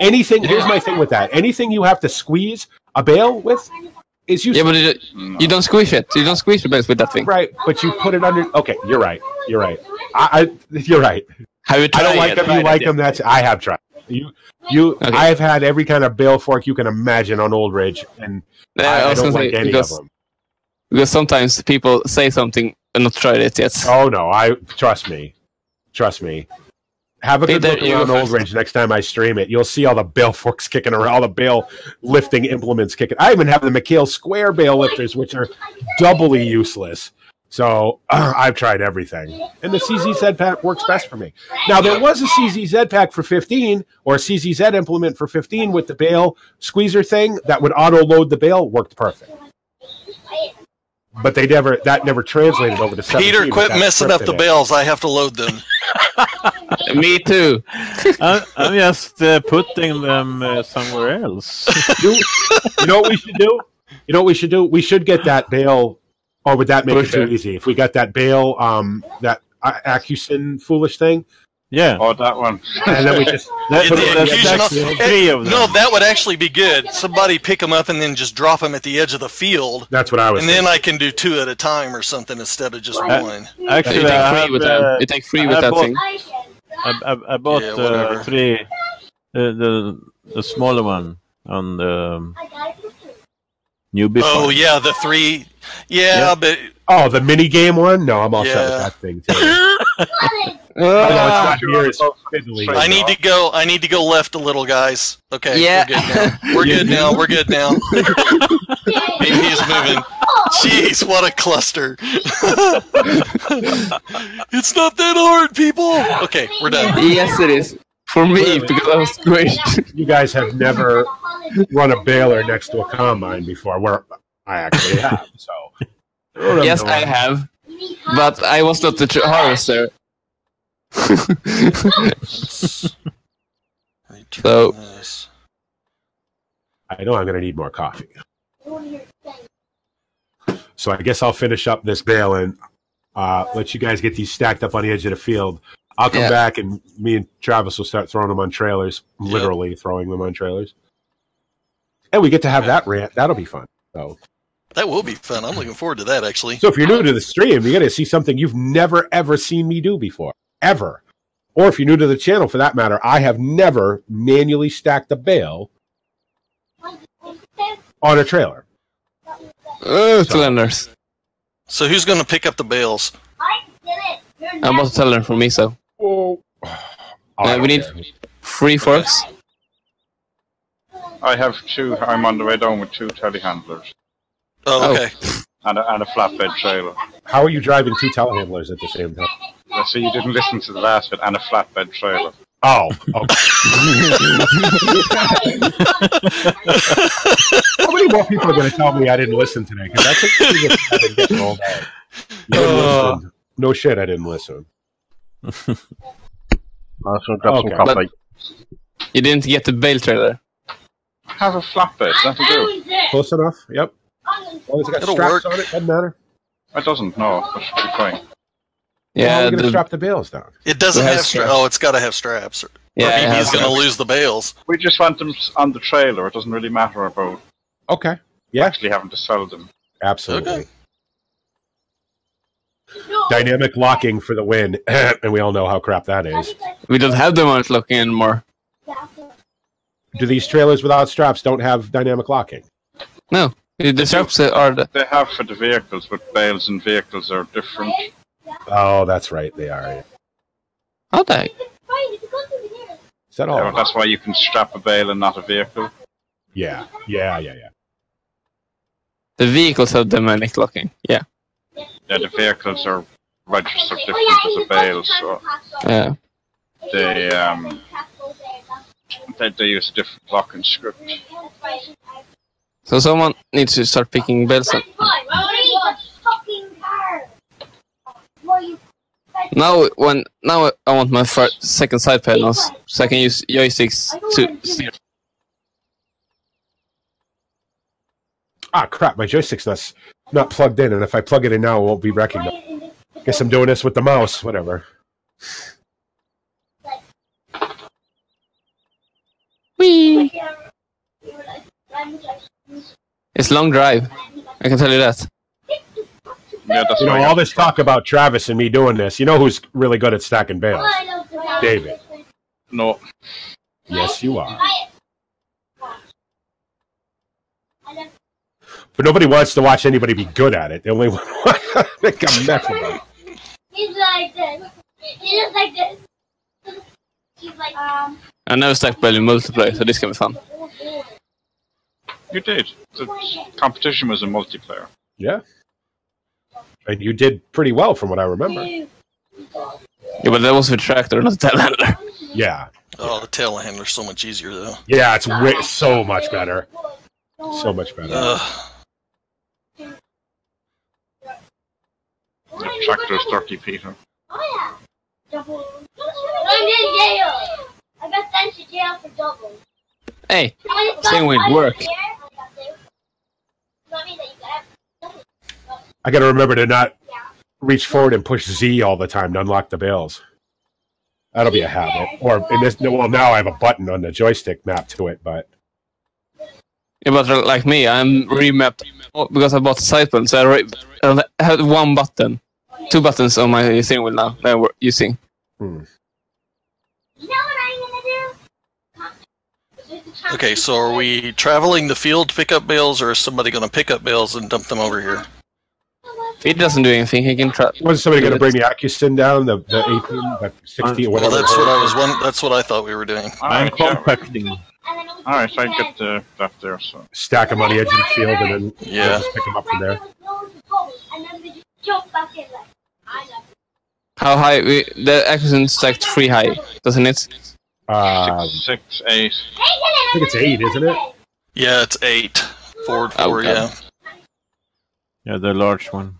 anything. Here's my thing with that. Anything you have to squeeze a bale with is useless. Yeah, but you don't squeeze it. You don't squeeze the bales with that thing. Right, but you put it under. Okay, you're right. You're right. You're right. Have you tried I don't like them. You like them. I have tried. Okay. I've had every kind of bale fork you can imagine on Old Ridge, and I don't like any of them. Because sometimes people say something and not tried it yet. Oh no! Trust me. Have a good look around Old Ridge next time I stream it. You'll see all the bale forks kicking around, all the bale lifting implements kicking. I even have the McHale square bale lifters, which are doubly useless. So I've tried everything. And the CZZ pack works best for me. Now, there was a CZZ pack for 15, or a CZZ implement for 15 with the bale squeezer thing that would auto-load the bale. Worked perfect. But that never translated over to 17. Peter, quit messing up the bales. I have to load them. Me too. I'm just putting them somewhere else. You know what we should do? We should get that bale. Or would that make it too easy? If we got that bale, that Acusen foolish thing? Yeah. Oh, that one. And then we just... three of them. No, that would actually be good. Somebody pick them up and then just drop them at the edge of the field. That's what I was thinking. Then I can do 2 at a time or something instead of just one. Actually, you take 3 with that thing. I bought 3, the smaller one on the newbie. Oh, yeah, the 3... Yeah, but... Oh, the mini game one? No, I'm all set with that thing, too. I need to go left a little, guys. Okay, we're good now. We're good now. He's moving. Jeez, what a cluster. It's not that hard, people. Okay, we're done. Yes, it is. For me, because that was great. You guys have never run a baler next to a combine before, where I actually have, so... Yes, I have. But I was not the harvester. So, this. I know I'm going to need more coffee. So I guess I'll finish up this bale and let you guys get these stacked up on the edge of the field. I'll come back and me and Travis will start throwing them on trailers, literally throwing them on trailers. And we get to have that rant. That'll be fun. So that will be fun. I'm looking forward to that, actually. So if you're new to the stream, you're going to see something you've never, ever seen me do before. Ever. Or if you're new to the channel, for that matter, I have never manually stacked a bale on a trailer. Cylinders. So who's going to pick up the bales? I'm about to tell them for me, so. Oh. We need 3 forks. I have 2. I'm on the way down with 2 telehandlers. Oh, okay. And a flatbed trailer. How are you driving 2 telehandlers at the same time? So you didn't listen to the last bit, and a flatbed trailer. Oh, okay. How many more people are going to tell me I didn't listen today? Because that's a pretty good I've been getting all day. You didn't listen. No shit, I didn't listen. But you didn't get the bale trailer. Have a flatbed, that'll do. Close enough, yep. As long as it got It'll straps work. on it, doesn't matter. It doesn't, no. It should be fine. Well, Yeah, how are we going to strap the bales down? It doesn't It has have straps. straps. Oh, it's got to have straps. Yeah, it Or has he's going to straps. lose the bales. We just want them on the trailer. It doesn't really matter about Okay, yeah, actually having to sell them. absolutely. Okay. Dynamic locking for the win, and we all know how crap that is. We don't have them on locking anymore. Do these trailers without straps don't have dynamic locking? No, the straps are the. They have for the vehicles, but bales and vehicles are different. Oh, that's right, they are. How the heck? Is that all? That's why you can strap a bale and not a vehicle. Yeah. The vehicles have dynamic locking. Yeah. Yeah, the vehicles are registered different as a bale, so Yeah. they use a different locking script. So someone needs to start picking bales up. Now I want my second side panels, so I can use joysticks to steer. Ah, crap, my joystick's not plugged in, and if I plug it in now, it won't be recognized. Guess I'm doing this with the mouse, whatever. Whee! It's long drive. I can tell you that. Yeah, that's You know, why all this talk about Travis and me doing this, you know who's really good at stacking bales? David. No, Yes, you are. But nobody wants to watch anybody be good at it. They only want to make a mess of it. He's like this. He's like this. He's like, I never stacked bale in multiplayer, so this can be fun. you did. The competition was a multiplayer. Yeah. And you did pretty well from what I remember. Yeah, but that was with tractor, not the telehandler. Yeah. Oh, the telehandler's so much easier, though. Yeah, it's so much better. So much better. The tractor is 30, Peter. oh yeah. Double. I'm in jail. I got sent to jail for double. Hey, same way it work. I gotta remember to not reach forward and push Z all the time to unlock the bales. That'll be a habit. Or in this, well, now I have a button on the joystick mapped to it, but Yeah, but like me, I'm remapped because I bought a side panel, so I have one button, 2 buttons on my steering wheel now that I'm using. You know what I'm gonna do? Okay, so are we traveling the field to pick up bales, or is somebody going to pick up bales and dump them over here? He doesn't do anything. He can try. wasn't somebody going to bring the Accusyn down, the 18, the 60, or Well, whatever? that's what I was That's what I thought we were doing. I'm Alright, yeah. compacting. Alright, I get that there, so. Stack them on the edge of the field and then Yeah. just pick them up from there. And then we just jump back in like, I know. How high? The Accusyn stacked 3 high, doesn't it? I 6, 8. I think it's 8, isn't it? Yeah, it's 8. Forward 4, Okay. yeah. Yeah, the large one.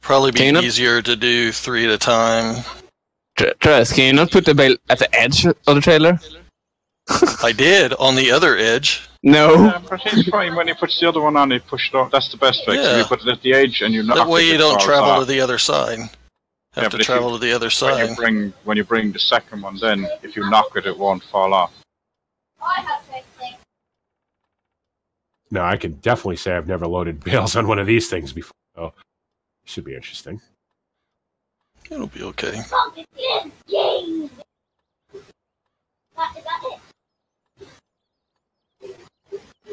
Probably be Can you not- easier to do 3 at a time. Travis, can you not put the bale at the edge of the trailer? I did on the other edge. No. Yeah, but he's fine. When he puts the other one on, he push it off. That's the best fix. Yeah. If you put it at the edge and you knock That way it, you it don't falls travel off. to the other side. Yeah, Have but to if travel you- to the other When side. you bring the second one, then if you knock it, it won't fall off. No, I can definitely say I've never loaded bales on one of these things before. So it should be interesting. It'll be okay.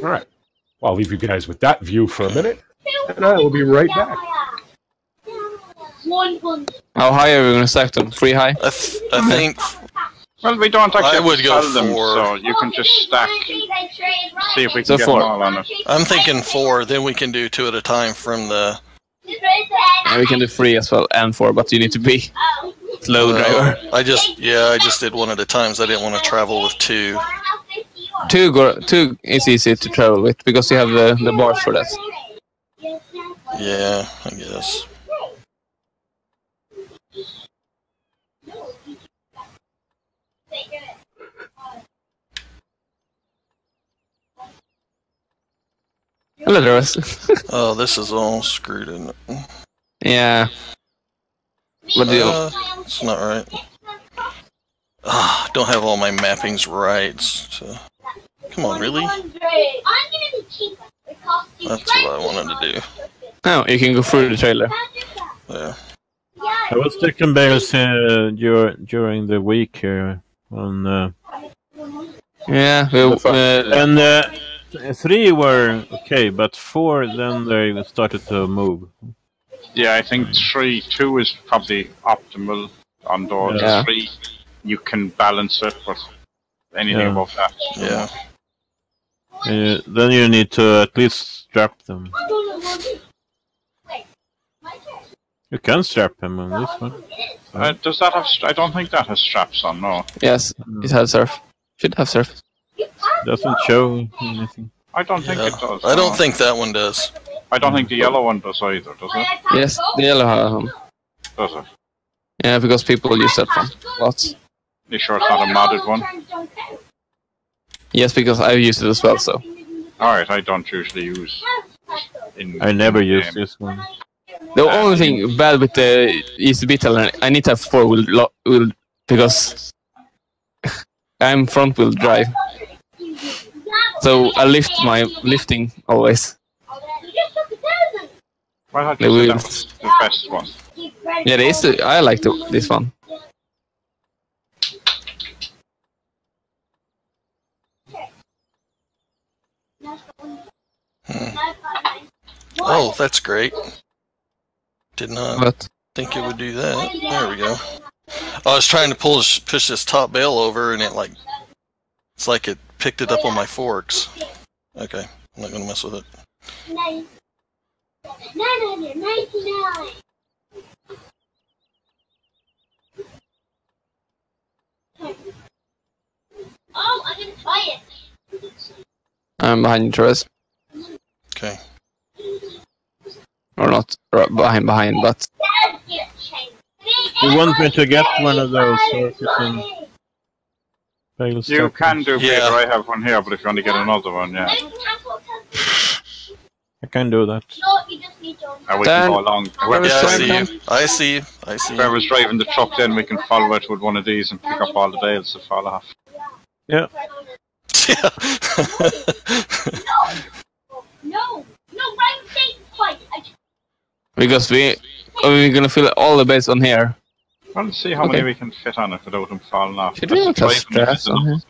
All right. Well, I'll leave you guys with that view for a minute, and I will be right back. How high are we going to stack them? 3 high? I think Well, we don't actually I have would to go sell them, 4. so you can just stack. See if we can So get 4. them all on it. I'm thinking 4. Then we can do 2 at a time from the. And we can do 3 as well, and 4, but you need to be slow driver. I just did 1 at a time. So I didn't want to travel with 2. 2 is easy to travel with, because you have the bars for that. Yeah, I guess. Hello, Travis. Oh, this is all screwed in. Yeah. What do you... It's not right. Don't have all my mappings right. So. Come on, really? That's what I wanted to do. No, you can go through the trailer. Yeah. I was taking bales during the week here on. Yeah, And 3 were okay, but 4 then they started to move. Yeah, I think 2 is probably optimal on those. Yeah. 3, you can balance it, but anything Yeah. above that. Yeah. Then you need to at least strap them. You can strap them on this one. Does that have? I don't think that has straps on. No, yes, it has surf. Should have surf. Doesn't show anything. I don't think Yeah. it does. I don't no. think that one does. I don't think the yellow one does either. Does it? Yes, the yellow have Does it? Yeah, because people use that one. Lots. You sure it's not a modded one? Yes, because I use it as well, so. Alright, I don't usually use. I never in use game. this one. The only thing bad with the ECB teller, I need to have 4-wheel because I'm front wheel drive. So I lift my lifting always. I thought The you said that wheels. was the best one. Yeah, I like this one. Oh, that's great. Did not But think it would do that. There we go. I was trying to push this top bale over, and it's like it picked it up on my forks. Okay, I'm not gonna mess with it. 999. Oh, I'm gonna try it. I'm behind you, Travis. Okay. Or not behind, but You want me to get one of those circuiting bale You strappers? can do Yeah. bigger. I have one here, but if you want to get another one, yeah. I can do that. And we Dan, can go along. Yeah, Travis, I try see and you. I see you. I see you. Whoever's driving the truck, then we can follow it with one of these and pick up all the bales that fall off. Yeah. No, right thing, fight. because we're gonna fill all the base on here. Let's see how many we can fit on it without them falling off. Should we not have straps on here?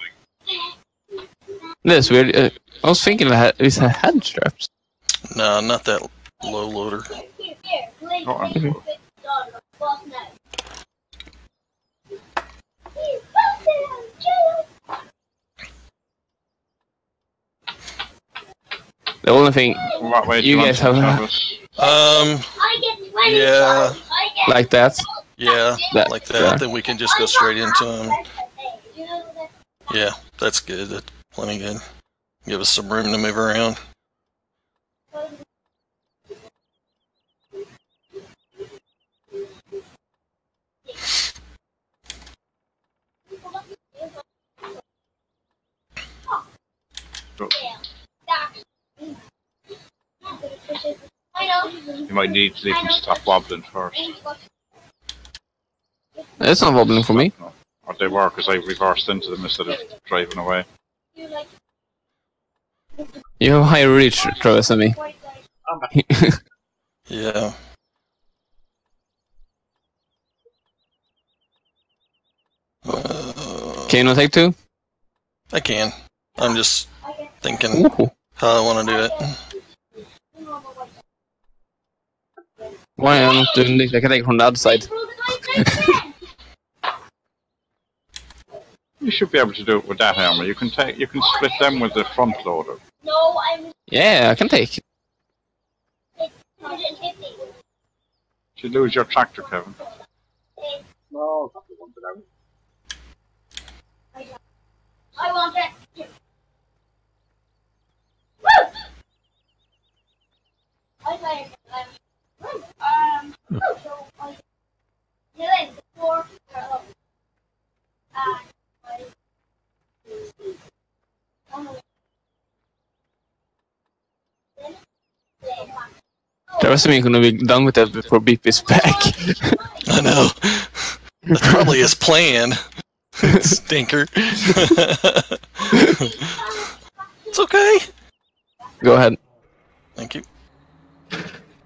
That's weird. I was thinking it had straps. No, not that low loader. The only thing What way do You want guys to have- have it? Yeah, like that. yeah, That- like that. yeah. Then we can just go straight into him. Yeah, that's good. That's plenty good. Give us some room to move around. You might need to leave them stop wobbling first. It's not wobbling for me. No. Or they were, because I reversed into them instead of driving away. You have higher reach, Travis, than me. Yeah. Can you not take 2? I can. I'm just thinking how I want to do it. Why am I not doing this? I can take it from the other side. You should be able to do it with that hammer. You can split them with the front loader. Yeah, I can take it. Did you lose your tractor, Kevin? No, I want that. Travis and me gonna be done with that before Beep is back. I know. That's probably his plan. Stinker. It's okay. Go ahead. Thank you.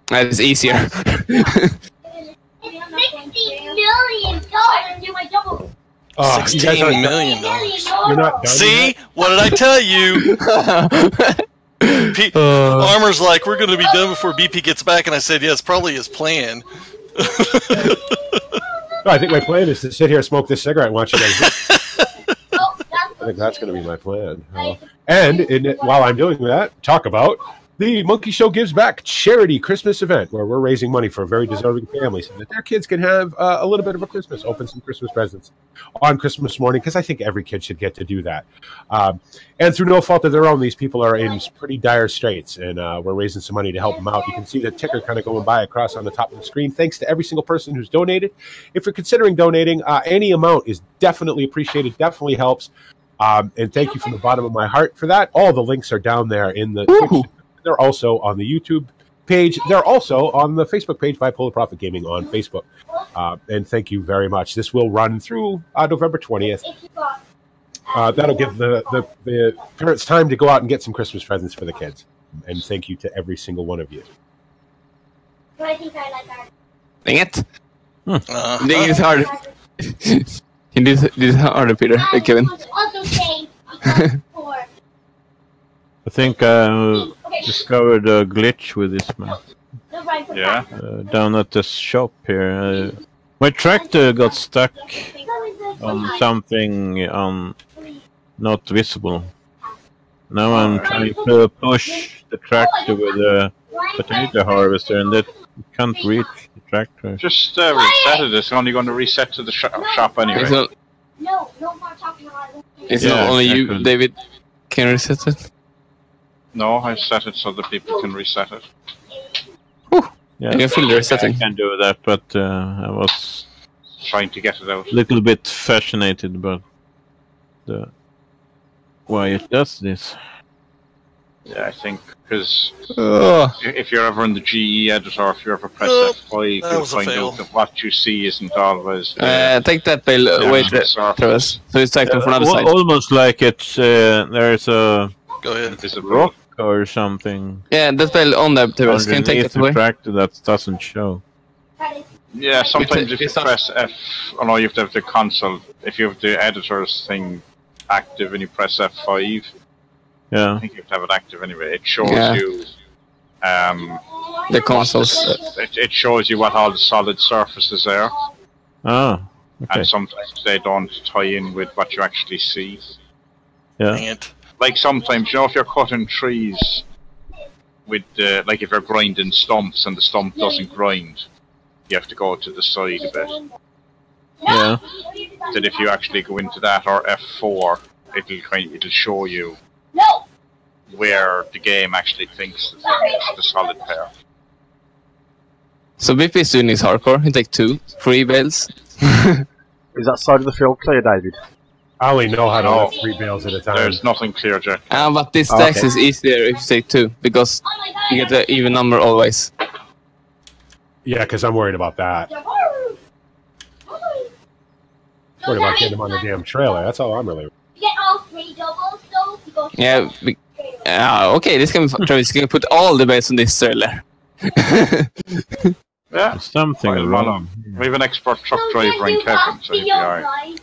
That is easier. $60 million to do my double. Oh, $16 million. You're not done See? yet? What did I tell you? Armor's like, we're going to be done before BP gets back, and I said, yeah, it's probably his plan. No, I think my plan is to sit here, smoke this cigarette, and watch you guys. I think that's going to be my plan. And while I'm doing that, talk about the Monkey Show Gives Back charity Christmas event, where we're raising money for very deserving families so that their kids can have a little bit of a Christmas, open some Christmas presents on Christmas morning, because I think every kid should get to do that. And through no fault of their own, these people are in pretty dire straits, and we're raising some money to help them out. You can see the ticker kind of going by across on the top of the screen. Thanks to every single person who's donated. If you're considering donating, any amount is definitely appreciated, definitely helps. And thank you from the bottom of my heart for that. All the links are down there in the Twitch. They're also on the YouTube page. They're also on the Facebook page, Bipolar Profit Gaming on Facebook. And thank you very much. This will run through November 20th. That'll give the parents time to go out and get some Christmas presents for the kids. And thank you to every single one of you. Dang it. Dang it's hard. You did it harder, Peter. Kevin. I think I discovered a glitch with this map. Yeah. Down at the shop here. My tractor got stuck on something not visible. Now I'm trying to push the tractor with a potato harvester, and that can't reach the tractor. Just reset it. It's only going to reset to the shop anyway. It's not only you, David, can reset it. No, I set it so that people can reset it. Yeah, you can feel the resetting. I can do that, but I was trying to get it out. A little bit fascinated about why it does this. Yeah, I think because if you're ever in the GE editor, if you ever press F5, you'll find out that what you see isn't always. Take that bale away, Travis. So it's taken from another side. Almost like it's there's a. Go ahead. Is it rock or something? Yeah, that's bale on there, Travis. Can you take that away? The tractor that doesn't show. Yeah, sometimes if you press F, oh no, you have to have the console. If you have the editor's thing active and you press F5. Yeah. I think you have to have it active anyway. It shows you the consoles. It shows you what all the solid surfaces are. Oh. Okay. And sometimes they don't tie in with what you actually see. Yeah. Dang it. Like sometimes, you know, if you're cutting trees with like if you're grinding stumps and the stump doesn't grind, you have to go to the side a bit. Yeah. That if you actually go into that or F4, it'll show you where the game actually thinks it's the solid pair. So BP is doing his hardcore. He take 2 free bales. Is that side of the field clear, David? I only know how to lift 3 bales at a time. There's nothing clear, Jack. But this stacks is easier if you say 2, because you get the even number always. Yeah, because I'm worried about that. Worried about getting them on the damn trailer. That's all I'm really. Get all 3 doubles though. Yeah. Okay, this can Travis can put all the bales on this trailer. Yeah, something wrong. We have an expert truck driver in Kevin, so he'll be alright.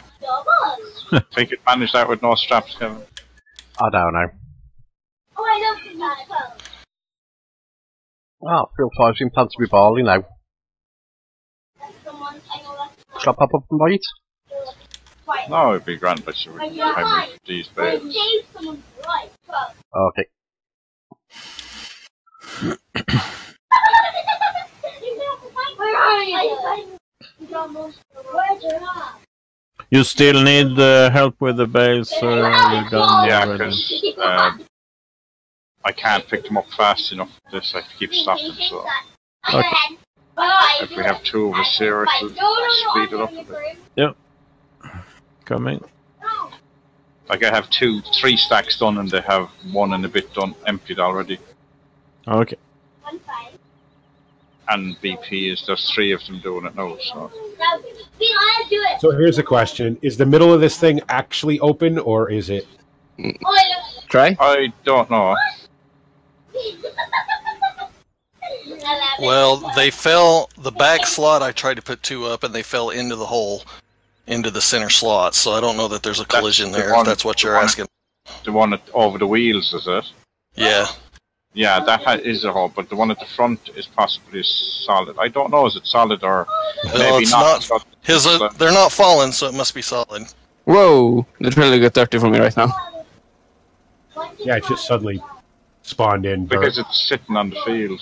Think you'd manage that with no straps, Kevin? I don't know. Oh, I love that. Ah, Field 5's in plan to be barley now. Shall I pop up and bite? No, it'd be grand, but you would have these bales. Okay. Where are you? You still need help with the bales, or are you done? Yeah, already? because I can't pick them up fast enough for this. I have to keep stopping, so... Okay. If we have 2 of us here, it'll speed it up a bit. Yep. Coming. Like I have 3 stacks done, and they have 1 and a bit done, emptied already. Okay. And BP is there's 3 of them doing it now, so... So here's a question. Is the middle of this thing actually open, or is it... Try? I don't know. Well, they fell, the back slot, I tried to put 2 up, and they fell into the hole, into the center slot, so I don't know that there's a collision there, if that's what you're asking. The one over the wheels, is it? Yeah. Yeah, that is a hole, but the one at the front is possibly solid. I don't know, is it solid or maybe it's not? They're not falling, so it must be solid. Whoa! The trailer got dirty for me right now. Yeah, it just suddenly spawned in. Because it's sitting on the field.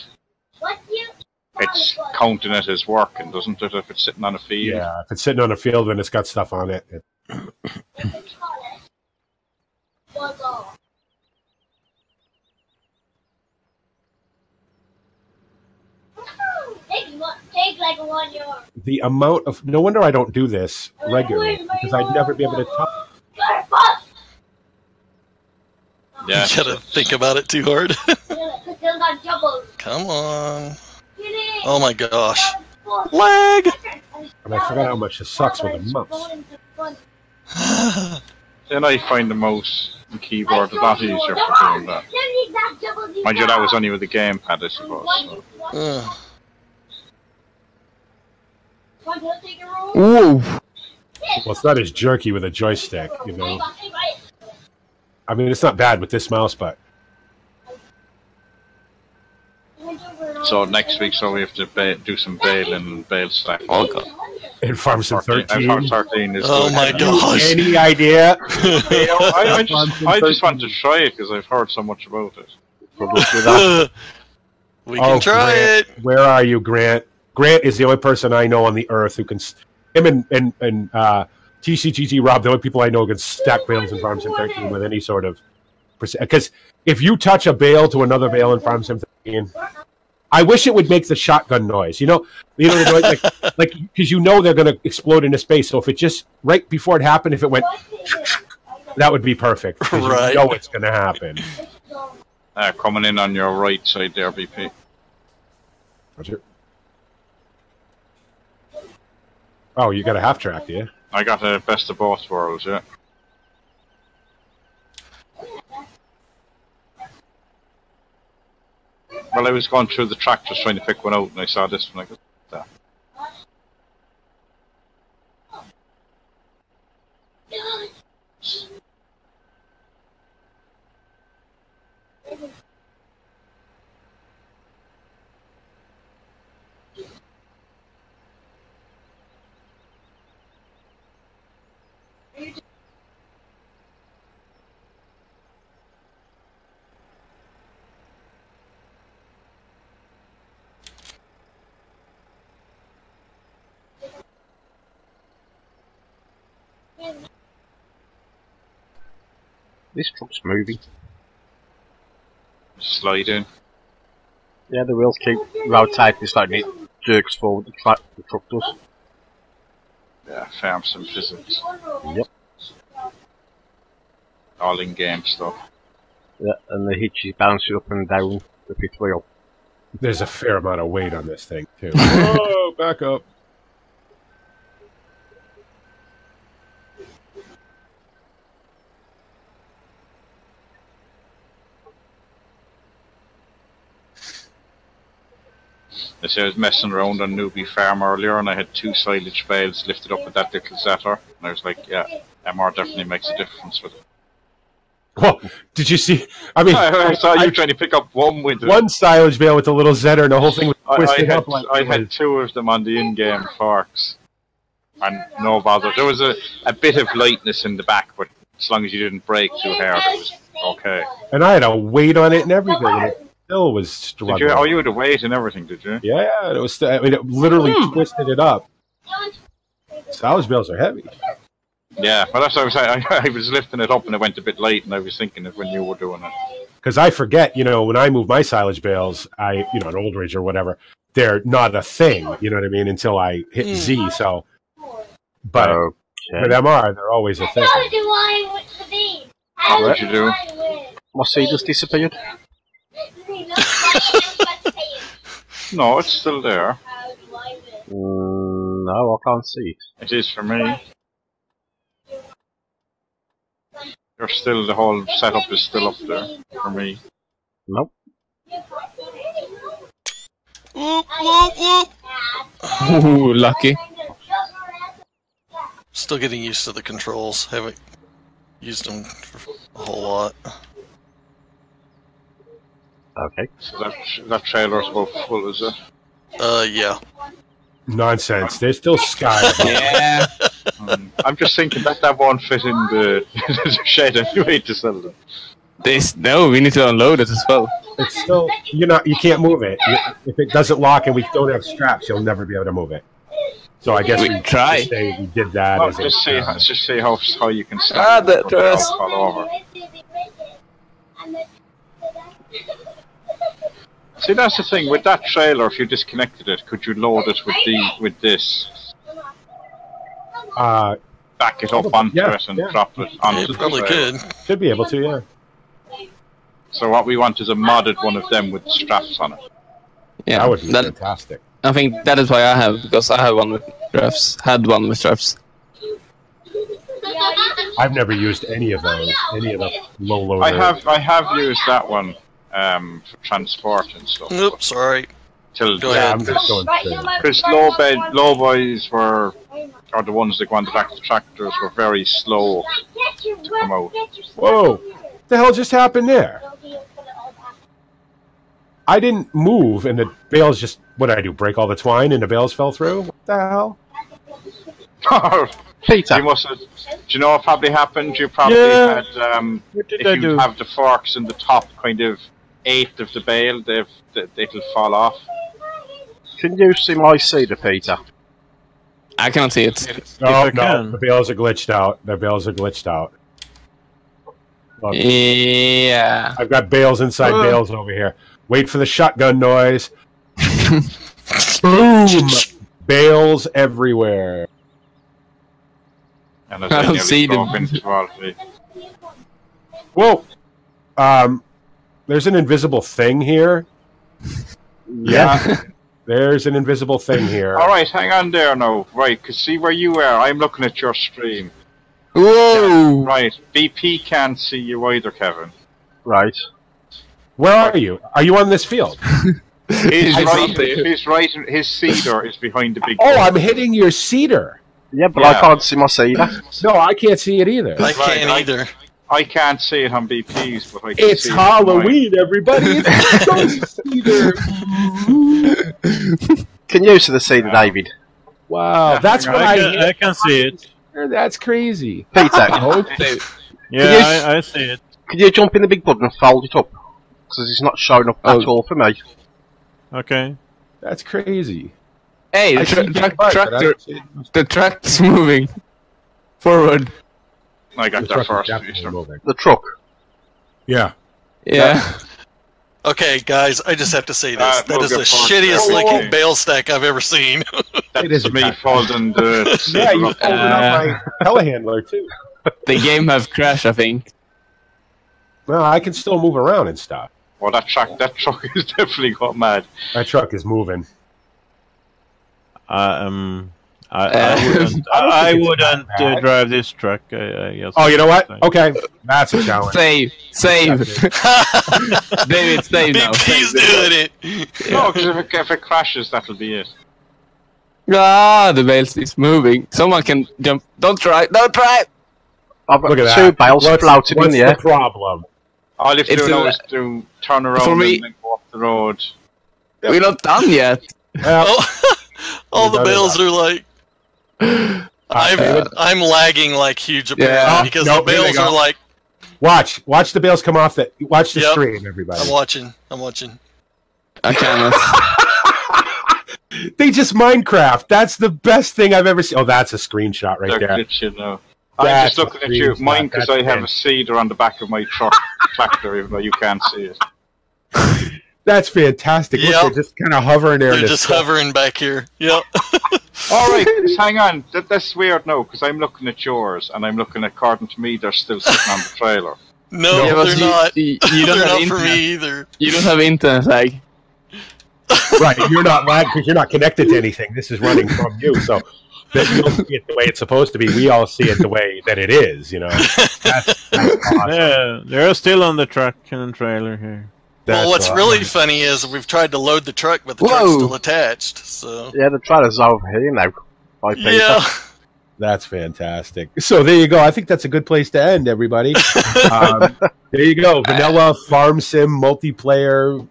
It's counting it as working, doesn't it, if it's sitting on a field? Yeah, if it's sitting on a field and it's got stuff on it. The amount of... No wonder I don't do this regularly, because I'd never be able to touch. Yeah. You gotta think about it too hard. Come on. Oh my gosh. Lag! And I forgot how much it sucks with a mouse. Then I find the mouse and keyboard a lot easier for doing that. Mind you, that was only with the gamepad, I suppose. So. Whoa! Well, it's not as jerky with a joystick, you know. I mean, it's not bad with this mouse, but... So next week, we have to do some bale and bale stack. Oh god. In Farm Sim 13. Farm 13 is oh good. my gosh. Any idea? I just want to try it because I've heard so much about it. We can try Grant. it. Where are you, Grant? Grant is the only person I know on the earth who can... Him and TCGG Rob, the only people I know who can stack bales in Farm Sim 13 with any sort of... Because if you touch a bale to another bale in Farm Sim 13... I wish it would make the shotgun noise, you know the noise, like because you know they're going to explode into space. So if it just right before it happened, if it went, that would be perfect. Right, you know it's going to happen. Coming in on your right side there, BP. Roger. Oh, you got a half track, do you? I got a best of both worlds, yeah. Well, I was going through the tractors trying to pick one out, and I saw this one. I go, that. This truck's moving. Sliding. Yeah, the wheels keep rotating, it's like it jerks forward, like the truck does. Yeah, Farm Sim physics. Yep. all in-game stuff. Yeah, and the hitches bounce you up and down the fifth wheel. There's a fair amount of weight on this thing, too. Whoa, back up. I was messing around on Newbie Farm earlier, and I had 2 silage bales lifted up with that little zetter, and I was like, yeah, MR definitely makes a difference with it. Well, did you see? I mean, I saw you trying to pick up one with it. One silage bale with a little zetter, and the whole thing was twisted up. I had 2 of them on the in-game forks, and no bother. There was a bit of lightness in the back, but as long as you didn't brake too hard, it was okay. And I had a weight on it and everything, and it still was struggling. Did you? Oh, you had a weight and everything, did you? Yeah, it was. I mean, it literally twisted it up. Silage bales are heavy. Yeah, well, that's what I was saying. I was lifting it up and it went a bit late, and I was thinking of when you were doing it. Because I forget, when I move my silage bales, an Old Ridge or whatever, they're not a thing, you know what I mean, until I hit Z, so. But with MR, they're always a thing. What would you do? My seed just disappeared. No, it's still there. No, I can't see it. It is for me. You're still, the whole setup is still up there for me. Nope. Whoop, whoop, whoop. Ooh, lucky. Still getting used to the controls. Haven't used them for a whole lot. Okay. So that trailer's about full, is it? Yeah. Nonsense. There's still sky. Yeah. I'm just thinking that won't fit in the shed anyway to sell them. No, we need to unload it as well. It's still, you can't move it. If it doesn't lock and we don't have straps, you'll never be able to move it. So I guess we try. Say we did that. Well, let's just see how you can stop that dress. fall over. See, that's the thing with that trailer. If you disconnected it, could you load it with this? Back it up onto it and drop it onto the probably trailer. could. Should be able to, yeah. So what we want is a modded one of them with straps on it. Yeah, that would be fantastic. I think that is why I have, because I have one with straps. Had one with straps. I've never used any of those. Any of the low loader. I have used that one for transport and stuff. Oops, sorry. Go ahead. I'm just going because low boys are the ones that go on the back of the tractors were very slow to come out. Whoa! What the hell just happened there? I didn't move, and the bales just... What did I do? Break all the twine, and the bales fell through? What the hell? Peter. You must have... Do you know what probably happened? You probably had... if you have the forks in the top, kind of 8th of the bale, it'll fall off. Can you see my cedar, Peter? I cannot see it. No, the bales are glitched out. The bales are glitched out. Look, yeah. I've got bales inside bales over here. Wait for the shotgun noise. Boom! Bales everywhere. And I don't see them. Whoa! There's an invisible thing here. Yeah. There's an invisible thing here. Alright, hang on there now. Right, because see where you are. I'm looking at your stream. Whoa! Right, BP can't see you either, Kevin. Right. Where are you? Are you on this field? He's right. His cedar is behind the big. Oh, I'm hitting your cedar. Yeah, but I can't see my cedar. No, I can't see it either. I can't either. I can't see it on BP's, but I can it's see Halloween, everybody! It's cedar. Can you see the cedar, David? Wow, that's what I can see it. That's crazy. Peter. I see it. Can you jump in the big button and fold it up? Because it's not showing up at all for me. Okay. That's crazy. Hey, the tractor's moving forward. I got that first. The truck. Yeah. Yeah. Okay, guys, I just have to say this. That is the shittiest looking bale stack I've ever seen. It is me folding the... Yeah, you folded up my telehandler, too. The game have crashed, I think. Well, I can still move around and stuff. Well, that truck is definitely got mad. That truck is moving. I wouldn't drive this truck. I guess. Oh, you know what? Okay, that's a challenge. Save. David, save now. He's doing it. No, because if it crashes, that'll be it. Ah, the bales is moving. Someone can jump. Don't try. I've got Look at 2 that. bales flouted in the air. What's the problem? All you have to It's do now a- is to turn around For me- and then go up the road. We're not done yet. All the done bales are like. I'm lagging like huge apparently because the here they bales go. are like. Watch the bales come off. Watch the stream, everybody. I'm watching. I cannot. They just Minecraft. That's the best thing I've ever seen. Oh, that's a screenshot right They're there. glitching now. I'm That's just looking at you. screenshot. Mine, because That's I have it. a cedar on the back of my tractor, even though you can't see it. That's fantastic. Look, Yep. they're just kind of hovering there. They're just hovering back here. Yep. All right, just hang on. That's weird now, because I'm looking at yours, and I'm looking, according to me, they're still sitting on the trailer. No, Yeah, but they're not. You don't They're have not for internet. me either. You don't have internet lag. Right, you're not lag because you're not connected to anything. This is running from you, so that you don't see it the way it's supposed to be. We all see it the way that it is. You know, that's awesome. Yeah, they're still on the truck and trailer here. Well, what's awesome. really funny is we've tried to load the truck, but the truck's Whoa. still attached. So Yeah, the trailer's over here now. By Peter. yeah, That's fantastic. So there you go. I think that's a good place to end, everybody. There you go. Vanilla Farm Sim multiplayer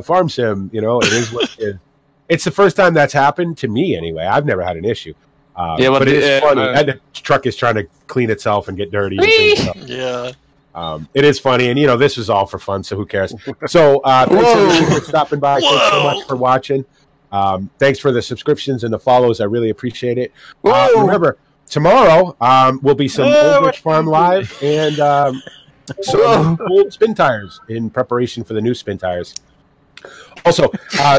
Farm Sim. You know, it is what it is. It's the first time that's happened to me anyway. I've never had an issue. Yeah, but but it is funny. uh, And the truck is trying to clean itself and get dirty. And things, so, yeah. it is funny. And, you know, this is all for fun, so who cares? So thanks everybody for stopping by. Thanks so Whoa. much for watching. Thanks for the subscriptions and the follows. I really appreciate it. Whoa. Remember, tomorrow will be some Old Rich Farm Live and some old spin tires in preparation for the new spin tires. Also,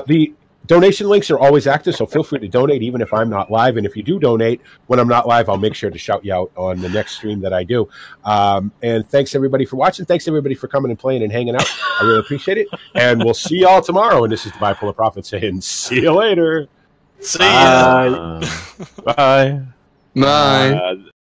the donation links are always active, so feel free to donate even if I'm not live. And if you do donate when I'm not live, I'll make sure to shout you out on the next stream that I do. And thanks everybody for watching. Thanks everybody for coming and playing and hanging out. I really appreciate it. And we'll see y'all tomorrow. And this is the Bipolar Prophet saying, see you later. See ya. Bye. Bye.